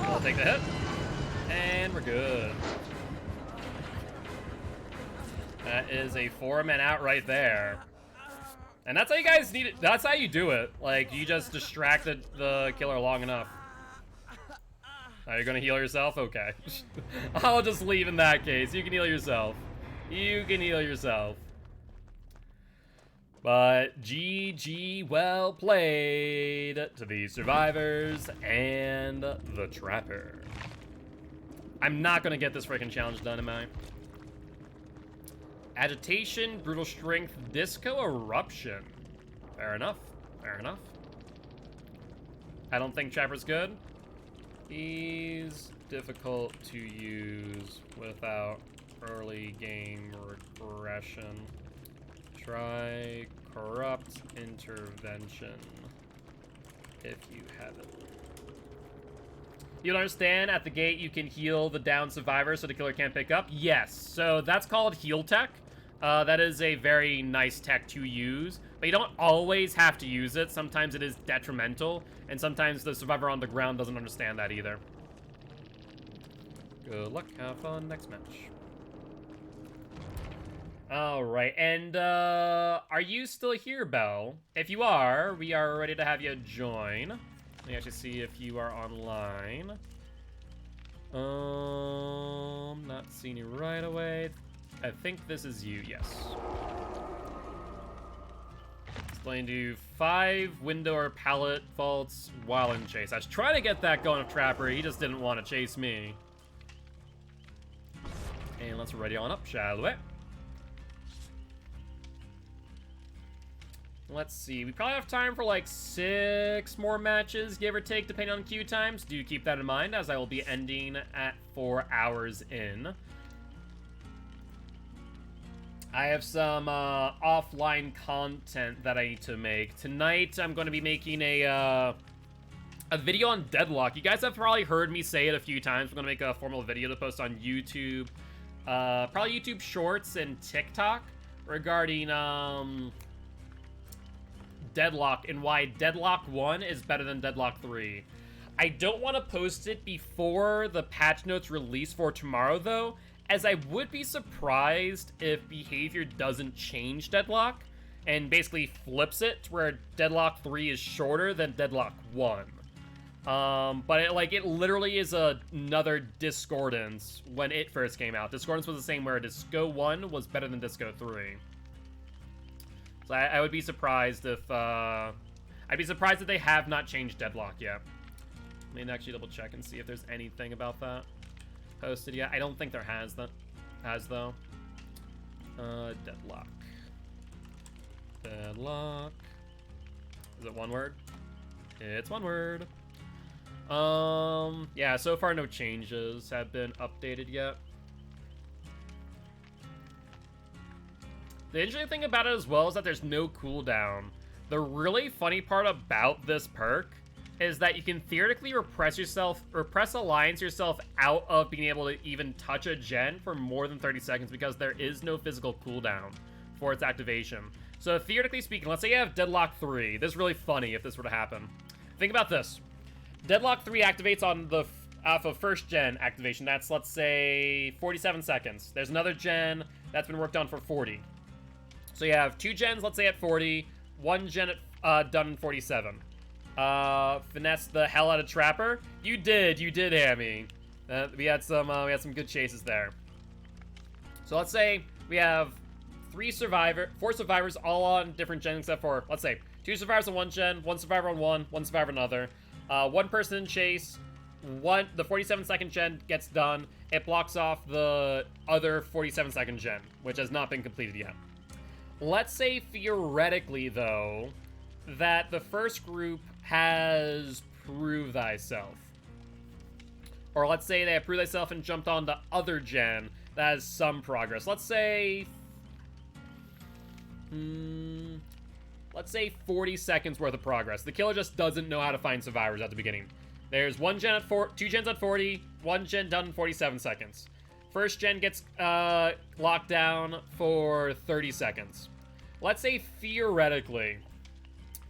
We'll take the hit. And we're good. That is a 4-man out right there. And that's how you guys need it. That's how you do it. Like, you just distract the killer long enough. Are you gonna heal yourself? Okay. I'll just leave in that case. You can heal yourself. You can heal yourself. But GG, well played to the survivors and the trapper. I'm not gonna get this freaking challenge done, am I? Agitation, brutal strength, disco eruption. Fair enough. Fair enough. I don't think trapper's good. He's difficult to use without early game regression. Try corrupt intervention if you have it. You understand, at the gate you can heal the down survivor so the killer can't pick up? Yes, so that's called heal tech. That is a very nice tech to use, but you don't always have to use it. Sometimes it is detrimental, and sometimes the survivor on the ground doesn't understand that either. Good luck, have fun, next match. Alright, and are you still here, Belle? If you are, we are ready to have you join. Let me actually see if you are online. Not seeing you right away. I think this is you, yes. It's going to do 5 window or pallet vaults while in chase. I was trying to get that going with Trapper, he just didn't want to chase me. And let's ready on up, shall we? Let's see, we probably have time for like 6 more matches, give or take, depending on queue times. Do keep that in mind, as I will be ending at 4 hours in. I have some offline content that I need to make. Tonight, I'm going to be making a video on Deadlock. You guys have probably heard me say it a few times. I'm going to make a formal video to post on YouTube. Probably YouTube Shorts and TikTok regarding Deadlock and why Deadlock 1 is better than Deadlock 3. I don't want to post it before the patch notes release for tomorrow, though, as I would be surprised if behavior doesn't change Deadlock and basically flips it to where Deadlock 3 is shorter than Deadlock 1. But it literally is another discordance when it first came out. Discordance was the same where Disco 1 was better than Disco 3. So I would be surprised if, I'd be surprised if they have not changed Deadlock yet. Let me actually double check and see if there's anything about that posted yet. I don't think there has though. Deadlock. Deadlock. Is it one word? It's one word. Yeah, so far no changes have been updated yet. The interesting thing about it as well is that there's no cooldown. The really funny part about this perk is that you can theoretically repress alliance yourself out of being able to even touch a gen for more than 30 seconds because there is no physical cooldown for its activation. So theoretically speaking, let's say you have Deadlock 3. This is really funny if this were to happen. Think about this. Deadlock 3 activates on the off of first gen activation. That's, let's say, 47 seconds. There's another gen that's been worked on for 40. So you have 2 gens, let's say, at 40, 1 gen at, done in 47. Finesse the hell out of Trapper. You did, Hammy. We had some good chases there. So let's say we have 4 survivors, all on different gens except for, let's say, 2 survivors on 1 gen, 1 survivor on 1 survivor on another. 1 person in chase. The 47-second gen gets done. It blocks off the other 47-second gen, which has not been completed yet. Let's say theoretically, though, that the first group has Prove Thyself. Or let's say they have Prove Thyself and jumped on the other gen that has some progress. Let's say 40 seconds worth of progress. The killer just doesn't know how to find survivors at the beginning. There's 2 gens at 40, 1 gen done in 47 seconds. First gen gets locked down for 30 seconds. Let's say theoretically,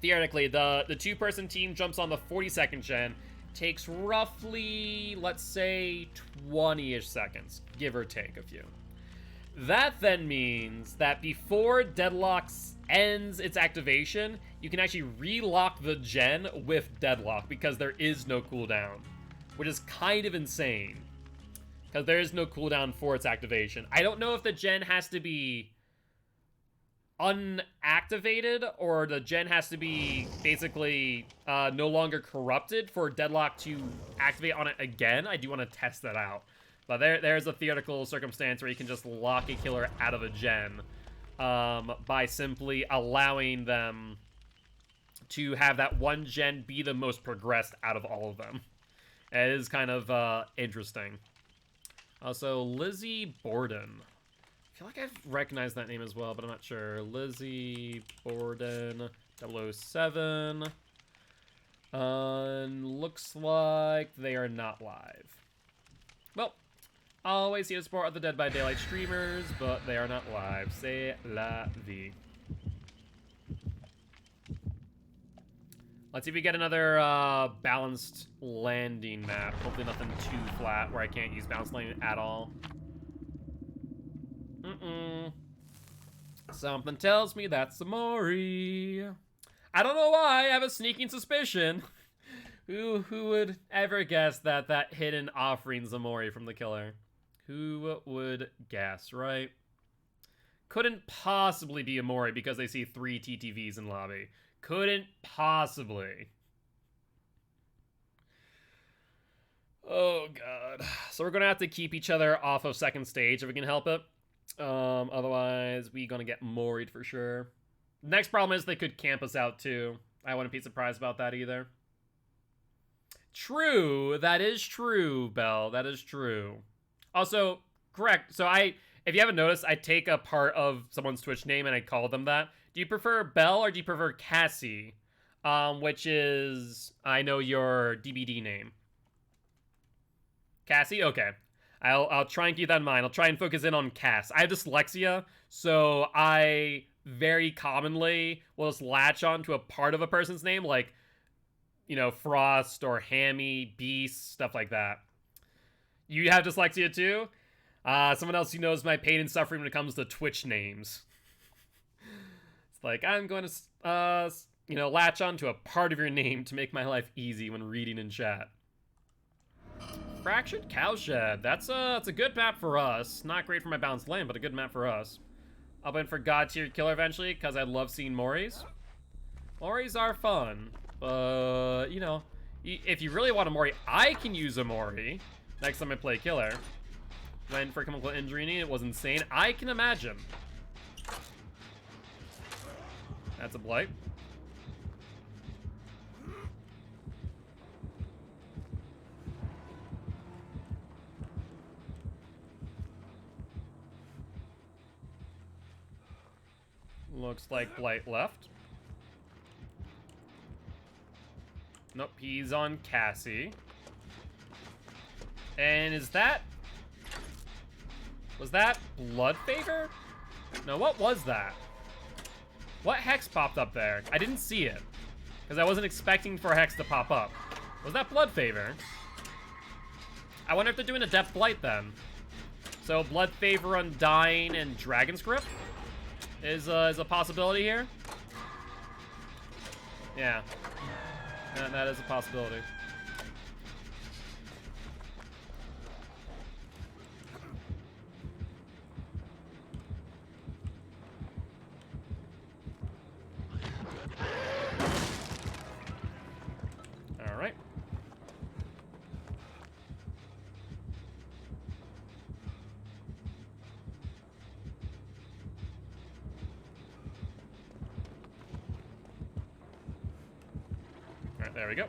the 2-person team jumps on the 42nd gen, takes roughly, let's say, 20-ish seconds, give or take a few. That then means that before Deadlock ends its activation, you can actually relock the gen with Deadlock because there is no cooldown, which is kind of insane because there is no cooldown for its activation. I don't know if the gen has to be unactivated or the gen has to be basically no longer corrupted for Deadlock to activate on it again. I do want to test that out. But there's a theoretical circumstance where you can just lock a killer out of a gen by simply allowing them to have that one gen be the most progressed out of all of them. It is kind of interesting. Also, Lizzie Borden. I feel like I've recognized that name as well, but I'm not sure. Lizzie Borden 007. Looks like they are not live. Well, always here to support other Dead by Daylight streamers, but they are not live. C'est la vie. Let's see if we get another balanced landing map. Hopefully nothing too flat where I can't use balanced landing at all. Something tells me that's Amori. I don't know why, I have a sneaking suspicion. Who would ever guess that that hidden offering's Amori from the killer? Who would guess, right? Couldn't possibly be Amori because they see 3 TTVs in lobby. Couldn't possibly. Oh, God. So we're going to have to keep each other off of second stage if we can help it. Otherwise, we're going to get Mori'd for sure. Next problem is they could camp us out, too. I wouldn't be surprised about that either. True. That is true, Belle. That is true. Also, correct. So If you haven't noticed, I take a part of someone's Twitch name and I call them that. Do you prefer Belle or do you prefer Cassie? Which is, I know your DBD name. Cassie? Okay. I'll try and keep that in mind. I'll try and focus in on Cass. I have dyslexia, so I very commonly will just latch on to a part of a person's name, like, you know, Frost or Hammy, Beast, stuff like that. You have dyslexia too? Someone else who knows my pain and suffering when it comes to Twitch names. It's like, I'm going to, you know, latch on to a part of your name to make my life easy when reading in chat. Fractured Cowshed. That's a good map for us. Not great for my balanced lane, but a good map for us. I'll be in for God tier killer eventually, because I love seeing Moris. Moris are fun, but, you know, if you really want a Mori, I can use a Mori next time I play killer. Went for chemical injury, it was insane. I can imagine. That's a blight. Looks like blight left. Nope, he's on Cassie. And is that... was that Blood Favor? No, what was that? What hex popped up there? I didn't see it. Because I wasn't expecting for a hex to pop up. Was that Blood Favor? I wonder if they're doing Adept Blight then. So Blood Favor, Undying, and Dragon's Grip is a possibility here. Yeah. That is a possibility. All right. All right, there we go.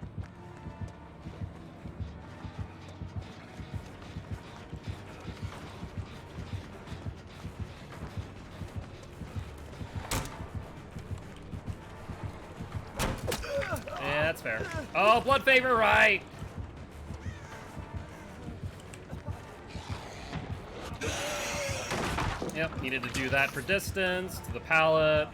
Yeah, that's fair. Oh, Blood Favor, right! Yep, needed to do that for distance, to the pallet.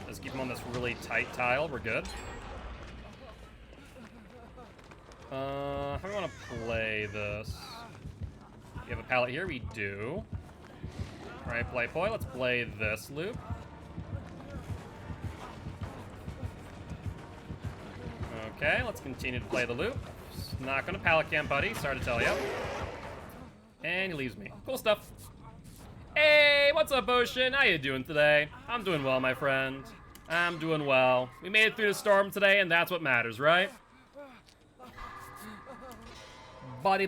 Just keep him on this really tight tile, we're good. How do we want to play this? We have a pallet here, we do. Alright, Blight Boy, let's play this loop. Okay, let's continue to play the loop. Not gonna pallet camp, buddy, sorry to tell you. And he leaves me. Cool stuff. Hey, what's up, Ocean? How you doing today? I'm doing well, my friend. I'm doing well. We made it through the storm today, and that's what matters, right? Buddy,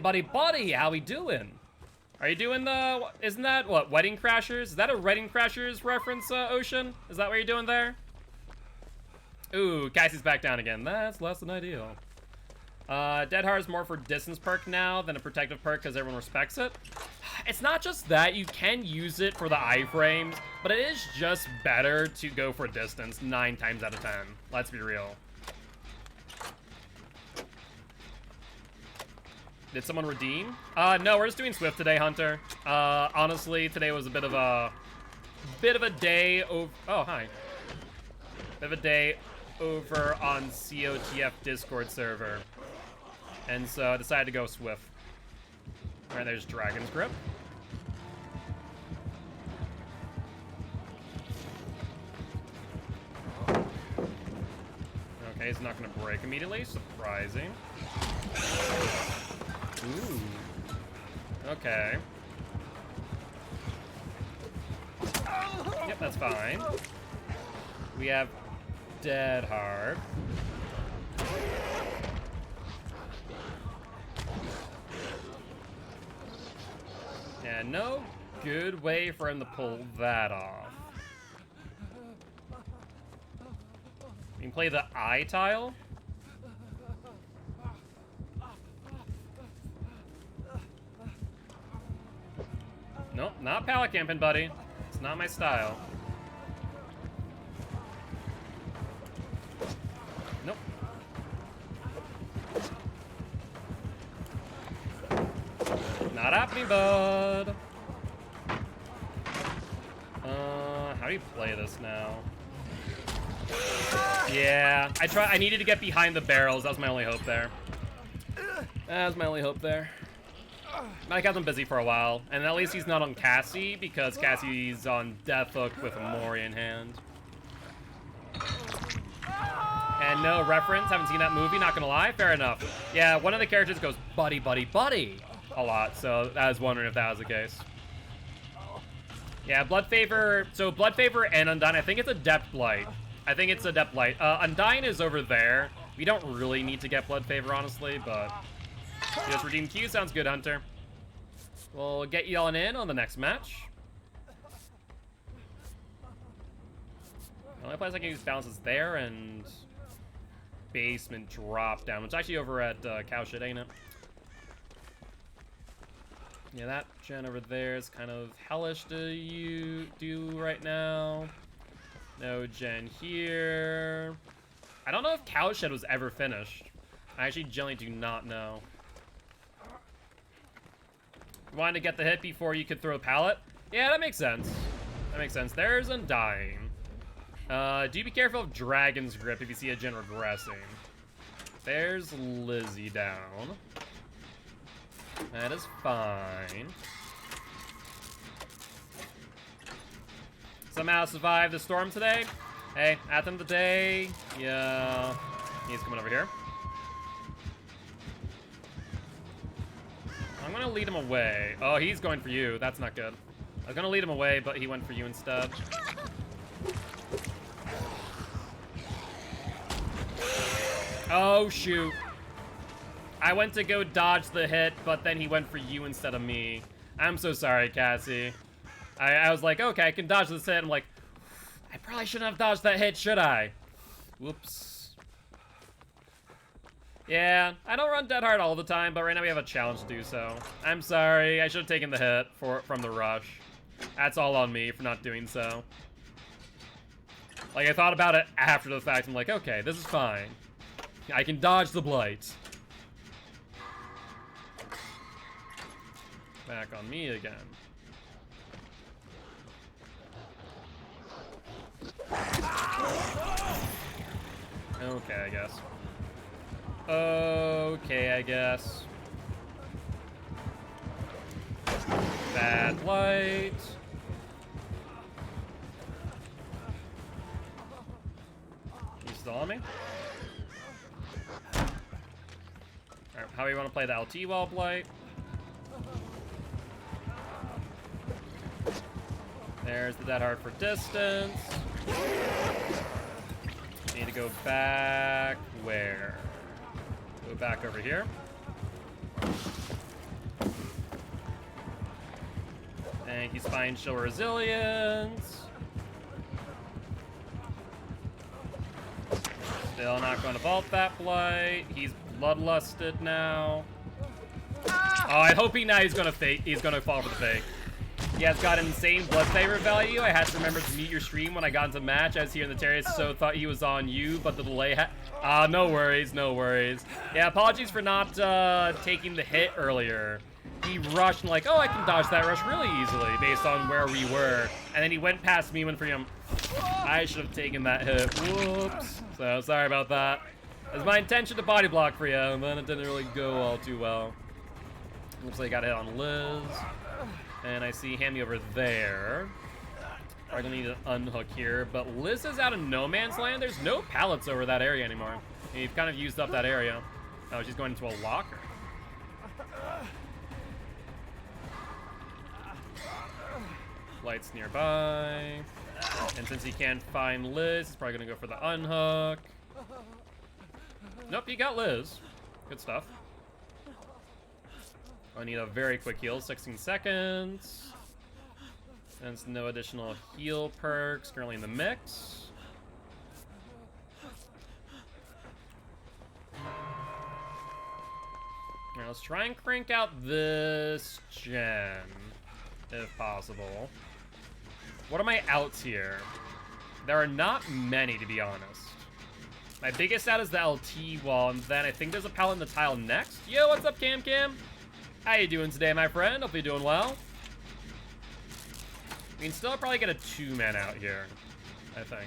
how we doing? Are you doing the, isn't that, what, Wedding Crashers? Is that a Wedding Crashers reference, Ocean? Is that what you're doing there? Ooh, Cassie's back down again. That's less than ideal. Dead Hard is more for distance perk now than a protective perk because everyone respects it. It's not just that, you can use it for the iframes, but it is just better to go for distance 9 times out of 10. Let's be real. Did someone redeem? No, we're just doing Swift today, Hunter. Honestly, today was a bit of a day over. Oh, hi. Bit of a day over on COTF Discord server, and so I decided to go Swift. All right, there's Dragon's Grip. Okay, he's not gonna break immediately. Surprising. Ooh. Okay. Yep, that's fine. We have Dead Hard. And no good way for him to pull that off. can play the eye tile. Nope, not pallet camping, buddy. It's not my style. Nope. Not happening, bud. How do you play this now? Yeah, I needed to get behind the barrels. That was my only hope there. I kept him busy for a while, and at least he's not on Cassie, because Cassie's on Death Hook with a Mori in hand. And no reference, haven't seen that movie, not gonna lie, fair enough. Yeah, one of the characters goes, buddy, buddy, buddy, a lot, so I was wondering if that was the case. Yeah, Blood Favor, so Blood Favor and Undyne, I think it's Adept Blight. Undyne is over there. We don't really need to get Blood Favor, honestly, but... Just redeem Q, sounds good, Hunter. We'll get you on in on the next match. The only place I can use balance is there, and... Basement drop down. It's actually over at Cowshit, ain't it? Yeah, that gen over there is kind of hellish to do right now. No gen here. I don't know if Cowshed was ever finished. I actually generally do not know. You wanted to get the hit before you could throw a pallet? Yeah, that makes sense. That makes sense. There's Undying. Do be careful of Dragon's Grip if you see a gen regressing. There's Lizzie down. That is fine. Somehow survived the storm today. Hey, at the end of the day, yeah, he's coming over here. I'm gonna lead him away. Oh, he's going for you. That's not good. I was gonna lead him away, but he went for you instead. Oh, shoot. I went to go dodge the hit, but then he went for you instead of me. I'm so sorry, Cassie. I was like, okay, I can dodge this hit. I'm like, I probably shouldn't have dodged that hit, should I? Whoops. Yeah, I don't run dead hard all the time, but right now we have a challenge to do so. I'm sorry, I should have taken the hit from the rush. That's all on me for not doing so. Like, I thought about it after the fact. I'm like, okay, this is fine. I can dodge the blight. Back on me again. Okay, I guess. Okay, I guess. Bad light. You still on me? Alright, how do you want to play the LT wall blight? There's the dead hard for distance. Need to go back where? Go back over here. Thank you, Spine Show Resilience. Still not going to vault that blight. He's bloodlusted now. Oh, I hope he's gonna fake. He's gonna fall for the fake. Yeah, it's got insane blood favor value. I had to remember to mute your stream when I got into match. I was here in the terrace, so thought he was on you, but the delay no worries, no worries. Yeah, apologies for not taking the hit earlier. He rushed and like, oh, I can dodge that rush really easily based on where we were. And then he went past me, went for him. I should have taken that hit. Whoops. So, sorry about that. It was my intention to body block for you, and then it didn't really go all too well. Looks like I got a hit on Liz. And I see Hammy over there. I'm gonna need to unhook here, but Liz is out of no man's land. There's no pallets over that area anymore. You've kind of used up that area. Oh, she's going into a locker. Lights nearby. And since he can't find Liz, he's probably gonna go for the unhook. Nope, he got Liz. Good stuff. I need a very quick heal, 16 seconds. Since no additional heal perks currently in the mix. Now let's try and crank out this gen, if possible. What are my outs here? There are not many, to be honest. My biggest out is the LT wall, and then I think there's a pallet in the tile next. Yo, what's up, Cam Cam? How you doing today, my friend? Hope you're doing well. We can still probably get a 2-man out here, I think.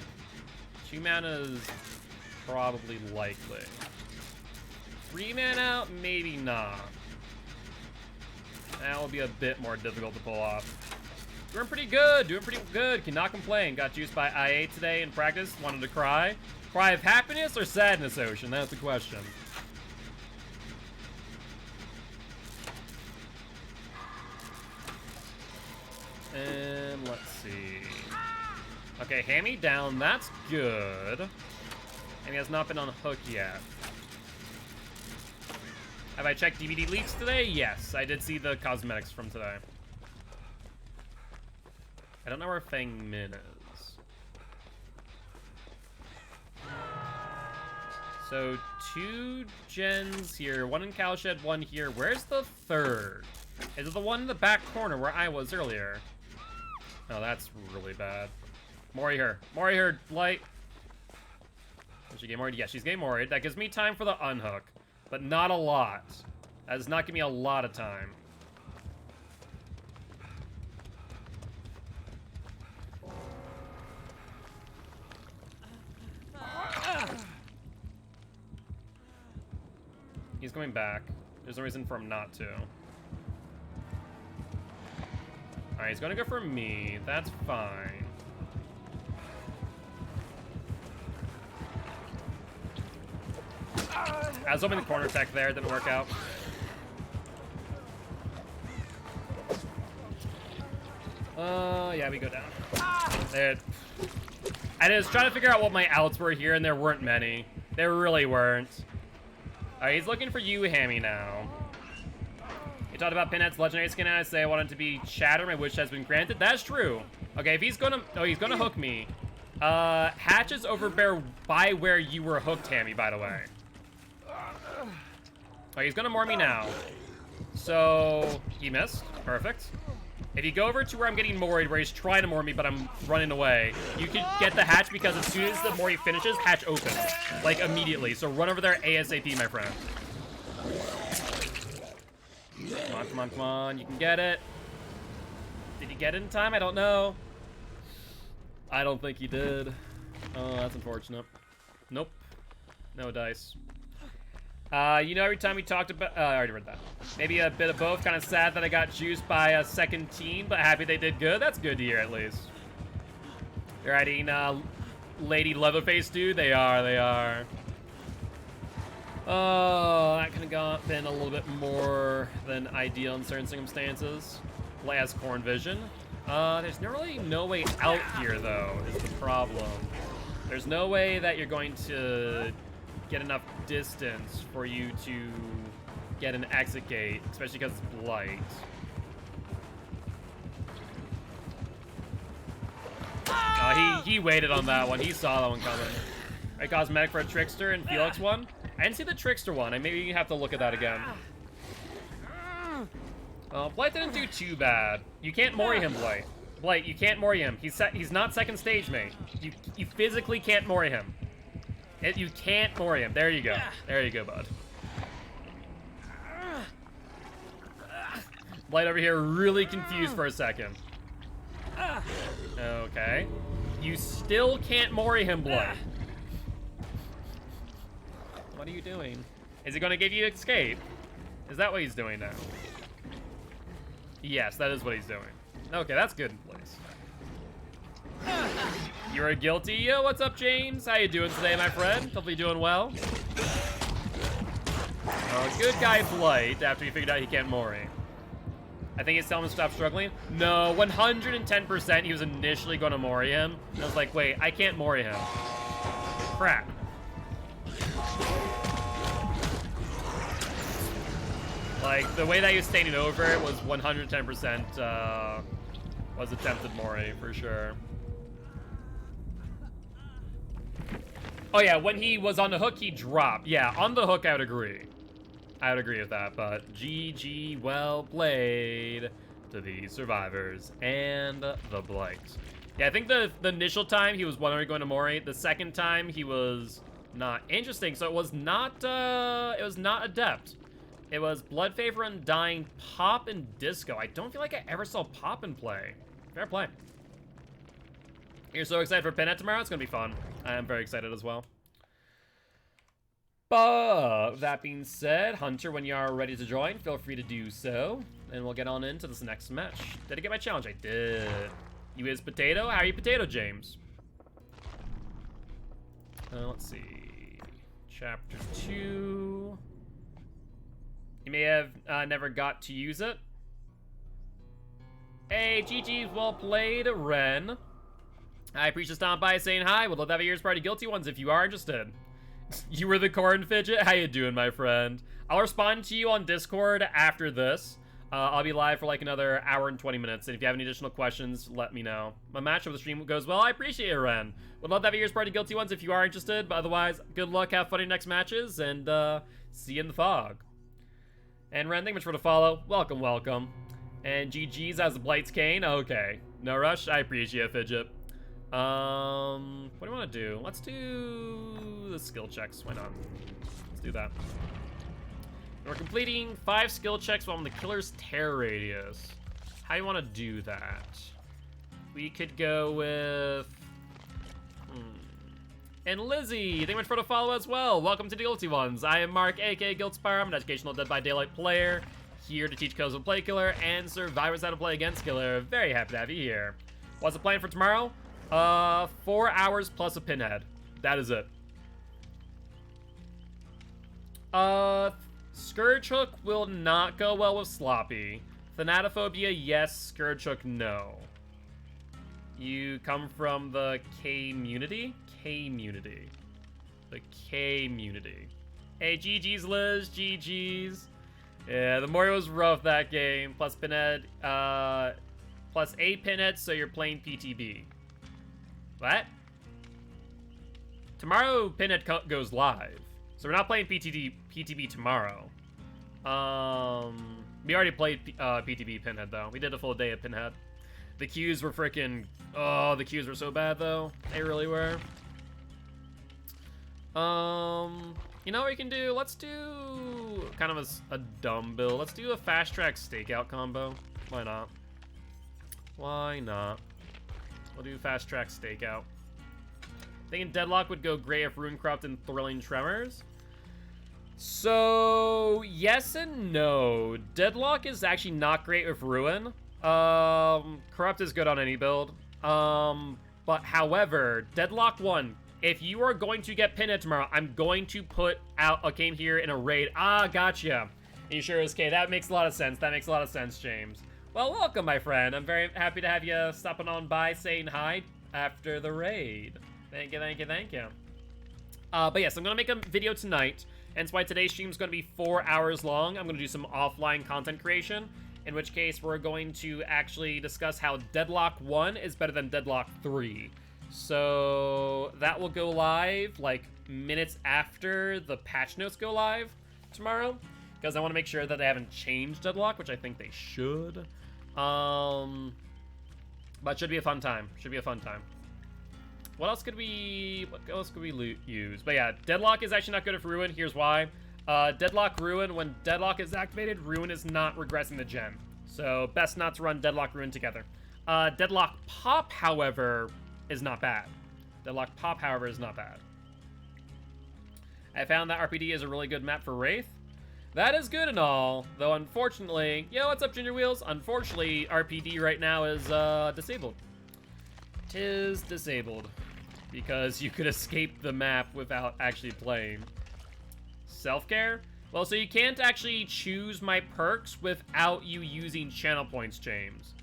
2-man is probably likely. 3-man out, maybe not. That will be a bit more difficult to pull off. Doing pretty good, cannot complain. Got juiced by IA today in practice, wanted to cry. Cry of happiness or sadness, Ocean? That's the question. And let's see. Okay, hand me down, that's good. And he has not been on hook yet. Have I checked DVD leaks today? Yes, I did see the cosmetics from today. I don't know where Feng Min is. So 2 gens here, 1 in Cowshed, 1 here. Where's the 3rd? Is it the one in the back corner where I was earlier? Oh, that's really bad. Mori here, Light. Did she get Moried? Yeah, she's getting Moried. That gives me time for the unhook, but not a lot. That does not give me a lot of time. He's going back. There's no reason for him not to. Alright, he's gonna go for me. That's fine. I was hoping the corner tech there didn't work out. Yeah, we go down. I was trying to figure out what my outs were here, and there weren't many. There really weren't. Alright, he's looking for you, Hammy, now. You talked about Pinhead's legendary skin, and I say I want it to be Shatter. My wish has been granted. That's true. Okay, if he's gonna... Oh, he's gonna hook me. Hatch is over by where you were hooked, Hammy, by the way. Oh, he's gonna more me now. So, he missed. Perfect. If you go over to where I'm getting Moried, where he's trying to more me, but I'm running away, you can get the hatch because as soon as the Mori finishes, hatch opens. Like, immediately. So run over there ASAP, my friend. Come on, come on, come on. You can get it. Did he get it in time? I don't know. I don't think he did. Oh, that's unfortunate. Nope. No dice. You know, every time we talked about... I already read that. Maybe a bit of both. Kind of sad that I got juiced by a second team, but happy they did good. That's good to hear, at least. They're adding Lady Leatherface, dude. They are. Oh, that could have been a little bit more than ideal in certain circumstances. Last Corn Vision. There's really no way out here, though, is the problem. There's no way that you're going to get enough distance for you to get an exit gate, especially because it's Blight. He waited on that one. He saw that one coming. Right, cosmetic for a Trickster and Felix one. I didn't see the Trickster one. I maybe have to look at that again. Blight didn't do too bad. You can't Mori him, Blight. Blight, you can't Mori him. He's not second stage, mate. You physically can't Mori him. You can't Mori him. There you go. There you go, bud. Blight over here really confused for a second. Okay. You still can't Mori him, Blight. What are you doing? Is he going to give you escape? Is that what he's doing now? Yes, that is what he's doing. Okay, that's good in place. You're a guilty. Yo, what's up, James? How you doing today, my friend? Hopefully doing well. Good guy Blight after he figured out he can't Mori. I think he's telling him to stop struggling. No, 110% he was initially going to Mori him. And I was like, wait, I can't Mori him. Crap. Like, the way that he was standing over it was 110% was attempted Mori, for sure. Oh yeah, when he was on the hook, he dropped. Yeah, on the hook, I would agree. I would agree with that, but GG, well played to the survivors and the Blights. Yeah, I think the initial time he was wondering going to Mori. The second time he was not. Interesting. So it was not Adept. It was Blood Favor, Undying, Pop, and Disco. I don't feel like I ever saw Pop in play. Fair play. You're so excited for Pinhead tomorrow? It's gonna be fun. I am very excited as well. But that being said, Hunter, when you are ready to join, feel free to do so. And we'll get on into this next match. Did I get my challenge? I did. You is Potato? How are you, Potato James? Let's see. Chapter 2. You may have never got to use it. Hey, GG's well played, Ren. I appreciate stopping by saying hi. Would love to have a year's party Guilty ones if you are interested. You were the corn fidget? How you doing, my friend? I'll respond to you on Discord after this. I'll be live for like another hour and 20 minutes, and if you have any additional questions, let me know. My match of the stream goes well. I appreciate it, Ren. Would love to have a year's party Guilty ones if you are interested, but otherwise, good luck, have fun in next matches, and see you in the fog. And Ren, thank you much for the follow. Welcome, welcome. And GG's as the Blight's Cane. Okay. No rush. I appreciate it, Fidget. What do you want to do? Let's do the skill checks. Why not? Let's do that. We're completing 5 skill checks while in the killer's terror radius. How do you want to do that? We could go with... And Lizzie, thank you much for the follow as well. Welcome to the Guilty Ones. I am Mark, aka Guiltspire. I'm an educational Dead by Daylight player, here to teach codes of play killer and survivors how to play against killer. Very happy to have you here. What's the plan for tomorrow? 4 hours plus a pinhead. That is it. Scourge Hook will not go well with Sloppy. Thanatophobia, yes. Scourge Hook, no. You come from the K-munity? K-munity. The K-munity. Hey, GG's, Liz. GG's. Yeah, the Mori was rough that game. Plus Pinhead. Plus 8 Pinheads, so you're playing PTB. What? Tomorrow, Pinhead goes live. So we're not playing PTB tomorrow. We already played PTB Pinhead, though. We did a full day of Pinhead. The queues were freaking... Oh, the queues were so bad, though. They really were. You know what we can do? Let's do kind of a dumb build. Let's do a fast track stakeout combo. Why not? Why not? We'll do fast track stakeout. Thinking Deadlock would go great if Ruin Corrupt and Thrilling Tremors. So, yes and no. Deadlock is actually not great with Ruin. Corrupt is good on any build. But however, Deadlock 1, if you are going to get Pinhead tomorrow, I'm going to put out a game here in a raid. Ah, gotcha. You sure is K. That makes a lot of sense. That makes a lot of sense, James. Well, welcome, my friend. I'm very happy to have you stopping on by saying hi after the raid. Thank you, thank you, thank you. But yes, I'm going to make a video tonight. Hence why today's stream is going to be 4 hours long. I'm going to do some offline content creation, in which case we're going to actually discuss how Deadlock 1 is better than Deadlock 3. So that will go live like minutes after the patch notes go live tomorrow, because I want to make sure that they haven't changed Deadlock, which I think they should. But should be a fun time. Should be a fun time. What else could we use? But yeah, Deadlock is actually not good for Ruin. Here's why. Deadlock Ruin, when Deadlock is activated, Ruin is not regressing the gen. So best not to run Deadlock Ruin together. Deadlock Pop, however, is not bad. Deadlock Pop, however, is not bad. I found that RPD is a really good map for Wraith. That is good and all, though unfortunately... Yo, what's up, Ginger Wheels? Unfortunately, RPD right now is disabled. 'Tis disabled. Because you could escape the map without actually playing. Self-care? Well, so you can't actually choose my perks without you using channel points, James.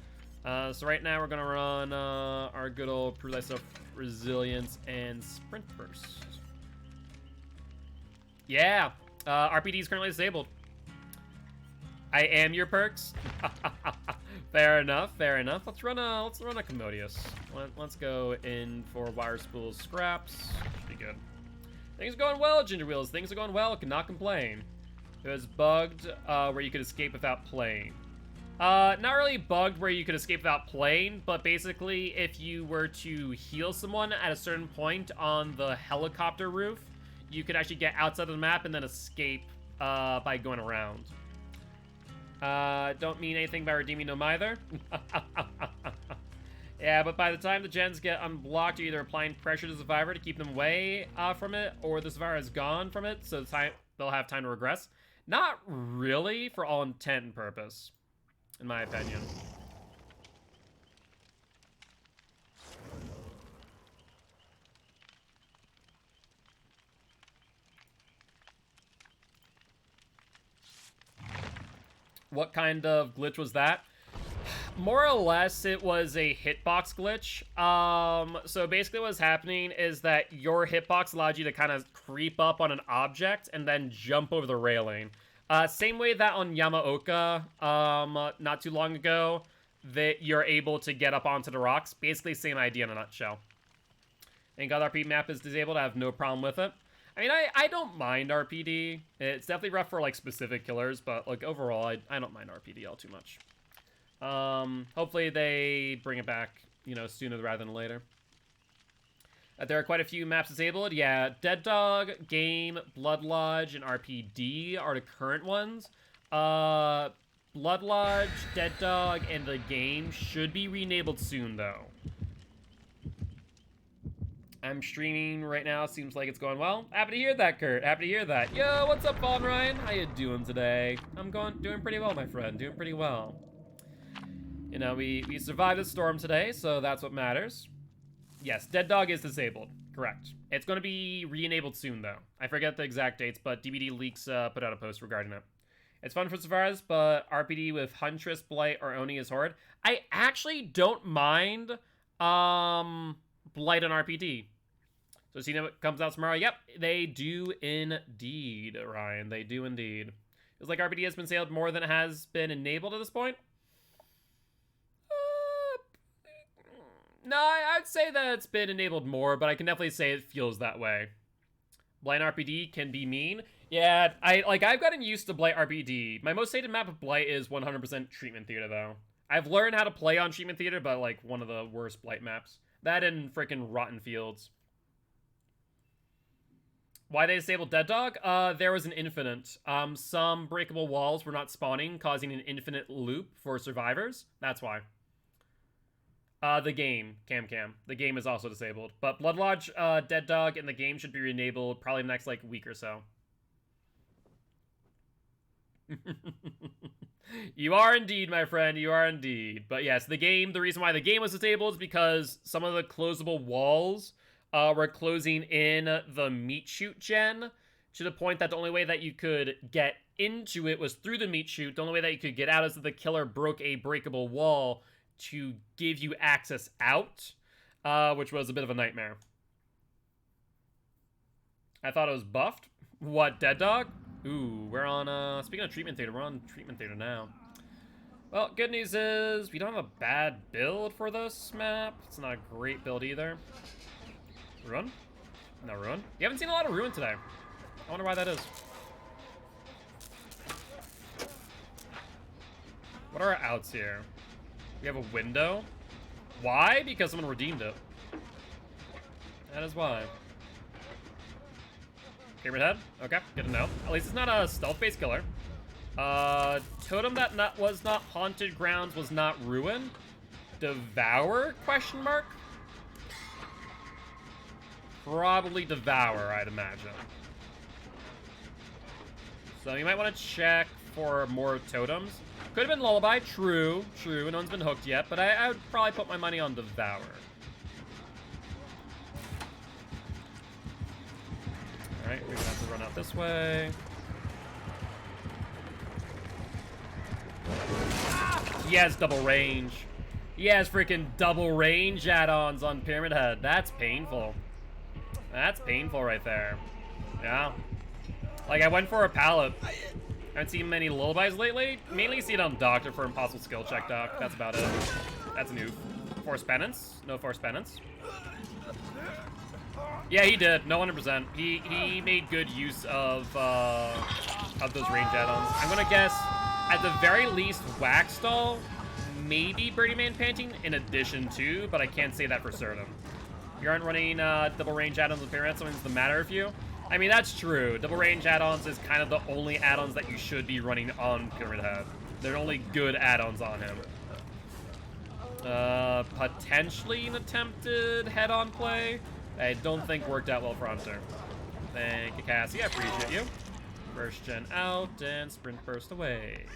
So right now we're gonna run our good old Prove Thyself Resilience and Sprint Burst. Yeah, RPD is currently disabled. I am your perks. Fair enough, fair enough. Let's run a Commodious. Let's go in for Wire Spool Scraps. Should be good. Things are going well, Ginger Wheels. Things are going well. Cannot complain. It was bugged where you could escape without playing. Not really bugged where you could escape without playing, but basically if you were to heal someone at a certain point on the helicopter roof, you could actually get outside of the map and then escape by going around. Don't mean anything by redeeming them either. Yeah, but by the time the gens get unblocked, you're either applying pressure to the survivor to keep them away from it, or the survivor is gone from it, so they'll have time to regress. Not really, for all intent and purpose, in my opinion. What kind of glitch was that? More or less, it was a hitbox glitch. So basically what's happening is that your hitbox allowed you to kind of creep up on an object and then jump over the railing. Same way that on Yamaoka, not too long ago, that you're able to get up onto the rocks. Basically, same idea in a nutshell. And God RP map is disabled, I have no problem with it. I mean, I don't mind RPD. It's definitely rough for, like, specific killers, but, like, overall, I don't mind RPD all too much. Hopefully they bring it back, you know, sooner rather than later. There are quite a few maps disabled. Yeah, Dead Dog, Game, Blood Lodge, and RPD are the current ones. Blood Lodge, Dead Dog, and the Game should be re-enabled soon, though. I'm streaming right now. Seems like it's going well. Happy to hear that, Kurt. Happy to hear that. Yo, what's up, Fallen Ryan? How you doing today? I'm doing pretty well, my friend. Doing pretty well. You know, we survived the storm today, so that's what matters. Yes, Dead Dog is disabled. Correct. It's going to be re-enabled soon, though. I forget the exact dates, but DBD Leaks put out a post regarding it. It's fun for survivors, but RPD with Huntress, Blight, or Oni is hard. I actually don't mind Blight on RPD. So see what comes out tomorrow? Yep, they do indeed, Ryan. They do indeed. Feels like RPD has been sailed more than it has been enabled at this point. No, I'd say that it's been enabled more, but I can definitely say it feels that way. Blight RPD can be mean. Yeah, I've gotten used to Blight RPD. My most hated map of Blight is 100% Treatment Theater, though. I've learned how to play on Treatment Theater, but, like, one of the worst Blight maps. That and frickin' Rotten Fields. Why they disabled Dead Dog? There was an infinite. Some breakable walls were not spawning, causing an infinite loop for survivors. That's why. The game, Cam. The game is also disabled. But Blood Lodge, Dead Dog, and the game should be re-enabled probably in the next, like, week or so. You are indeed, my friend. You are indeed. But yes, the reason why the game was disabled is because some of the closable walls were closing in the meat chute gen to the point that the only way that you could get into it was through the meat chute. The only way that you could get out is that the killer broke a breakable wall to give you access out, which was a bit of a nightmare. I thought it was buffed. What, Dead Dog? Ooh, we're on, speaking of Treatment Theater, we're on Treatment Theater now. Well, good news is we don't have a bad build for this map. It's not a great build either. Ruin? No Ruin. You haven't seen a lot of Ruin today. I wonder why that is. What are our outs here? We have a window. Why? Because someone redeemed it. That is why. Pyramid Head? Okay, good to know. At least it's not a stealth-based killer. Totem that was not Haunted Grounds was not Ruin. Devour? Question mark? Probably Devour, I'd imagine. So you might want to check for more totems. Could have been Lullaby, true. No one's been hooked yet, but I would probably put my money on Devour. Alright, we're gonna have to run out this way. He has double range. He has freaking double range add-ons on Pyramid Head. That's painful. That's painful right there. Yeah. Like, I went for a pallet. I haven't seen many lullabies lately. Mainly see it on Doctor for impossible skill check, Doc. That's about it. That's new. Force penance? No force penance. Yeah, he did. No, 100%. He made good use of of those range add-ons. I'm gonna guess, at the very least, Wax Doll, maybe Birdie Man Painting in addition to, but I can't say that for certain. You aren't running double range add-ons with Pyramid Head, something's the matter with you? I mean, that's true. Double range add-ons is kind of the only add-ons that you should be running on Pyramid Head. They're only good add-ons on him. Potentially an attempted head-on play. I don't think worked out well for Hunter. Thank you, Cassie. I appreciate you. First gen out and sprint burst away.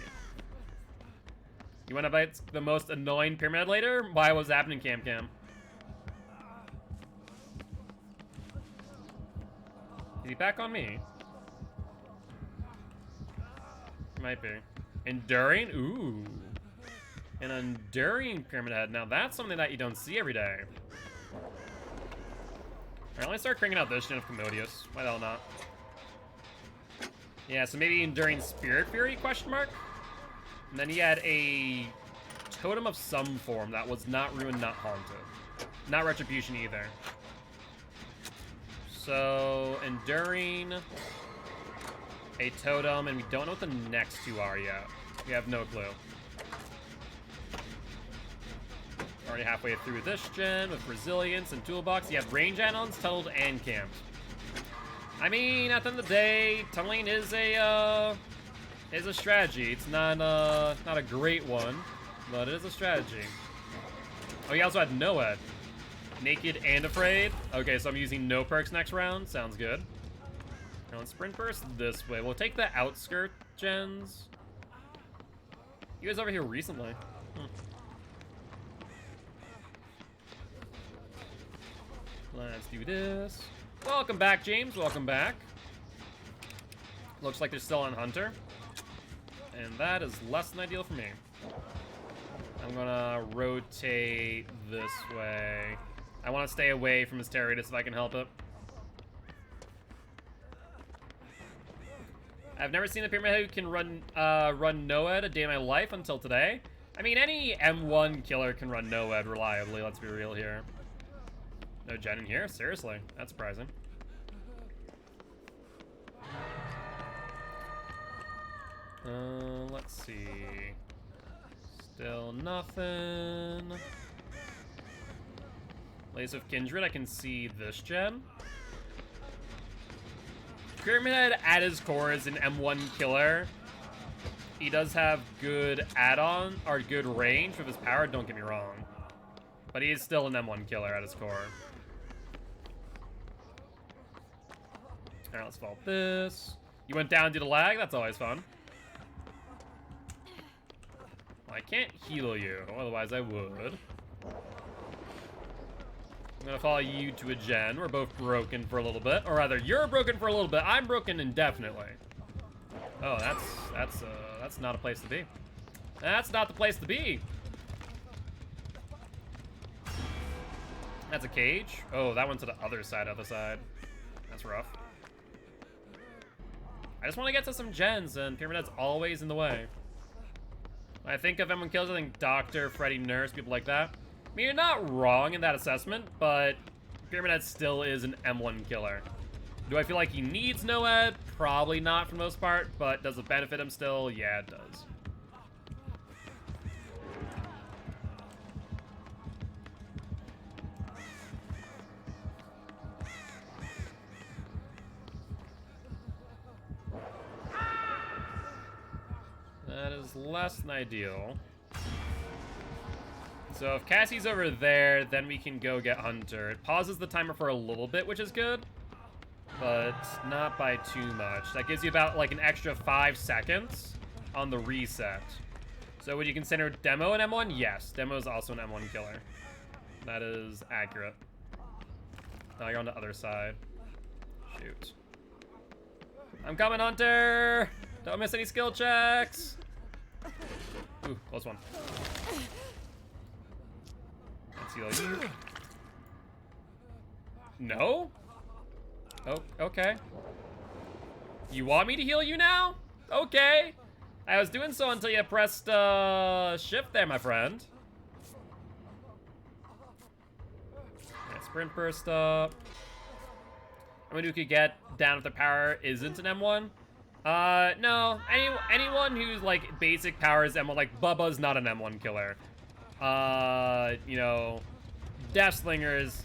You want to bite the most annoying Pyramid Head later? Why was happening, Cam Cam? Is he back on me? Might be. Enduring? Ooh. An enduring Pyramid Head. Now that's something that you don't see every day. Alright, let's start cranking out this gen of Commodious. Why the hell not? Yeah, so maybe Enduring Spirit Fury, question mark? And then he had a totem of some form that was not ruined, not haunted. Not Retribution either. So, Enduring, a totem, and we don't know what the next two are yet. We have no clue. Already halfway through this gen with Resilience and Toolbox. You have range add-ons, tunneled, and camped. I mean, at the end of the day, tunneling is a strategy. It's not a great one, but it is a strategy. Oh, he also had Noed. Naked and Afraid. Okay, so I'm using no perks next round. Sounds good. Now let's sprint burst this way. We'll take the outskirt gens. You guys over here recently. Let's do this. Welcome back, James. Welcome back. Looks like they're still on Hunter. And that is less than ideal for me. I'm gonna rotate this way. I want to stay away from his Terroritus if I can help it. I've never seen a Pyramid Head who can run Noed a day in my life until today. I mean, any M1 killer can run Noed reliably, let's be real here. No gen in here? Seriously? That's surprising. Let's see. Still nothing. Lace of Kindred, I can see this gen. Pyramid Head at his core is an M1 killer. He does have good add-on, or good range with his power, don't get me wrong. But he is still an M1 killer at his core. Alright, let's vault this. You went down due to lag? That's always fun. Well, I can't heal you, otherwise I would. I'm gonna follow you to a gen. We're both broken for a little bit. Or rather, you're broken for a little bit. I'm broken indefinitely. Oh, that's not a place to be. That's not the place to be. That's a cage. Oh, that went to the other side of the side. That's rough. I just want to get to some gens, and Pyramid Head's always in the way. When I think of M1 kills, I think Doctor, Freddy, Nurse, people like that. I mean, you're not wrong in that assessment, but Pyramid Head still is an M1 killer. Do I feel like he needs Noed? Probably not for the most part, but does it benefit him still? Yeah, it does. That is less than ideal. So if Cassie's over there, then we can go get Hunter. It pauses the timer for a little bit, which is good, but not by too much. That gives you about like an extra 5 seconds on the reset. So would you consider Demo an M1? Yes, Demo is also an M1 killer. That is accurate. Now you're on the other side. Shoot. I'm coming, Hunter! Don't miss any skill checks! Ooh, close one. Let's heal you. No? Oh, okay. You want me to heal you now? Okay. I was doing so until you pressed shift there, my friend. Yeah, sprint burst up. I mean, who could get down if the power isn't an M1? No. Anyone who's, like, basic powers M1, like, Bubba's not an M1 killer. You know, Deathslinger is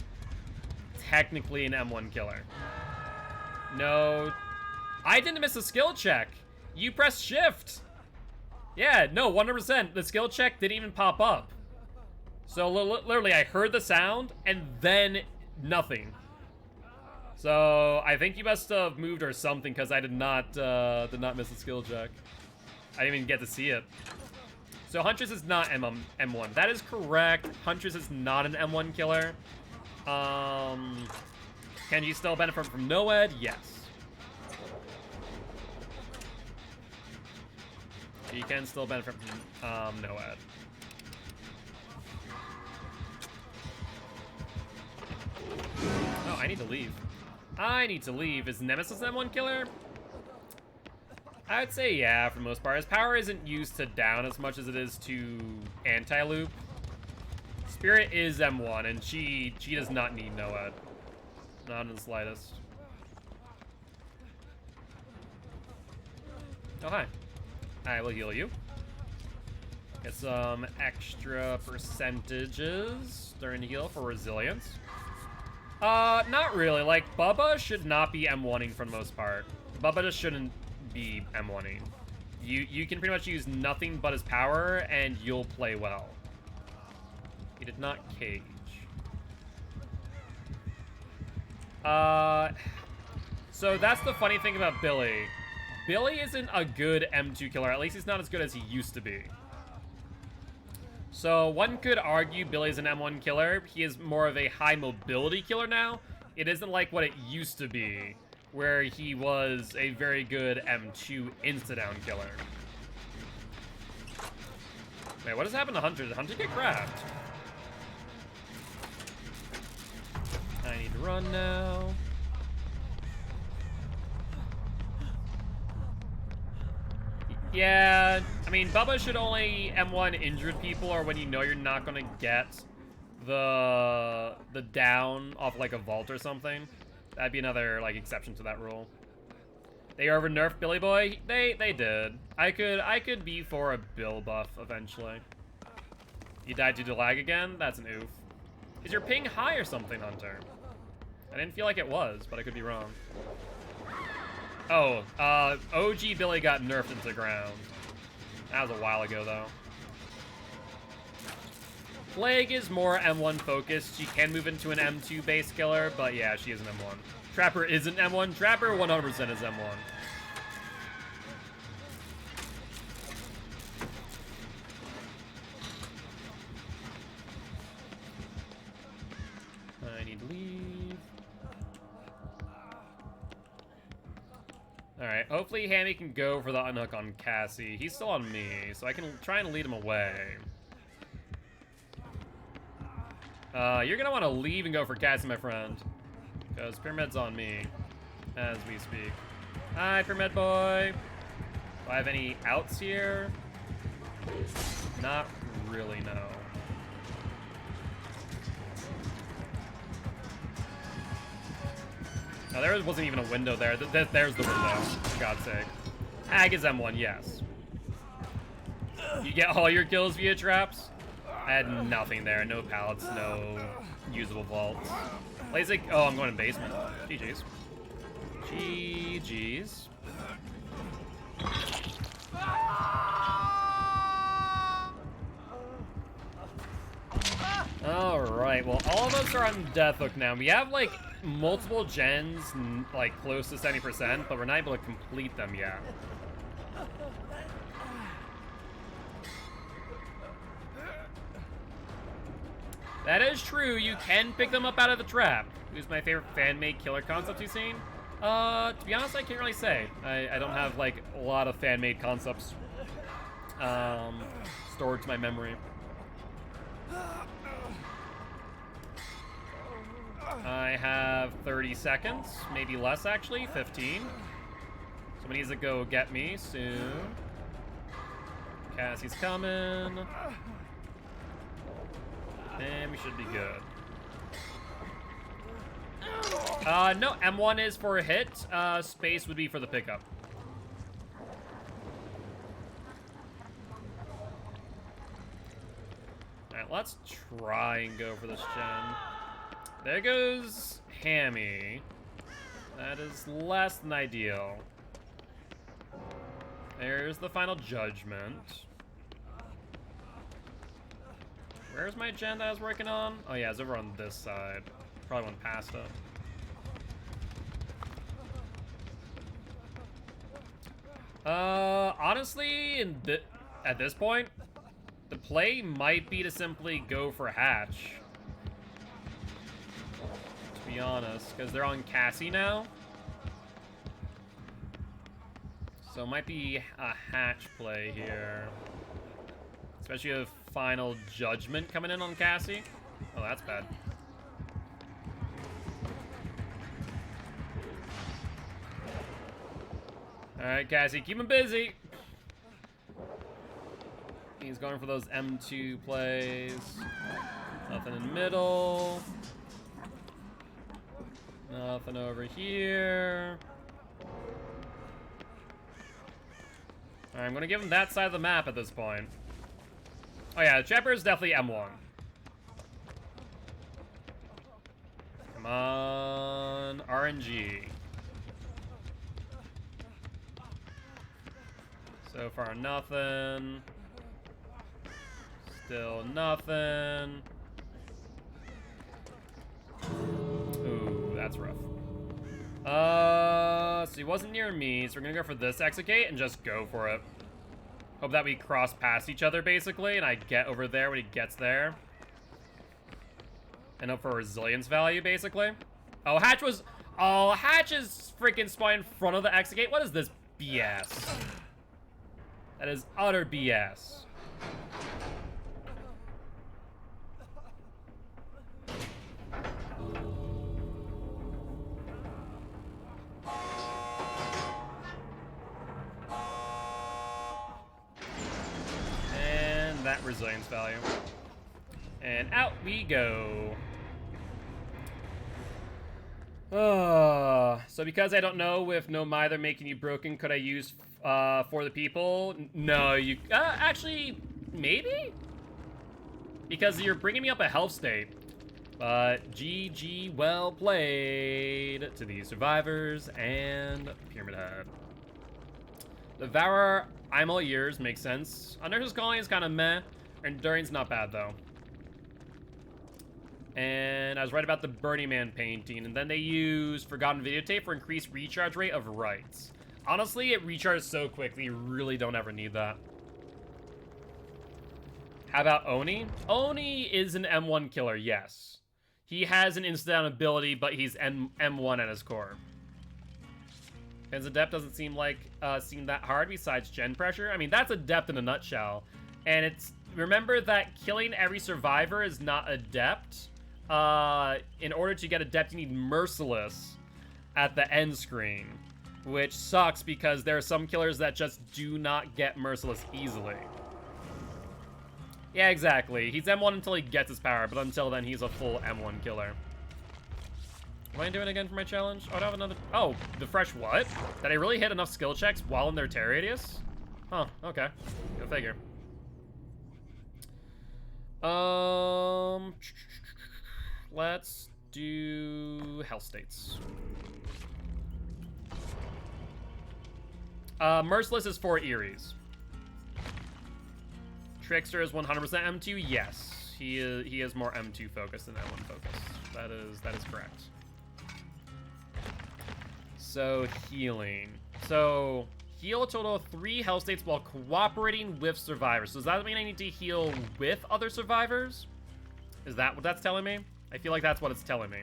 technically an M1 killer. No. I didn't miss a skill check. You pressed shift. Yeah, no, 100%. The skill check didn't even pop up. So literally, I heard the sound and then nothing. So I think you must have moved or something because I did not miss a skill check. I didn't even get to see it. So Huntress is not M1. That is correct. Huntress is not an M1 killer. Can you still benefit from NOED? Yes. You can still benefit from NOED. Oh, I need to leave. I need to leave. Is Nemesis an M1 killer? I would say yeah, for the most part. His power isn't used to down as much as it is to anti-loop. Spirit is M1, and she does not need NOED. Not in the slightest. Oh, hi. I will heal you. Get some extra percentages during the heal for resilience. Not really. Like, Bubba should not be M1ing for the most part. Bubba just shouldn't be M1ing. You can pretty much use nothing but his power, and you'll play well. He did not cage. So that's the funny thing about Billy. Billy isn't a good M2 killer. At least he's not as good as he used to be. So one could argue Billy's an M1 killer. He is more of a high mobility killer now. It isn't like what it used to be, where he was a very good M2 insta-down killer. Wait, what has happened to Hunter? Did Hunter get grabbed? I need to run now. Yeah, I mean, Bubba should only M1 injured people or when you know you're not gonna get the down off like a vault or something. That'd be another like exception to that rule. They over nerfed Billy Boy? They did. I could be for a Bill buff eventually. You died due to lag again? That's an oof. Is your ping high or something, Hunter? I didn't feel like it was, but I could be wrong. Oh, OG Billy got nerfed into the ground. That was a while ago, though. Plague is more M1 focused. She can move into an M2 base killer, but yeah, she is an M1. Trapper isn't M1. Trapper 100% is M1. I need to leave. Alright, hopefully Hammy can go for the unhook on Cassie. He's still on me, so I can try and lead him away. You're gonna want to leave and go for Cassie, my friend. Because Pyramid's on me as we speak. Hi, Pyramid boy. Do I have any outs here? Not really, no. No, there wasn't even a window there. There's the window, for God's sake. Hag is M1, yes. You get all your kills via traps? I had nothing there. No pallets, no usable vaults. Lasik, oh, I'm going in basement. GG's. GG's. Alright, well, all of us are on death hook now. We have, like, multiple gens, like, close to 70%, but we're not able to complete them yet. That is true. You can pick them up out of the trap. Who's my favorite fan-made killer concept you've seen? To be honest, I can't really say. I don't have, like, a lot of fan-made concepts stored to my memory. I have 30 seconds, maybe less actually, 15. Somebody needs to go get me soon. Cassie's coming. And we should be good. No, M1 is for a hit. Space would be for the pickup. Alright, let's try and go for this gen. There goes Hammy. That is less than ideal. There's the final judgment. Where's my gen that I was working on? Oh yeah, it's over on this side. Probably went past it. Honestly, at this point, the play might be to simply go for Hatch. To be honest, because they're on Cassie now. So it might be a Hatch play here. Especially with final judgment coming in on Cassie. Oh, that's bad. Alright, Cassie, keep him busy. He's going for those M2 plays. Nothing in the middle. Nothing over here. Alright, I'm gonna give him that side of the map at this point. Oh yeah, the Trapper is definitely M1. Come on, RNG. So far, nothing. Still nothing. Ooh, that's rough. So he wasn't near me, so we're gonna go for this execute and just go for it. Hope that we cross past each other, basically, and I get over there when he gets there. And hope for resilience value, basically. Oh, Hatch was... Oh, Hatch is freaking spawning in front of the execute. What is this BS? That is utter BS. And that resilience value. And out we go. So because I don't know if no Mither making you broken, could I use for the people? No, you actually maybe, because you're bringing me up a health state. But GG, well played to the survivors and Pyramid Head. Devourer, I'm all ears, makes sense. Nurse's Calling is kind of meh. Enduring's not bad though. And I was right about the Burning Man painting. And then they use Forgotten Videotape for increased recharge rate of rights. Honestly, it recharges so quickly, you really don't ever need that. How about Oni? Oni is an M1 killer, yes. He has an instant ability, but he's M1 at his core. Pins Adept doesn't seem like seem that hard besides gen pressure. I mean, that's Adept in a nutshell. And it's, remember that killing every survivor is not Adept. In order to get Adept, you need Merciless at the end screen, which sucks because there are some killers that just do not get Merciless easily. Yeah, exactly. He's M1 until he gets his power, but until then, he's a full M1 killer. Am I doing it again for my challenge? Oh, I have another... Oh, the fresh what? Did I really hit enough skill checks while in their tear radius? Huh, okay. Go figure. Let's do Hell States. Merciless is 4 Eries. Trickster is 100% M2. Yes, he is more M2 focused than M1 focused. That is correct. So healing. So heal a total of 3 health states while cooperating with survivors. So does that mean I need to heal with other survivors? Is that what that's telling me? I feel like that's what it's telling me.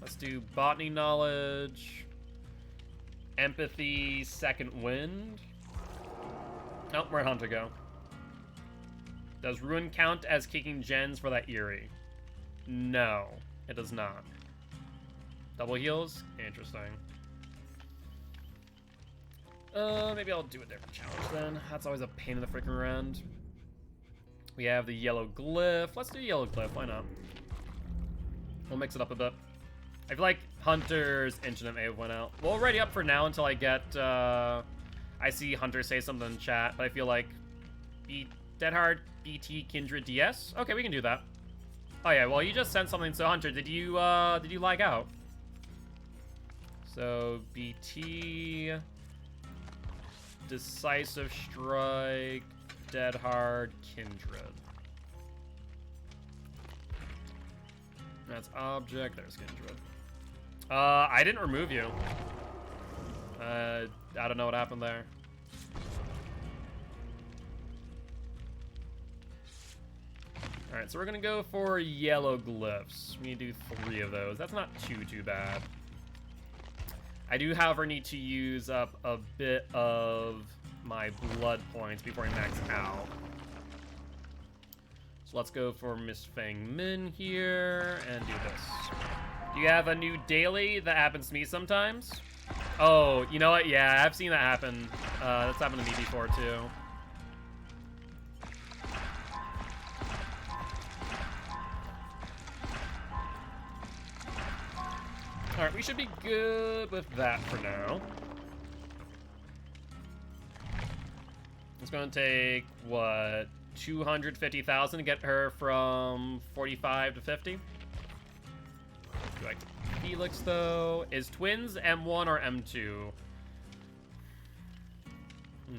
Let's do Botany Knowledge, Empathy, Second Wind. Oh, where'd Hunter go? Does Ruin count as kicking gens for that Eerie? No, it does not. Double heals? Interesting. Maybe I'll do a different challenge then. That's always a pain in the freaking rear end. We have the Yellow Glyph. Let's do Yellow Glyph, why not? We'll mix it up a bit. I feel like Hunter's Incident may have went out. We'll ready up for now until I get, I see Hunter say something in chat, but I feel like he Dead Hard BT Kindred DS. Okay, we can do that. Oh yeah, well you just sent something. So Hunter, did you lag out? So BT Decisive Strike Dead Hard Kindred. That's object. There's Kindred. I didn't remove you. I don't know what happened there. Alright, so we're gonna go for yellow glyphs. We need to do 3 of those. That's not too bad. I do, however, need to use up a bit of my blood points before I max out. So let's go for Miss Fang Min here and do this. Do you have a new daily that happens to me sometimes? Oh, you know what? Yeah, I've seen that happen. That's happened to me before, too. Alright, we should be good with that for now. It's gonna take, what, 250,000 to get her from 45 to 50? Do I Felix, though? Is Twins M1 or M2? I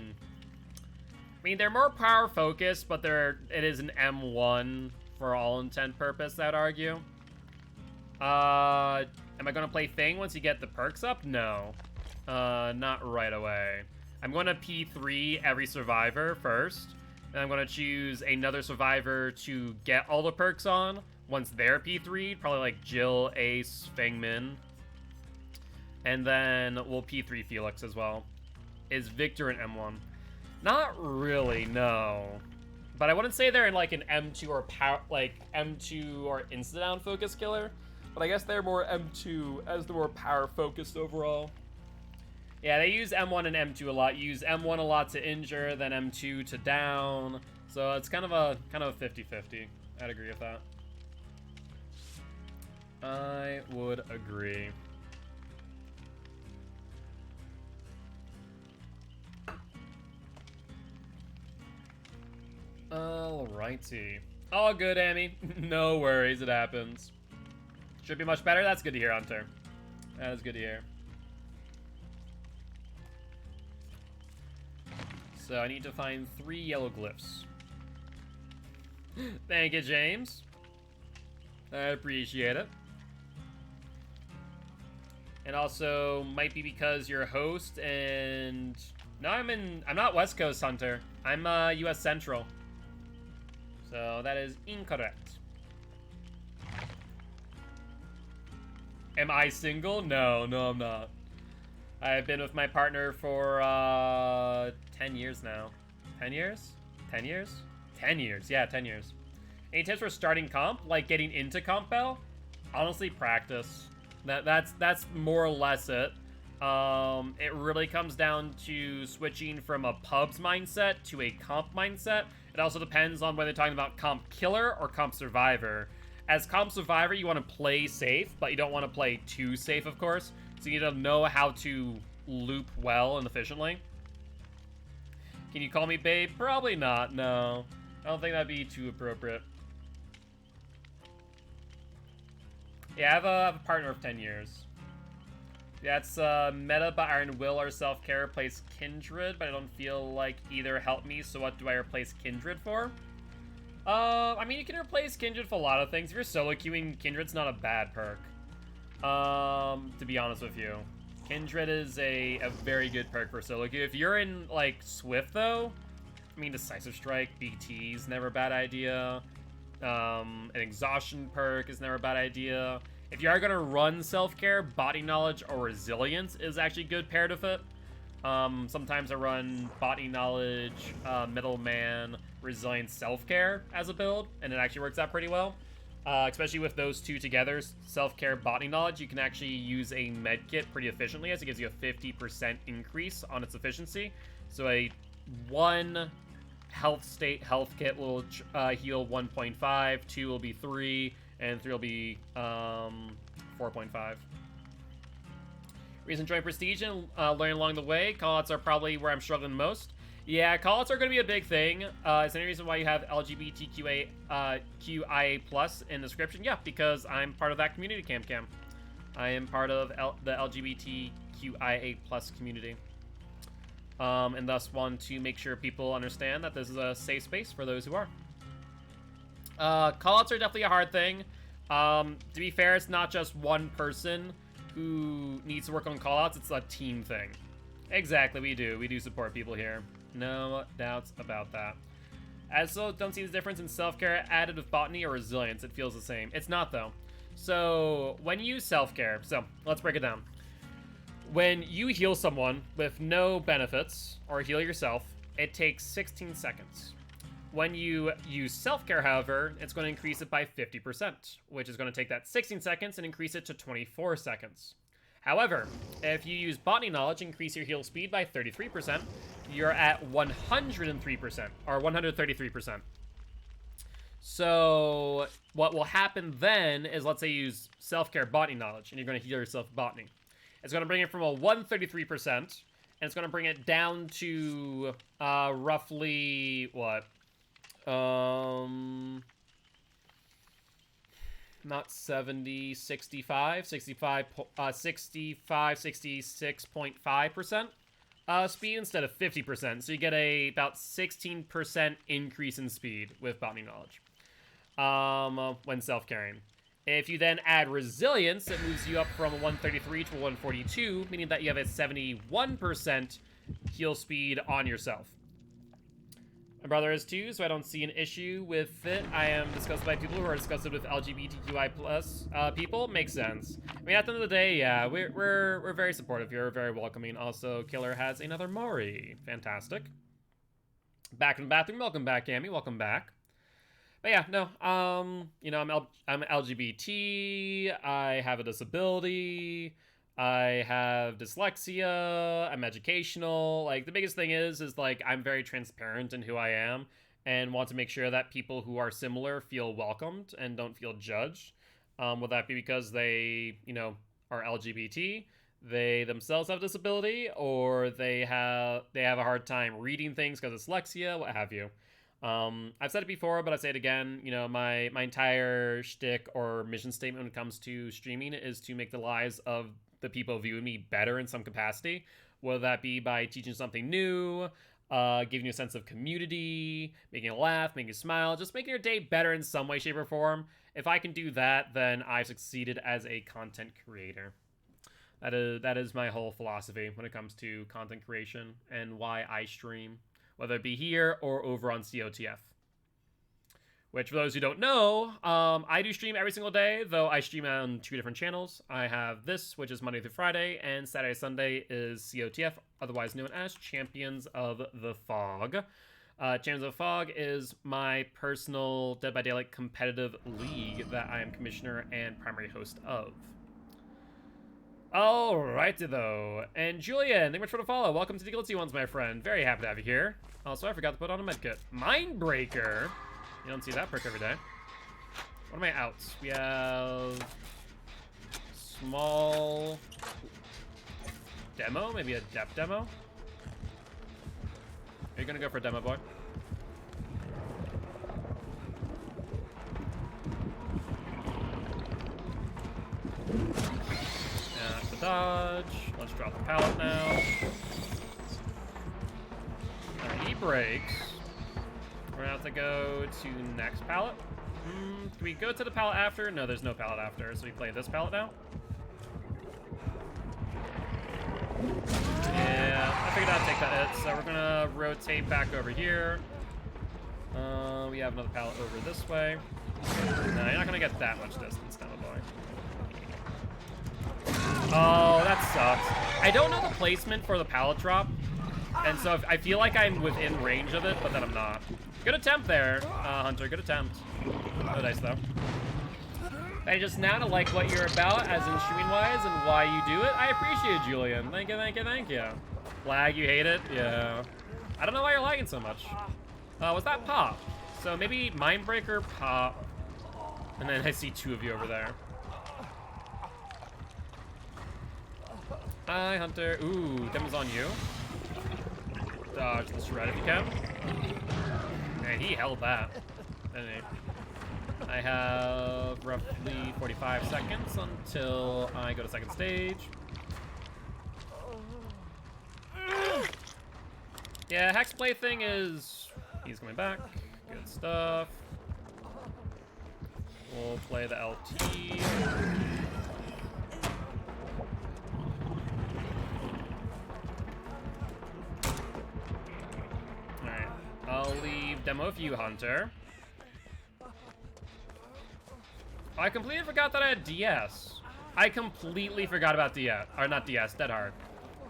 mean, they're more power focused, but it is an M1 for all intent purpose, I'd argue. Am I gonna play Fang once you get the perks up? No. Not right away. I'm gonna P3 every survivor first, and I'm gonna choose another survivor to get all the perks on once they're P3'd, probably like Jill, Ace, Fang Min. And then we'll P3 Felix as well. Is Victor an M1? Not really, no. But I wouldn't say they're in like an M2 or M2 or insta-down focus killer. But I guess they're more M2 as the more power focused overall. Yeah, they use M1 and M2 a lot. You use M1 a lot to injure, then M2 to down. So it's kind of a 50-50. I'd agree with that. I would agree. Alrighty. All good, Amy. No worries, it happens. Should be much better. That's good to hear, Hunter. That is good to hear. So I need to find 3 yellow glyphs. Thank you, James. I appreciate it. And also, might be because you're a host and... No, I'm not West Coast, Hunter. I'm US Central. So that is incorrect. Am I single? No, I'm not. I've been with my partner for 10 years now. 10 years? 10 years? 10 years, yeah, 10 years. Any tips for starting comp? Like getting into comp bell? Honestly, practice. That's more or less it. It really comes down to switching from a pubs mindset to a comp mindset. It also depends on whether you're talking about comp killer or comp survivor. As comp survivor, you want to play safe, but you don't want to play too safe, of course. So you need to know how to loop well and efficiently. Can you call me babe? Probably not, no. I don't think that'd be too appropriate. Yeah, I have a partner of 10 years. Yeah, it's meta, but Iron Will or self-care replace Kindred, but I don't feel like either help me, so what do I replace Kindred for? I mean, you can replace Kindred for a lot of things. If you're solo queuing, Kindred's not a bad perk. To be honest with you. Kindred is a very good perk for solo queue. If you're in, like, Swift, though, I mean, Decisive Strike, BT's never a bad idea. An Exhaustion perk is never a bad idea. If you are going to run self-care, Body Knowledge or Resilience is actually good paired with it. Sometimes I run Body Knowledge, Middleman, Resilience, Self-Care as a build, and it actually works out pretty well. Especially with those two together, Self-Care, Body Knowledge, you can actually use a med kit pretty efficiently as it gives you a 50% increase on its efficiency. So a 1 health state health kit will heal 1.5, 2 will be 3, and 3 will be 4.5. Reason to join Prestige and learn along the way. Callouts are probably where I'm struggling most. Yeah, callouts are going to be a big thing. Is there any reason why you have LGBTQA QIA plus in the description? Yeah, because I'm part of that community, Cam. I am part of the LGBTQIA plus community. And thus want to make sure people understand that this is a safe space for those who are. Callouts are definitely a hard thing. To be fair, it's not just one person who needs to work on callouts, it's a team thing. Exactly, we do support people here. No doubts about that. I also don't see the difference in self-care added with botany or resilience. It feels the same. It's not, though. So, when you use self-care, so let's break it down. When you heal someone with no benefits, or heal yourself, it takes 16 seconds. When you use self-care, however, it's going to increase it by 50%, which is going to take that 16 seconds and increase it to 24 seconds. However, if you use botany knowledge and increase your heal speed by 33%, you're at 103%, or 133%. So, what will happen then is, let's say you use self-care botany knowledge, and you're going to heal yourself with botany. It's going to bring it from a 133%, and it's going to bring it down to, roughly, what? Not 70, 65, 66.5% speed instead of 50%. So you get about 16% increase in speed with botany knowledge when self-carrying. If you then add resilience, it moves you up from a 133 to a 142, meaning that you have a 71% heal speed on yourself. My brother is too, so I don't see an issue with it. I am disgusted by people who are disgusted with LGBTQI plus people. Makes sense. I mean, at the end of the day, yeah, we're very supportive. You're very welcoming. Also, Killer has another Mori. Fantastic. Back in the bathroom. Welcome back, Amy. Welcome back. But yeah, no. You know, I'm LGBT. I have a disability. I have dyslexia, I'm educational. Like, the biggest thing is like, I'm very transparent in who I am and want to make sure that people who are similar feel welcomed and don't feel judged. Will that be because they, you know, are LGBT, they themselves have disability, or they have a hard time reading things because of dyslexia, what have you. I've said it before, but I'll say it again. You know, my entire shtick or mission statement when it comes to streaming is to make the lives of the people viewing me better in some capacity, whether that be by teaching something new, giving you a sense of community, making you laugh, making you smile, just making your day better in some way, shape, or form. If I can do that, then I've succeeded as a content creator. That is my whole philosophy when it comes to content creation and why I stream, whether it be here or over on COTF. Which, for those who don't know, I do stream every single day, though I stream on 2 different channels. I have this, which is Monday through Friday, and Saturday, Sunday is COTF, otherwise known as Champions of the Fog. Champions of the Fog is my personal Dead by Daylight competitive league that I am commissioner and primary host of. Alrighty, though. And Julian, thank you much for the follow. Welcome to the Gilty Ones, my friend. Very happy to have you here. Also, I forgot to put on a medkit. Mindbreaker. You don't see that perk every day. What are my outs? We have small demo, maybe a depth demo. Are you gonna go for a demo, boy? That's the dodge. Let's drop the pallet now. Alright, he breaks. We're gonna have to go to next pallet. Can we go to the pallet after? No, there's no pallet after, so we play this pallet now. Yeah, I figured I'd take that hit, so we're gonna rotate back over here. We have another pallet over this way. No, you're not gonna get that much distance, demo boy. Oh, that sucks. I don't know the placement for the pallet drop, and so I feel like I'm within range of it, but then I'm not. Good attempt there, Hunter. Good attempt. No dice, though. I just now to like what you're about, as in streaming-wise, and why you do it. I appreciate it, Julian. Thank you, thank you, thank you. Lag, you hate it? Yeah. I don't know why you're lagging so much. Was that Pop? So maybe Mindbreaker, Pop, and then I see 2 of you over there. Hi, Hunter. Ooh, Demon's on you. Dodge the shred if you can. And he held that. Didn't he? I have roughly 45 seconds until I go to second stage. Yeah, Hex Plaything is... He's coming back. Good stuff. We'll play the LT. Alright. I'll leave demo of you, Hunter. I completely forgot that I had DS. I completely forgot about DS. Or not DS, Dead Hard.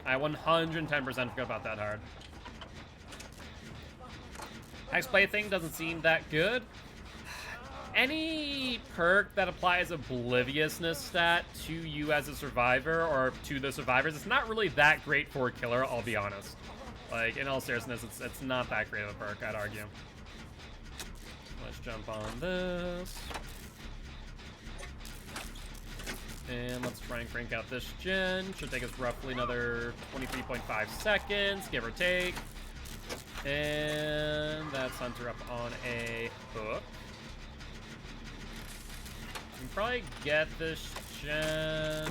I 110% forgot about Dead Hard. Hex Plaything doesn't seem that good. Any perk that applies Obliviousness stat to you as a survivor or to the survivors, it's not really that great for a killer, I'll be honest. Like, in all seriousness, it's not that great of a perk, I'd argue. Let's jump on this. And let's try and crank out this gen. Should take us roughly another 23.5 seconds, give or take. And that's Hunter up on a hook. We can probably get this gen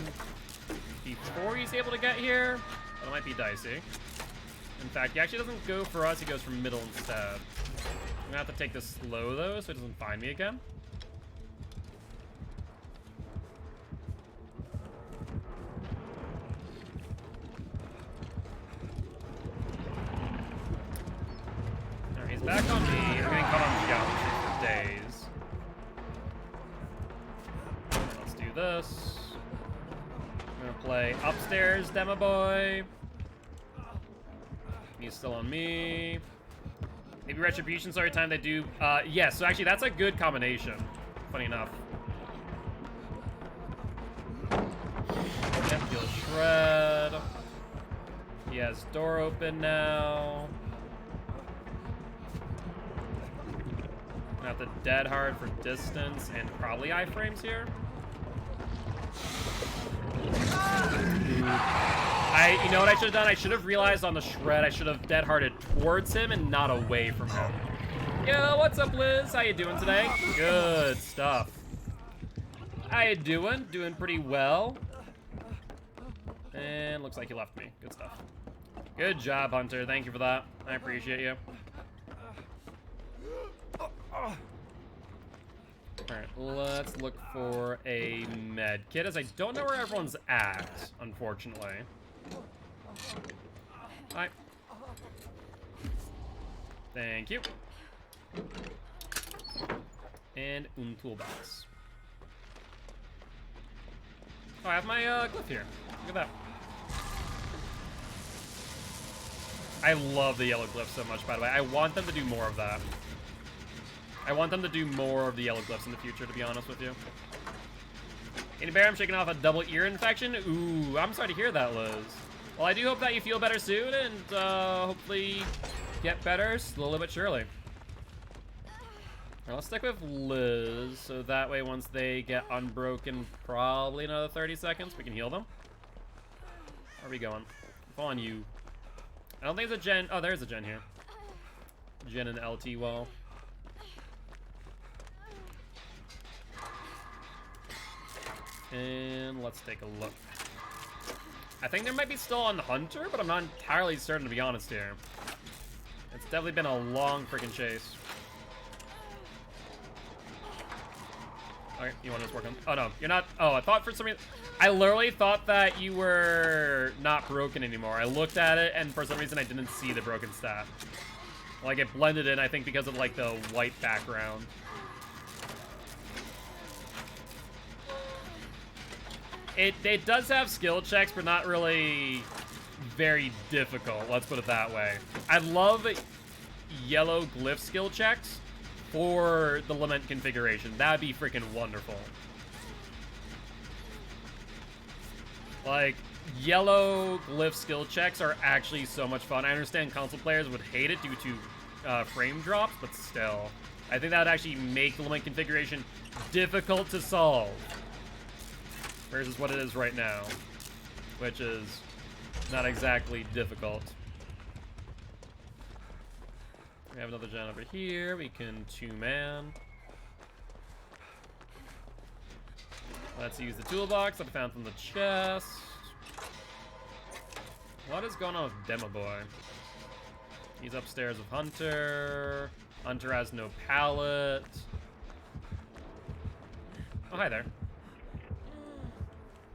before he's able to get here, but it might be dicey. In fact, he actually doesn't go for us, he goes for middle instead. I'm gonna have to take this slow though, so he doesn't find me again. Alright, he's back on me. I'm getting caught on geometry for days. Let's do this. I'm gonna play upstairs, Demo Boy. He's still on me. Maybe Retribution, so every time they do... yes, so actually that's a good combination. Funny enough. Yep, he'll shred. He has door open now. Got the Dead Hard for distance and probably iframes here. You know what I should have done? I should have realized on the shred I should have Dead Hearted towards him and not away from him. Yo, what's up, Liz? How you doing today? Good stuff. How you doing? Doing pretty well. And looks like you left me. Good stuff. Good job, Hunter. Thank you for that. I appreciate you. Alright, let's look for a med kit, as I don't know where everyone's at, unfortunately. Hi. Thank you. And toolbox. Oh, I have my glyph here. Look at that. I love the yellow glyph so much, by the way. I want them to do more of that. I want them to do more of the yellow glyphs in the future, to be honest with you. Any bear, I'm shaking off a double ear infection. Ooh, I'm sorry to hear that, Liz. Well, I do hope that you feel better soon and hopefully get better slowly but surely. Right, let's stick with Liz, so that way once they get unbroken, probably another 30 seconds, we can heal them. Where are we going? Fall on you. I don't think there's a gen. Oh, there's a gen here. Gen and LT wall. And let's take a look. I think there might be still on Hunter, but I'm not entirely certain, to be honest here. It's definitely been a long freaking chase. Okay, you want to just work on... Oh, no, you're not... Oh, I thought for some reason... I literally thought that you were not broken anymore. I looked at it, and for some reason I didn't see the broken stat. Like, it blended in, I think, because of, like, the white background. It does have skill checks, but not really very difficult. Let's put it that way. I love yellow glyph skill checks for the Lament configuration. That'd be freaking wonderful. Like, yellow glyph skill checks are actually so much fun. I understand console players would hate it due to frame drops, but still. I think that would actually make the Lament configuration difficult to solve. Versus what it is right now, which is not exactly difficult. We have another gen over here. We can two-man. Let's use the toolbox that I found from the chest. What is going on with Demo Boy? He's upstairs with Hunter. Hunter has no pallet. Oh, hi there.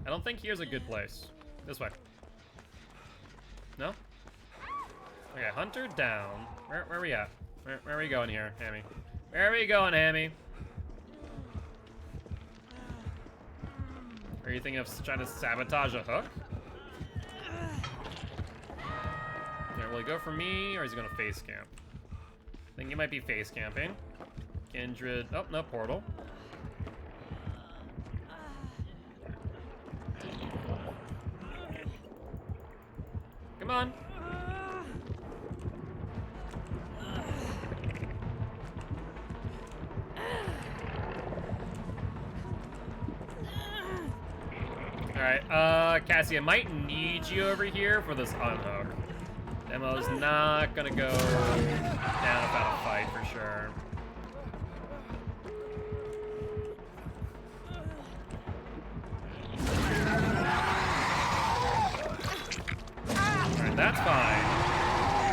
I don't think here's a good place. This way. No? Okay, Hunter down. Where are we at? Where are we going here, Hammy? Where are we going, Hammy? Are you thinking of trying to sabotage a hook? Okay, will he go for me, or is he gonna face camp? I think he might be face camping. Kindred. Oh, no, portal. Come on. Alright, Cassie, I might need you over here for this unhook. Demo's not gonna go down without a fight for sure. Alright, that's fine.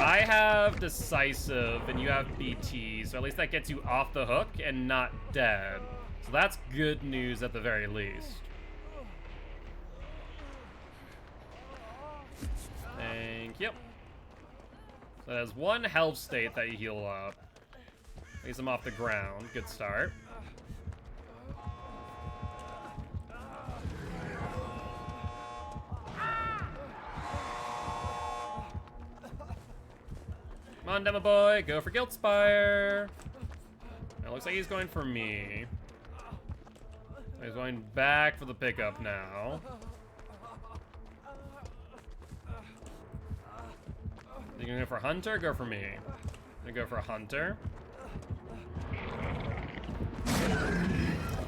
I have decisive and you have BT, so at least that gets you off the hook and not dead. So that's good news at the very least. Thank you. So that has one health state that you heal up. At least I'm off the ground. Good start. Come on, Demo Boy. Go for Guilt Spire. It looks like he's going for me. He's going back for the pickup now. You gonna go for Hunter? Go for me. I'm gonna go for Hunter.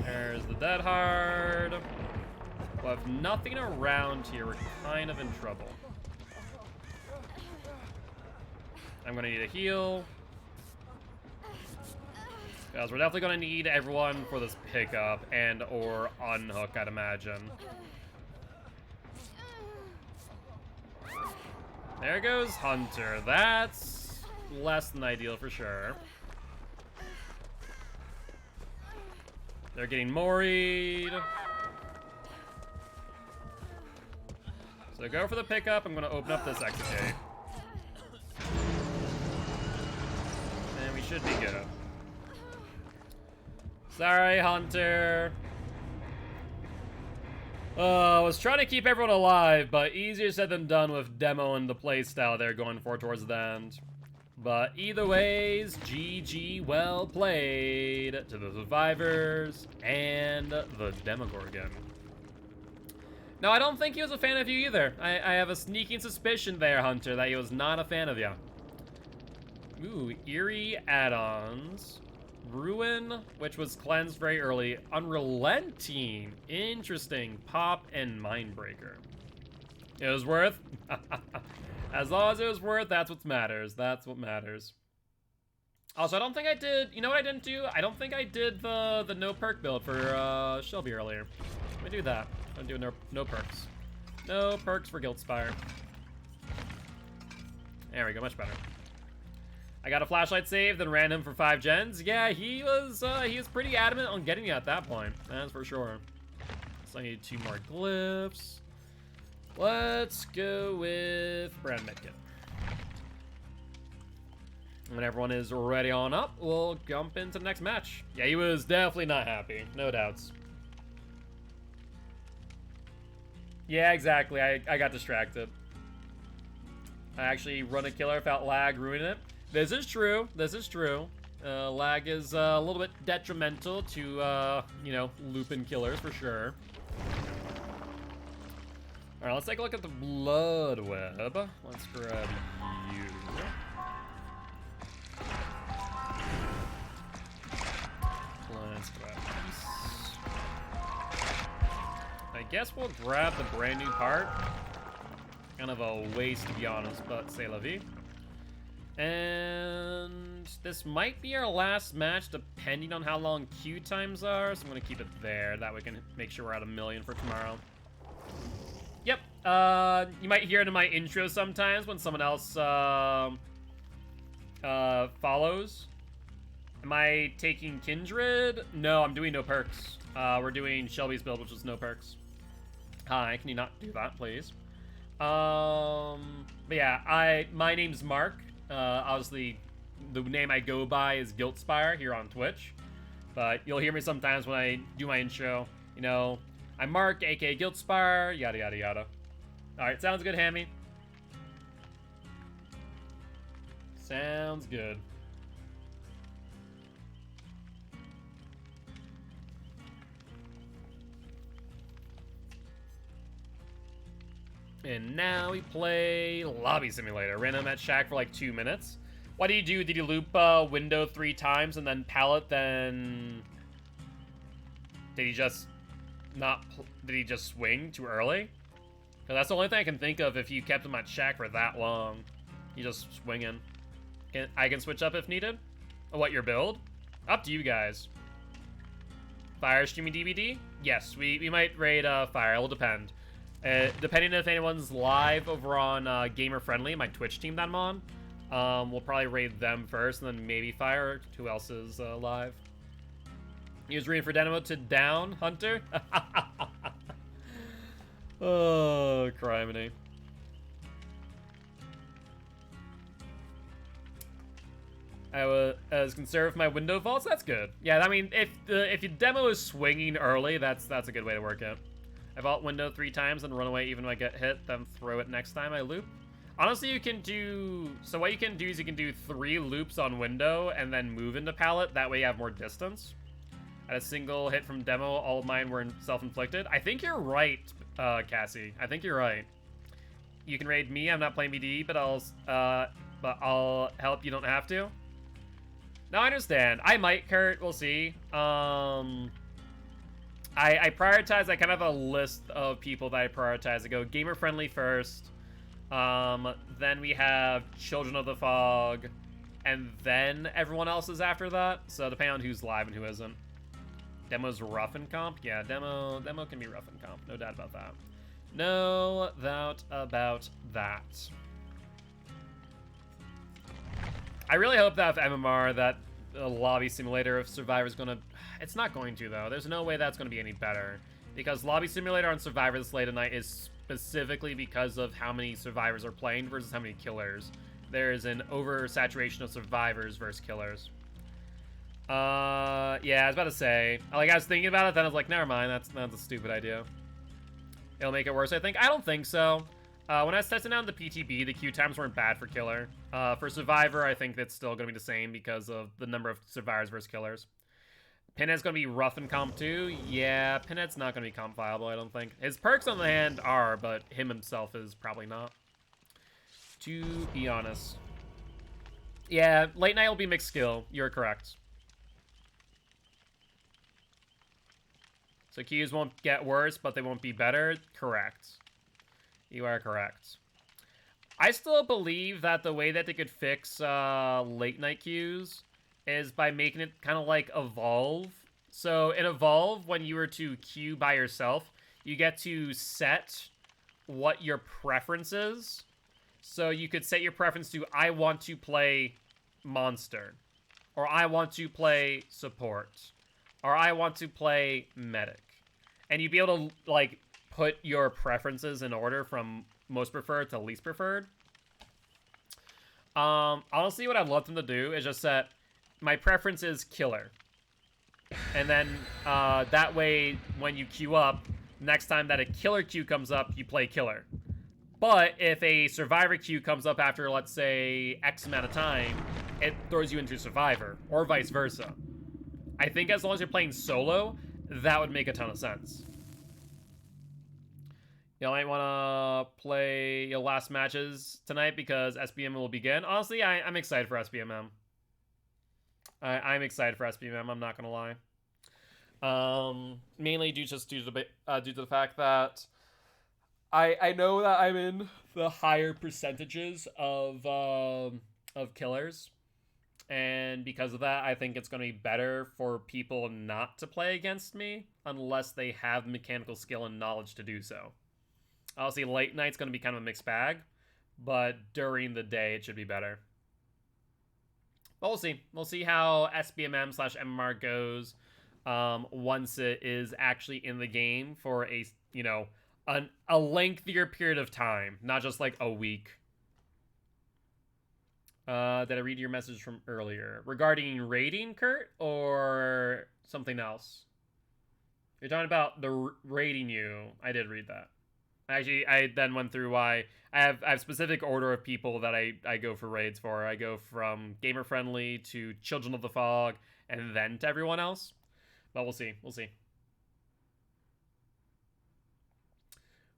There's the Dead Hard. We'll have nothing around here. We're kind of in trouble. I'm gonna need a heal. Because we're definitely gonna need everyone for this pickup and or unhook, I'd imagine. There goes Hunter. That's less than ideal for sure. They're getting moried. So go for the pickup. I'm going to open up this exit gate. And we should be good. Sorry, Hunter. I was trying to keep everyone alive, but easier said than done with Demo and the playstyle they're going for towards the end. But either ways, GG, well played to the survivors and the Demogorgon. No, I don't think he was a fan of you either. I have a sneaking suspicion there, Hunter, that he was not a fan of you. Ooh, eerie add-ons. Ruin, which was cleansed very early. Unrelenting. Interesting. Pop and Mindbreaker. It was worth. As long as it was worth, that's what matters. That's what matters. Also, I don't think I did. You know what I didn't do? I don't think I did the no perk build for Shelby earlier. Let me do that. I'm doing no perks. No perks for Guilt Spire. There we go. Much better. I got a flashlight save, then ran him for 5 gens. Yeah, he was pretty adamant on getting you at that point. That's for sure. So I need 2 more glyphs. Let's go with Brand Medkit. When everyone is ready on up, we'll jump into the next match. Yeah, he was definitely not happy. No doubts. Yeah, exactly. I got distracted. I actually run a killer without lag ruining it. This is true. This is true. Lag is a little bit detrimental to, you know, looping killers for sure. All right, let's take a look at the blood web. Let's grab you. Let's grab this. I guess we'll grab the brand new part. Kind of a waste, to be honest, but c'est la vie. And this might be our last match, depending on how long queue times are. So I'm gonna keep it there. That way we can make sure we're at 1,000,000 for tomorrow. Yep. You might hear it in my intro sometimes when someone else follows. Am I taking Kindred? No, I'm doing no perks. We're doing Shelby's build, which is no perks. Hi, can you not do that, please? But yeah, my name's Mark. Obviously, the name I go by is Giltspire here on Twitch. But you'll hear me sometimes when I do my intro. You know, I'm Mark, aka Giltspire, yada yada yada. Alright, sounds good, Hammy. Sounds good. And now we play Lobby Simulator. Ran him at Shack for like 2 minutes. What did he do? Did he loop window 3 times and then pallet, then... Did he just not... Did he just swing too early? Because that's the only thing I can think of if you kept him at Shack for that long. You just swinging. I can switch up if needed? What, your build? Up to you guys. Fire streaming DVD? Yes, we might raid Fire. It'll depend. Depending if anyone's live over on Gamer Friendly, my Twitch team that I'm on, we'll probably raid them first, and then maybe Fire. Who else is live? He was reading for Dynamo to down Hunter. Oh, criminy. I was conserve my window vaults. That's good. Yeah, I mean, if your demo is swinging early, that's a good way to work it. I vault window 3 times and run away even when I get hit, then throw it next time I loop. Honestly, you can do... So what you can do is you can do 3 loops on window and then move into pallet. That way you have more distance. At a single hit from demo, all of mine were self-inflicted. I think you're right, Cassie. I think you're right. You can raid me. I'm not playing BDE, but I'll help. You don't have to. No, I understand. I might, Kurt. We'll see. I prioritize, I kind of have a list of people that I prioritize. I go gamer friendly first, then we have Children of the Fog, and then everyone else is after that. So depending on who's live and who isn't. Demo's rough in comp? Yeah, demo can be rough in comp. No doubt about that. No doubt about that. I really hope that with MMR that Lobby Simulator of Survivor is gonna... It's not going to, though. There's no way that's going to be any better. Because Lobby Simulator on Survivor this late at night is specifically because of how many survivors are playing versus how many killers. There is an oversaturation of survivors versus killers. Yeah, I was about to say. Like, I was thinking about it, then I was like, never mind, that's a stupid idea. It'll make it worse, I think. I don't think so. When I was testing out the PTB, the queue times weren't bad for killer. For Survivor, I think that's still going to be the same because of the number of survivors versus killers. Pinhead's going to be rough in comp too. Yeah, Pinhead's not going to be comp viable, I don't think. His perks on the hand are, but him himself is probably not. To be honest. Yeah, late night will be mixed skill. You're correct. So queues won't get worse, but they won't be better. Correct. You are correct. I still believe that the way that they could fix late night queues is by making it kind of like Evolve. So in Evolve, when you were to queue by yourself, you get to set what your preference is. So you could set your preference to, I want to play monster, or I want to play support, or I want to play medic. And you'd be able to, like, put your preferences in order from most preferred to least preferred. Honestly, what I'd love them to do is just set my preference is killer. And then that way, when you queue up, next time that a killer queue comes up, you play killer. But if a survivor queue comes up after, let's say, X amount of time, it throws you into survivor, or vice versa. I think as long as you're playing solo, that would make a ton of sense. You might want to play your last matches tonight because SBM will begin. Honestly, I'm excited for SBMM. I'm excited for SBMM, I'm not going to lie. Mainly due to the fact that I know that I'm in the higher percentages of of killers. And because of that, I think it's going to be better for people not to play against me unless they have mechanical skill and knowledge to do so. Obviously, late night's going to be kind of a mixed bag, but during the day, it should be better. But we'll see. We'll see how SBMM/MMR goes once it is actually in the game for a, you know, a lengthier period of time, not just like a week. Did I read your message from earlier? Regarding rating, Kurt, or something else? You're talking about the rating you. I did read that. Actually, I then went through why I have specific order of people that I go for raids for. I go from gamer friendly to Children of the Fog and then to everyone else. But we'll see. We'll see.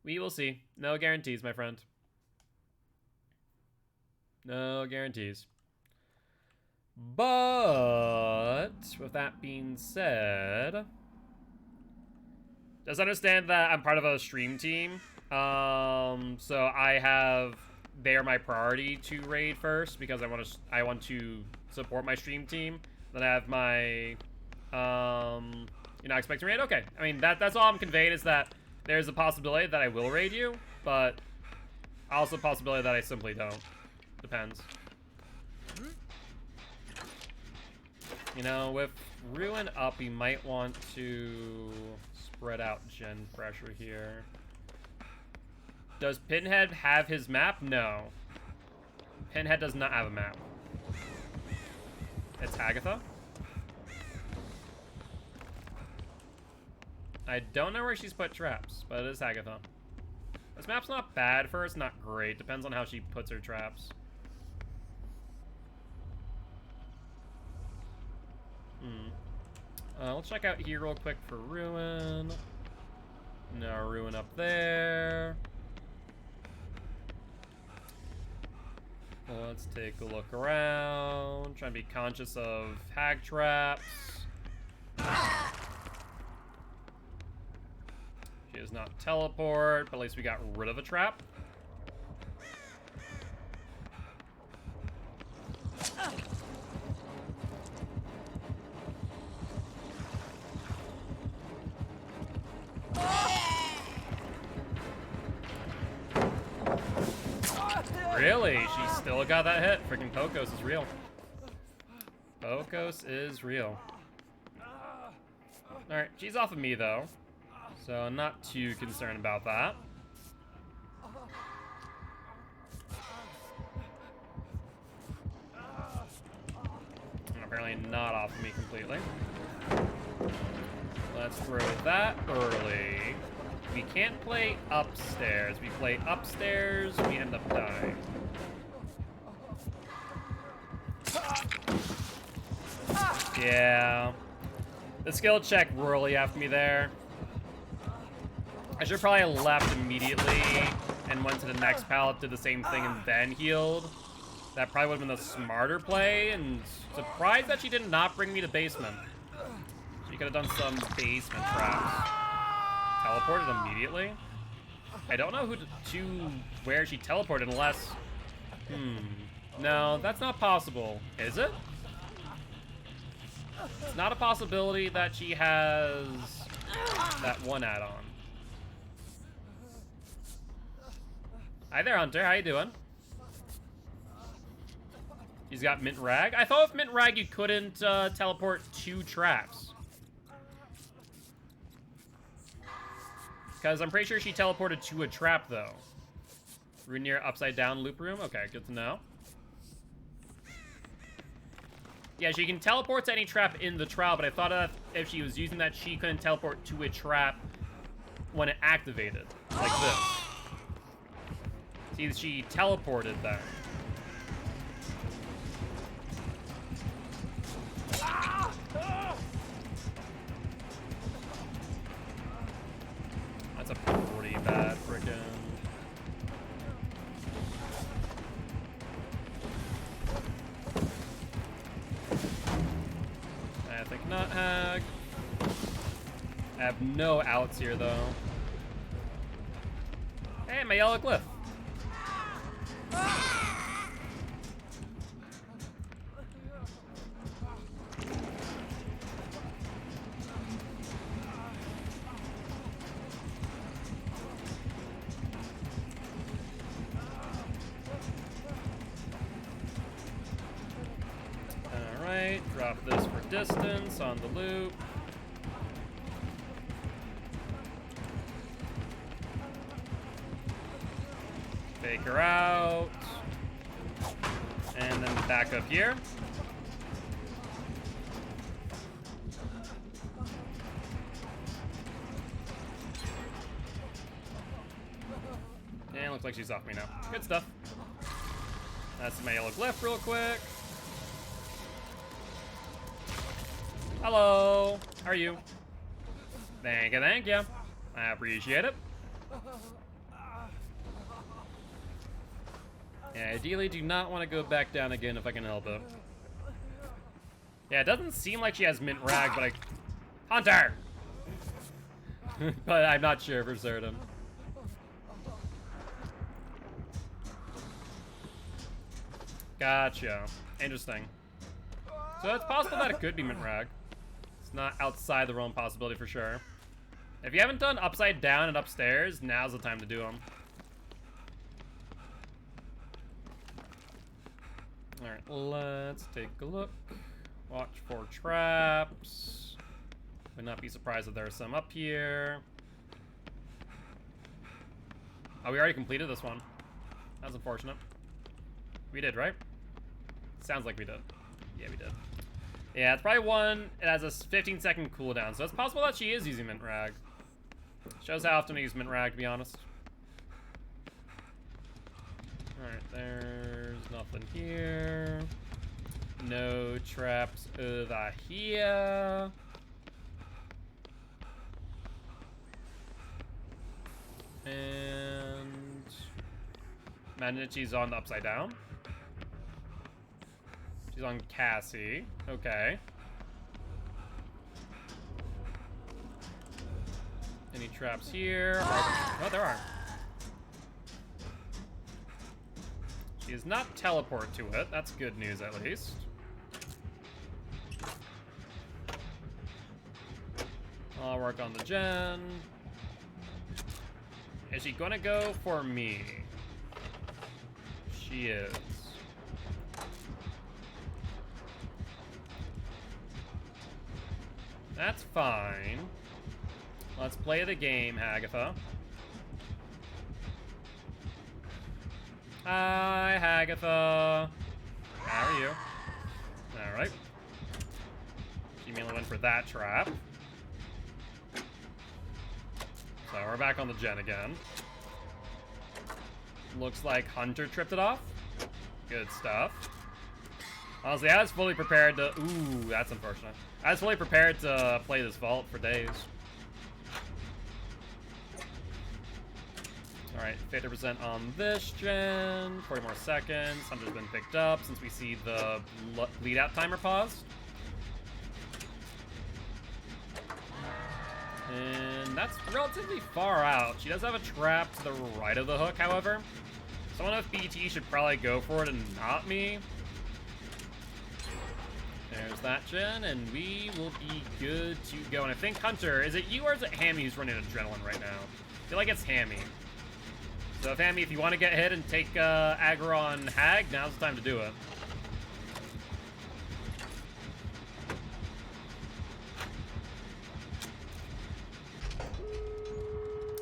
We will see. No guarantees, my friend. No guarantees. But with that being said, just understand that I'm part of a stream team. So they are my priority to raid first because I want to support my stream team. Then I have my you're not expecting raid? Okay. I mean that's all I'm conveying is that there's a possibility that I will raid you, but also a possibility that I simply don't. Depends. You know, with Ruin up, we might want to spread out gen pressure here. Does Pinhead have his map? No. Pinhead does not have a map. It's Agatha. I don't know where she's put traps, but it is Agatha. This map's not bad for her, it's not great. Depends on how she puts her traps. Let's check out here real quick for Ruin. No Ruin up there. Let's take a look around. Try and be conscious of hag traps. She does not teleport, but at least we got rid of a trap. Really? She still got that hit? Freaking Pokos is real. Pokos is real. Alright, she's off of me though. So I'm not too concerned about that. And apparently not off of me completely. Let's throw that early. We can't play upstairs. We play upstairs, we end up dying. Yeah. The skill check really after me there. I should probably have left immediately and went to the next pallet, did the same thing, and then healed. That probably would have been the smarter play, and surprised that she did not bring me to basement. She could have done some basement traps. Teleported immediately? I don't know where she teleported unless... No, that's not possible. Is it? It's not a possibility that she has that one add-on. Hi there, Hunter. How you doing? She's got Mint Rag. I thought with Mint Rag you couldn't teleport 2 traps. Because I'm pretty sure she teleported to a trap, though. We're near upside down loop room? Okay, good to know. Yeah, she can teleport to any trap in the trial, but I thought that if she was using that, she couldn't teleport to a trap when it activated. Like this. See, she teleported then. That's a pretty bad frickin'... I think not hag. I have no outs here though. Hey, my yellow glyph. right. Drop this for distance on the loop. Fake her out. And then back up here. And looks like she's off me now. Good stuff. That's my yellow glyph real quick. Hello. How are you? Thank you, thank you. I appreciate it. Yeah, ideally do not want to go back down again if I can help it. Yeah, it doesn't seem like she has mint rag, but Hunter! But I'm not sure for certain. Gotcha. Interesting. So it's possible that it could be mint rag. It's not outside the realm possibility for sure. If you haven't done upside down and upstairs, now's the time to do them. Alright, let's take a look. Watch for traps. Would not be surprised if there's some up here. Oh, we already completed this one. That's unfortunate. We did, right? Sounds like we did. Yeah, we did. Yeah, it's probably one. It has a 15-second cooldown, so it's possible that she is using mint rag. Shows how often I use mint rag, to be honest. Alright, there's nothing here. No traps over here. And Manichi's on the upside down. She's on Cassie. Okay. Any traps here? Oh, there are. She does not teleport to it. That's good news, at least. I'll work on the gen. Is she gonna go for me? She is. That's fine. Let's play the game, Hagatha. Hi, Hagatha. How are you? Alright. She mainly went for that trap. So we're back on the gen again. Looks like Hunter tripped it off. Good stuff. Honestly, I was fully prepared to... Ooh, that's unfortunate. I was fully prepared to play this vault for days. Alright, 50% on this gen. 40 more seconds. Hunter's been picked up since we see the bleed out timer paused. And that's relatively far out. She does have a trap to the right of the hook, however. Someone with BT should probably go for it and not me. There's that gen, and we will be good to go. And I think, Hunter, is it you or is it Hammy who's running adrenaline right now? I feel like it's Hammy. So if Hammy, if you want to get hit and take aggro on Hag, now's the time to do it.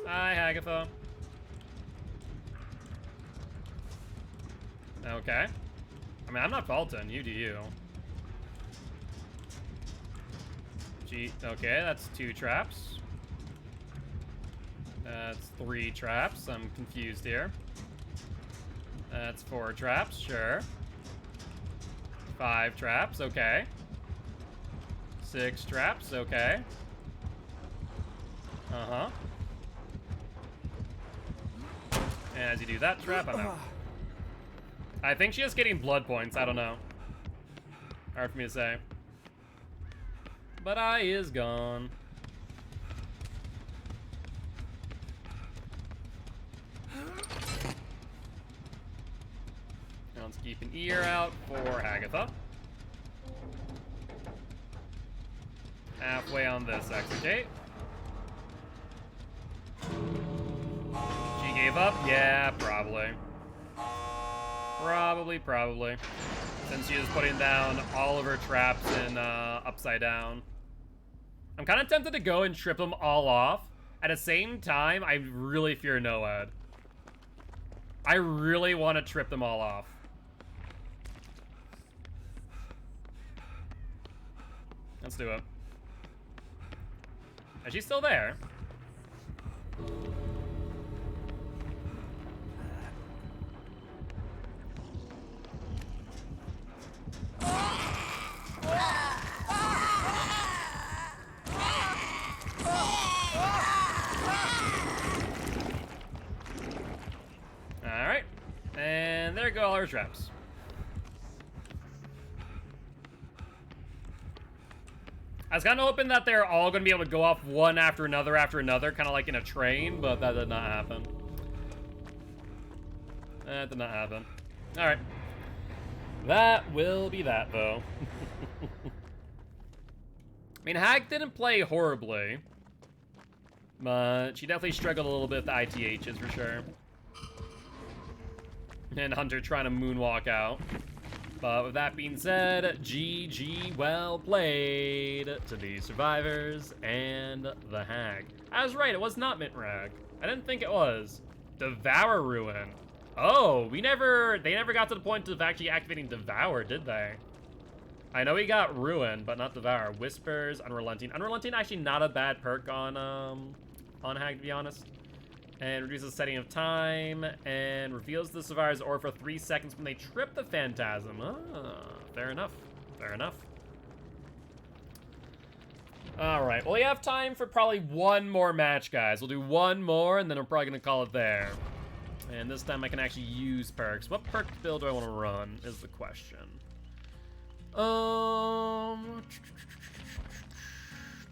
Hi, Hagatha. Okay. I mean, I'm not faulting. You do you. Okay, that's 2 traps. That's 3 traps. I'm confused here. That's 4 traps, sure. 5 traps, okay. 6 traps, okay. Uh-huh. And as you do that trap, I'm out. I think she is getting blood points, I don't know. Hard for me to say. But I is gone. Now let's keep an ear out for Hagatha. Halfway on this exit gate. She gave up? Yeah, probably. Probably. Since she is putting down all of her traps in upside down. I'm kind of tempted to go and trip them all off. At the same time, I really fear Noed. I really want to trip them all off. Let's do it. Is she still there? Alright. And there go all our traps. I was kind of hoping that they're all going to be able to go off one after another, kind of like in a train, but that did not happen. That did not happen. Alright. That will be that, though. I mean, Hag didn't play horribly, but she definitely struggled a little bit with the ITHs for sure. And Hunter trying to moonwalk out. But with that being said, GG, well played to the survivors and the Hag. I was right, it was not Mint Rag. I didn't think it was. Devour Ruin. Oh, they never got to the point of actually activating Devour, did they? I know he got Ruin, but not Devour. Whispers, Unrelenting. Unrelenting actually not a bad perk on Hag, to be honest. And reduces setting of time, and reveals the survivor's aura for 3 seconds when they trip the phantasm. Ah, fair enough. Fair enough. Alright, well, we have time for probably one more match, guys. We'll do one more, and then I'm probably going to call it there. And this time I can actually use perks. What perk build do I want to run, is the question.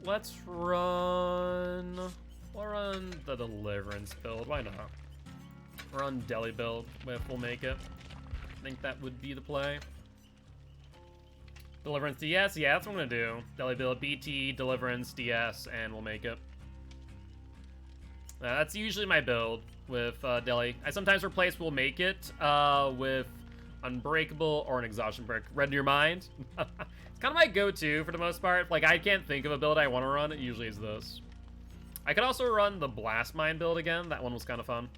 Let's run... We'll run the Deliverance build. Why not? Run Deli build if we'll make it. I think that would be the play. Deliverance DS? Yeah, that's what I'm gonna do. Deli build, BT, Deliverance, DS, and we'll make it. That's usually my build with Deli. I sometimes replace We'll Make It with Unbreakable or an Exhaustion perk. Read in your mind? It's kind of my go-to for the most part. Like, I can't think of a build I want to run. It usually is this. I could also run the Blast Mine build again. That one was kind of fun.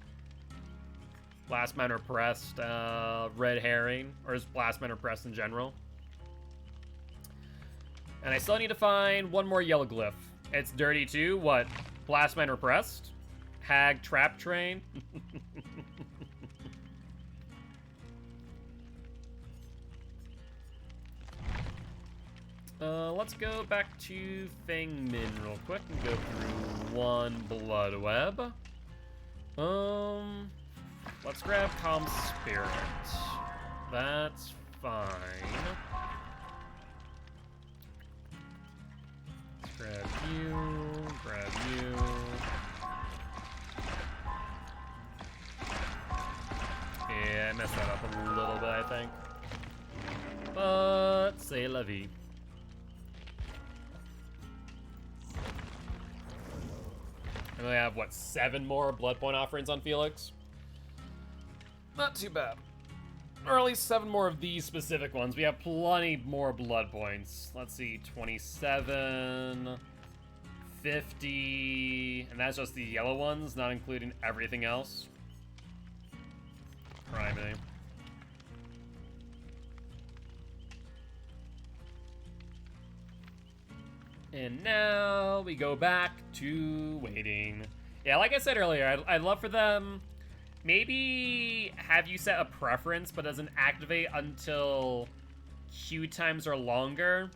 Blast Mine Repressed, Red Herring, or just Blast Mine Repressed in general. And I still need to find one more Yellow Glyph. It's dirty too. What? Blast Mine Repressed? Hag Trap Train? Let's go back to Fang Min real quick and go through one Blood Web. Let's grab Calm Spirit. That's fine. Let's grab you, grab you. Yeah, I messed that up a little bit, I think. But, c'est la vie. And we have, what, 7 more Blood Point offerings on Felix? Not too bad. Or at least 7 more of these specific ones. We have plenty more Blood Points. Let's see, 27, 50, and that's just the yellow ones, not including everything else. Criminy. And now we go back to waiting. Yeah, like I said earlier, I'd love for them maybe have you set a preference but doesn't activate until queue times are longer.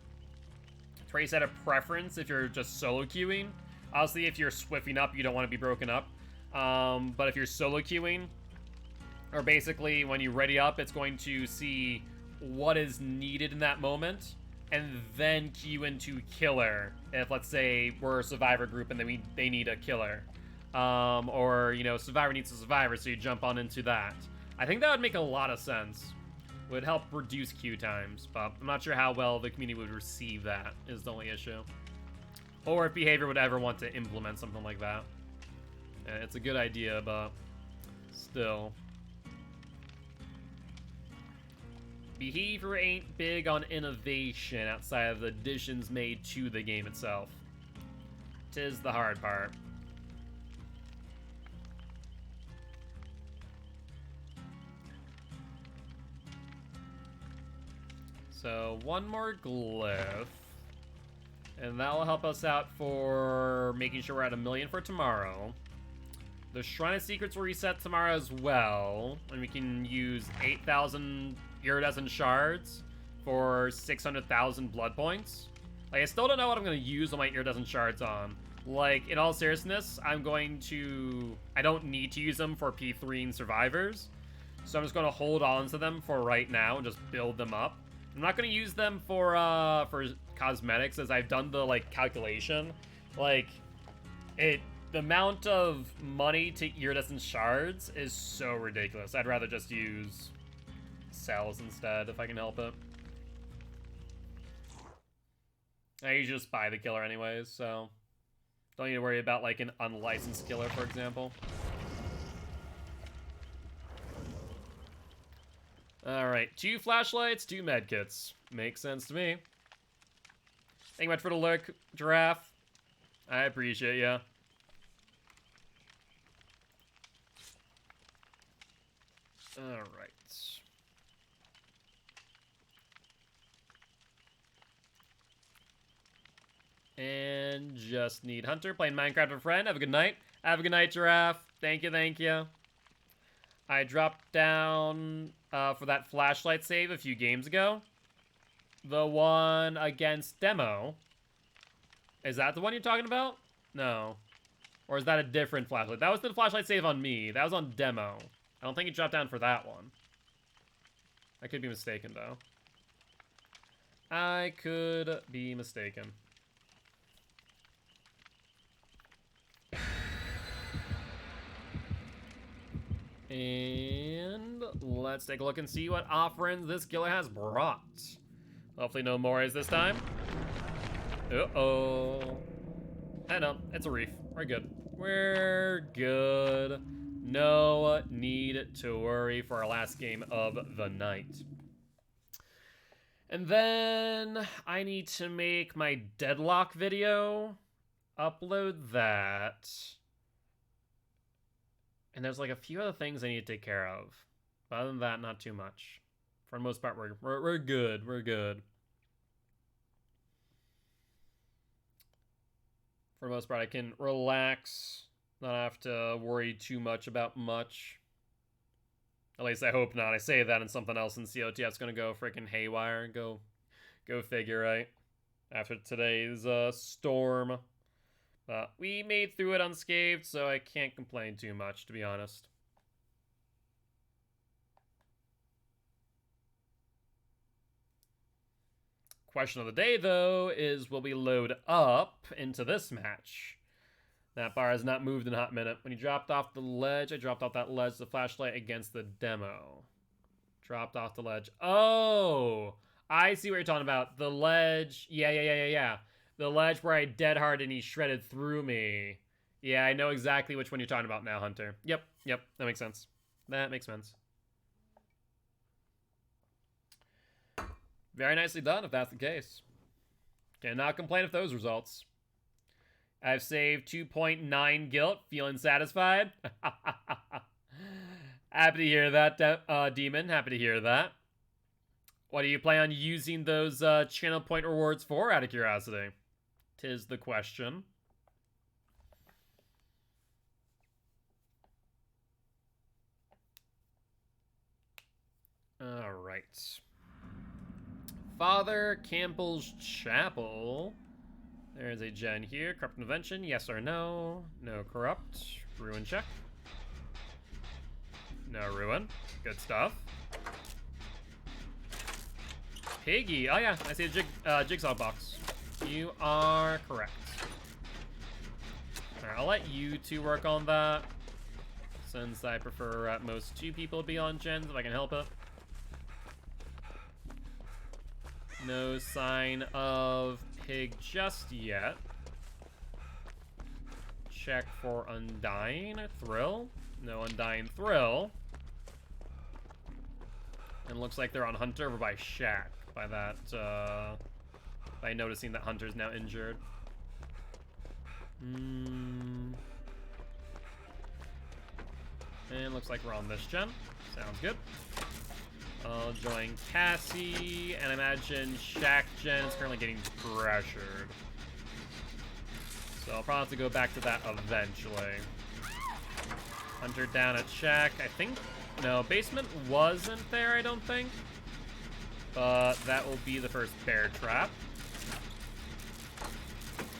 That's where you set a preference if you're just solo queuing. Obviously, if you're swiffing up, you don't want to be broken up. But if you're solo queuing, or basically when you ready up, it's going to see what is needed in that moment and then queue into killer if, let's say, we're a survivor group and then they need a killer. Or, you know, survivor needs a survivor, so you jump on into that. I think that would make a lot of sense. Would help reduce queue times, but I'm not sure how well the community would receive that, is the only issue. Or if behavior would ever want to implement something like that. It's a good idea, but still. Behavior ain't big on innovation outside of the additions made to the game itself. 'Tis the hard part. So, one more glyph. And that will help us out for making sure we're at 1,000,000 for tomorrow. The Shrine of Secrets will reset tomorrow as well. And we can use 8,000 iridescent shards for 600,000 blood points. Like, I still don't know what I'm going to use all my iridescent shards on. Like, in all seriousness, I don't need to use them for P3 and survivors. So I'm just going to hold on to them for right now and just build them up. I'm not going to use them for cosmetics, as I've done the, like, calculation. Like, the amount of money to iridescent shards is so ridiculous. I'd rather just use cells instead, if I can help it. I usually just buy the killer anyways, so don't need to worry about, like, an unlicensed killer, for example. Alright, 2 flashlights, 2 medkits. Makes sense to me. Thank you much for the lurk, Giraffe. I appreciate ya. Alright. And just need Hunter playing Minecraft with a friend. Have a good night. Have a good night, Giraffe. Thank you, thank you. I dropped down for that flashlight save a few games ago. The one against Demo. Is that the one you're talking about? No. Or is that a different flashlight? That was the flashlight save on me. That was on Demo. I don't think you dropped down for that one. I could be mistaken, though. I could be mistaken. And let's take a look and see what offerings this killer has brought. Hopefully no mores this time. Uh-oh. No, it's a reef. We're good. We're good. No need to worry for our last game of the night. And then I need to make my deadlock video. Upload that. And there's like a few other things I need to take care of. But other than that, not too much. For the most part, we're good. We're good. For the most part, I can relax. Not have to worry too much about much. At least I hope not. I say that and something else in COTF's gonna go freaking haywire. Go figure, right? After today's storm. But we made through it unscathed, so I can't complain too much, to be honest. Question of the day, though, is will we load up into this match? That bar has not moved in a hot minute. When you dropped off the ledge, I dropped off that ledge, the flashlight against the demo. Dropped off the ledge. Oh! I see what you're talking about. The ledge. Yeah. The ledge where I dead hard and he shredded through me. Yeah, I know exactly which one you're talking about now, Hunter. Yep. That makes sense. That makes sense. Very nicely done, if that's the case. Cannot complain with those results. I've saved 2.9 guilt. Feeling satisfied? Happy to hear that, Demon. Happy to hear that. What do you plan on using those channel point rewards for, out of curiosity? 'Tis the question. Alright. Father Campbell's Chapel. There's a gen here. Corrupt Invention, yes or no? No corrupt. Ruin check. No ruin. Good stuff. Piggy. Oh yeah, I see a jigsaw box. You are correct. Alright, I'll let you two work on that. Since I prefer at most 2 people to be on gens, if I can help it. No sign of pig just yet. Check for Undying Thrill. No Undying Thrill. And looks like they're on Hunter over by Shack by that, by noticing that Hunter's now injured. And looks like we're on this gen. Sounds good. I'll join Cassie, and I imagine Shack gen is currently getting pressured. So I'll probably have to go back to that eventually. Hunter down at Shack. I think, no, basement wasn't there, I don't think. But that will be the first bear trap.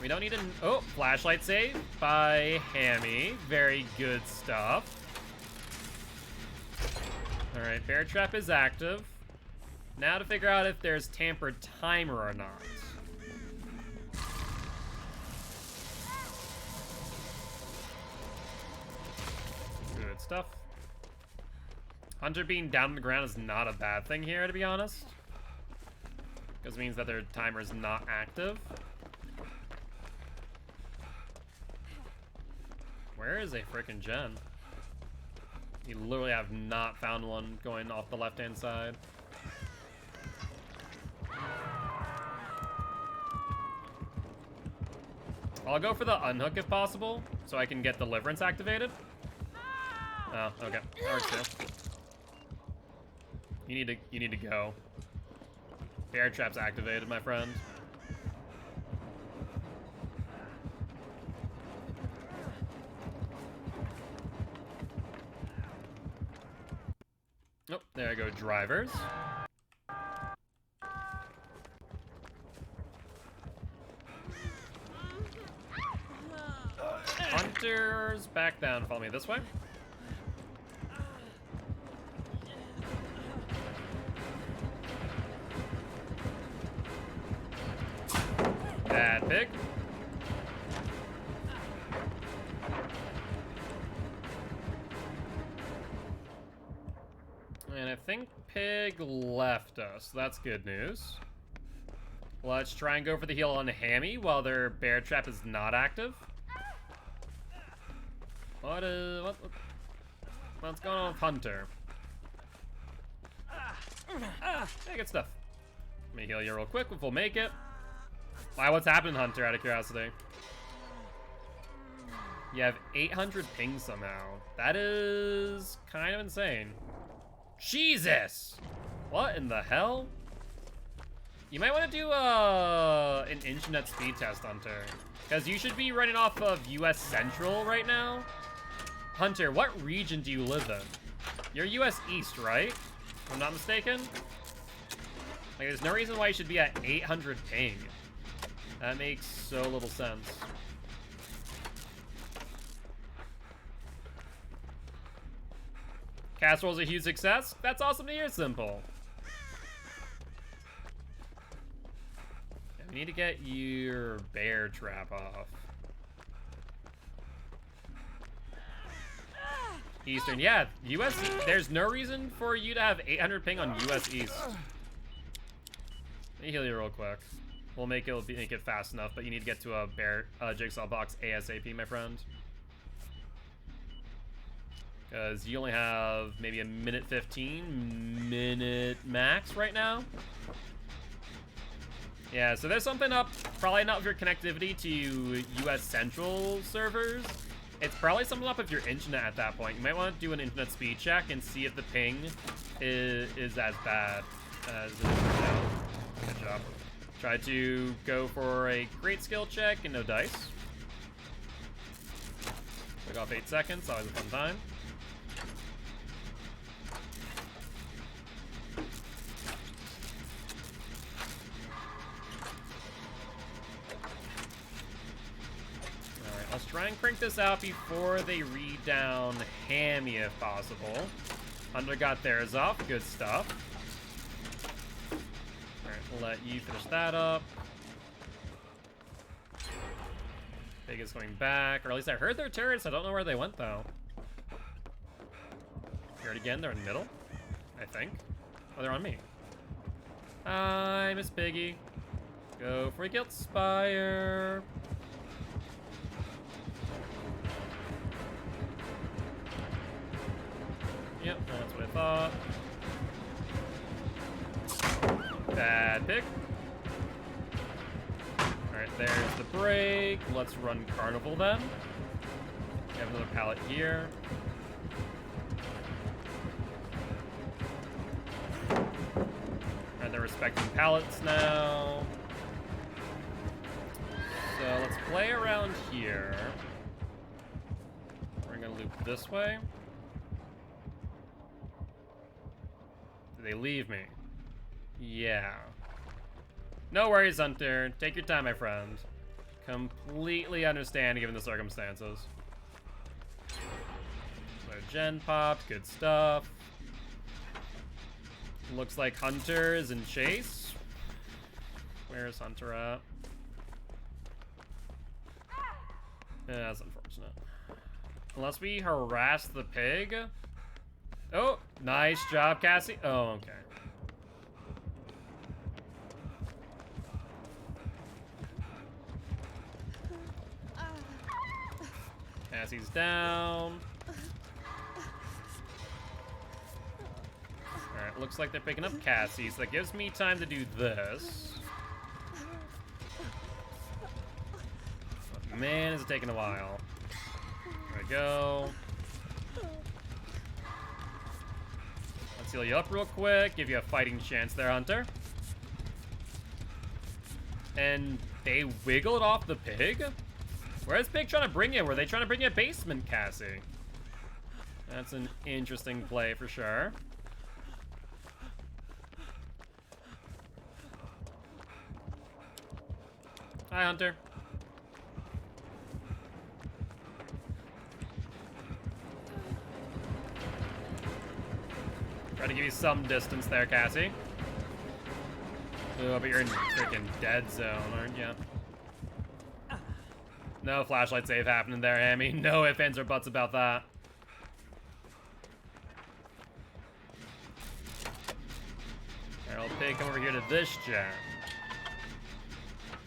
We don't need an, oh, flashlight save by Hammy. Very good stuff. All right, bear trap is active. Now to figure out if there's tampered timer or not. Good stuff. Hunter being down on the ground is not a bad thing here, to be honest. Because it means that their timer is not active. Where is a frickin' gen? You literally have not found one going off the left-hand side. I'll go for the unhook if possible, so I can get deliverance activated. Oh, okay. That works too. You need to go. Bear trap's activated, my friend. Oh, there I go, drivers. Hunters, back down, follow me this way. Bad pig. And I think Pig left us. That's good news. Let's try and go for the heal on Hammy while their bear trap is not active. What's going on with Hunter? Hey, good stuff. Let me heal you real quick if we'll make it. Why, what's happening, Hunter, out of curiosity? You have 800 ping somehow. That is kind of insane. Jesus! What in the hell? You might want to do an internet speed test, Hunter. Because you should be running off of US Central right now. Hunter, what region do you live in? You're US East, right? If I'm not mistaken? Like, there's no reason why you should be at 800 ping. That makes so little sense. Casserol's a huge success? That's awesome to hear, Simple. Yeah, we need to get your bear trap off. Eastern, yeah, US, there's no reason for you to have 800 ping on US East. Let me heal you real quick. We'll make it fast enough, but you need to get to a bear jigsaw box ASAP, my friend. Because you only have maybe a minute 15, minute max right now. Yeah, so there's something up, probably not with your connectivity to US Central servers. It's probably something up with your internet at that point. You might want to do an internet speed check and see if the ping is as bad as it is right now. Good job. Try to go for a great skill check and no dice. Took off 8 seconds, always a fun time. Let's try and crank this out before they read down Hammy if possible. Hunter got theirs off. Good stuff. Alright, we'll let you finish that up. Big is going back. Or at least I heard their turrets. I don't know where they went, though. Hear it again. They're in the middle, I think. Oh, they're on me. Hi, Miss Piggy. Go for a Guilt Spire. Yep, that's what I thought. Bad pig. Alright, there's the break. Let's run Carnival then. We have another pallet here. Alright, they're respecting pallets now. So let's play around here. We're gonna loop this way. Did they leave me? Yeah. No worries, Hunter. Take your time, my friend. Completely understand given the circumstances. So gen popped, good stuff. Looks like Hunter is in chase. Where's Hunter at? Yeah, that's unfortunate. Unless we harass the pig. Oh, nice job, Cassie. Oh, okay. Cassie's down. Alright, looks like they're picking up Cassie, so that gives me time to do this. But man, is it taking a while. There we go. Let's heal you up real quick, give you a fighting chance there, Hunter. And they wiggled off the pig? Where's Pig trying to bring you? Were they trying to bring you a basement, Cassie? That's an interesting play for sure. Hi, Hunter. Try to give you some distance there, Cassie. Oh, but you're in freaking dead zone, aren't you? No flashlight save happening there, Hammy. No ifs, ands, or buts about that. Alright, I'll Pig, come over here to this gen.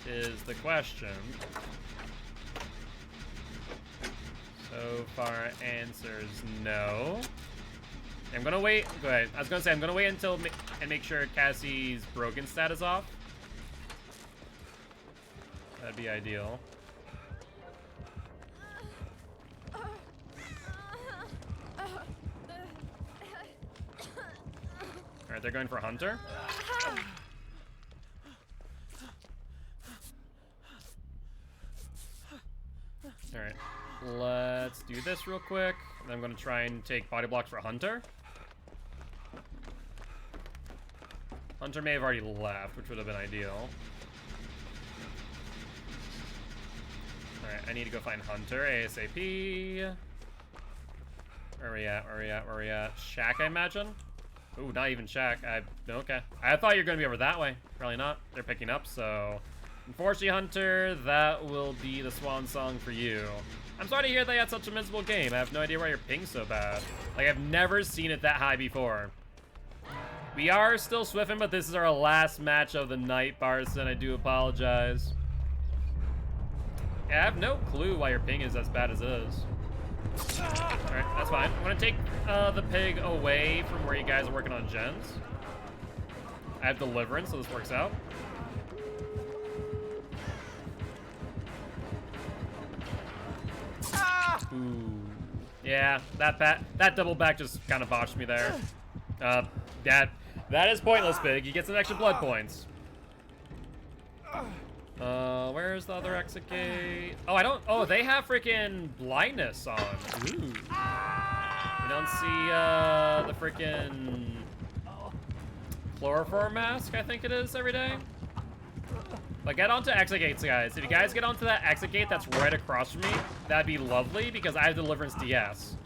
Is the question. So far, answers no. I'm gonna wait. Go ahead. I was gonna say I'm gonna wait until and make sure Cassie's broken stat is off. That'd be ideal. Alright, they're going for Hunter. Alright, let's do this real quick. And I'm gonna try and take body blocks for Hunter. Hunter may have already left, which would have been ideal. Alright, I need to go find Hunter ASAP. Where are we at? Where are we at? Where are we at? Shack, I imagine? Ooh, not even Shack. Okay. I thought you were going to be over that way. Probably not. They're picking up, so... Unfortunately, Hunter, that will be the swan song for you. I'm sorry to hear they had such a miserable game. I have no idea why your ping's so bad. Like, I've never seen it that high before. We are still swiffing, but this is our last match of the night, Barson. I do apologize. Yeah, I have no clue why your ping is as bad as it is. Alright, that's fine. I'm gonna take the pig away from where you guys are working on gens. I have deliverance, so this works out. Ooh. Yeah, that double back just kind of botched me there. That is pointless, pig. You get some extra blood points. Where's the other exit gate? Oh, they have freaking blindness on. Ooh. We don't see, the freaking chloroform mask, I think it is, every day. But get onto exit gates, guys. If you guys get onto that exit gate that's right across from me, that'd be lovely, because I have Deliverance DS.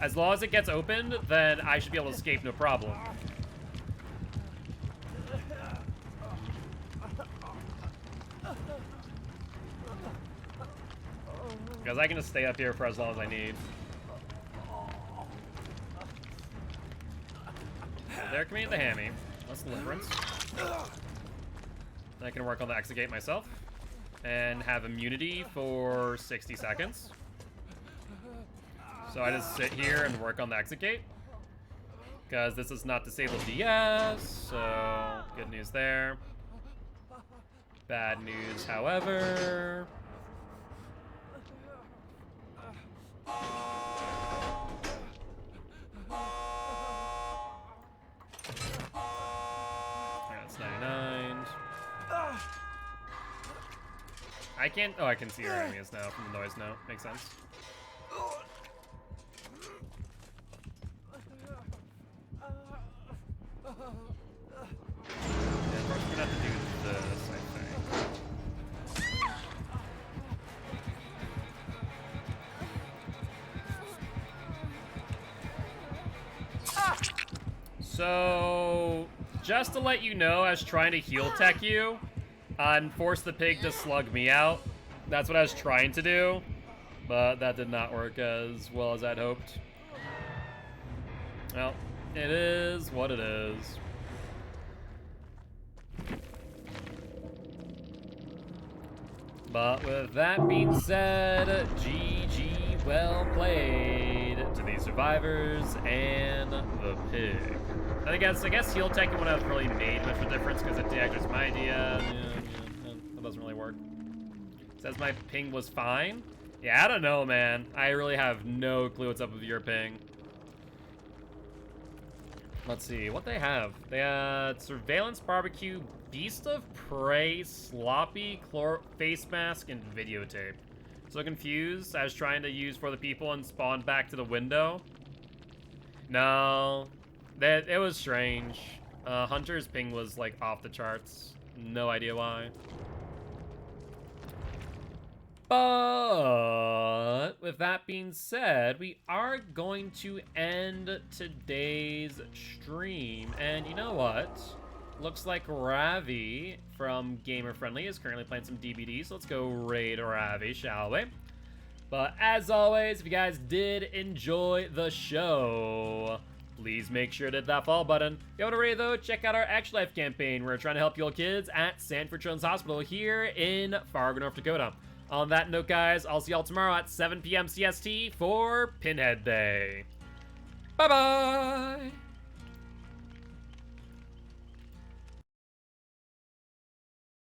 As long as it gets opened, then I should be able to escape no problem. Because I can just stay up here for as long as I need. There can be the hammy. That's Deliverance. Then I can work on the exit gate myself. And have immunity for 60 seconds. So I just sit here and work on the exit gate. because this is not disabled DS, so good news there. Bad news, however. That's 99. I can't. Oh, I can see where enemy is now from the noise note. Makes sense. And we're gonna have to do this, I think. So, just to let you know, I was trying to heal tech you and force the pig to slug me out. That's what I was trying to do, but that did not work as well as I'd hoped. Well, it is what it is. But with that being said, GG, well played to the survivors and the pig. I guess heal tech wouldn't have really made much of a difference because it deactivates my idea. Yeah, that doesn't really work. Says my ping was fine. Yeah, I don't know, man. I really have no clue what's up with your ping. Let's see what they have. They had surveillance, barbecue, beast of prey, sloppy, face mask, and videotape. So confused. I was trying to use for the people and spawned back to the window. No, it was strange. Hunter's ping was like off the charts. No idea why. But with that being said, we are going to end today's stream. And you know what? Looks like Ravi from Gamer Friendly is currently playing some DBD, so let's go raid Ravi, shall we? But as always, if you guys did enjoy the show, please make sure to hit that follow button. If you want to raid though, check out our Extra Life campaign. We're trying to help your kids at Sanford Children's Hospital here in Fargo, North Dakota. On that note, guys, I'll see y'all tomorrow at 7 p.m. CST for Pinhead Day. Bye-bye!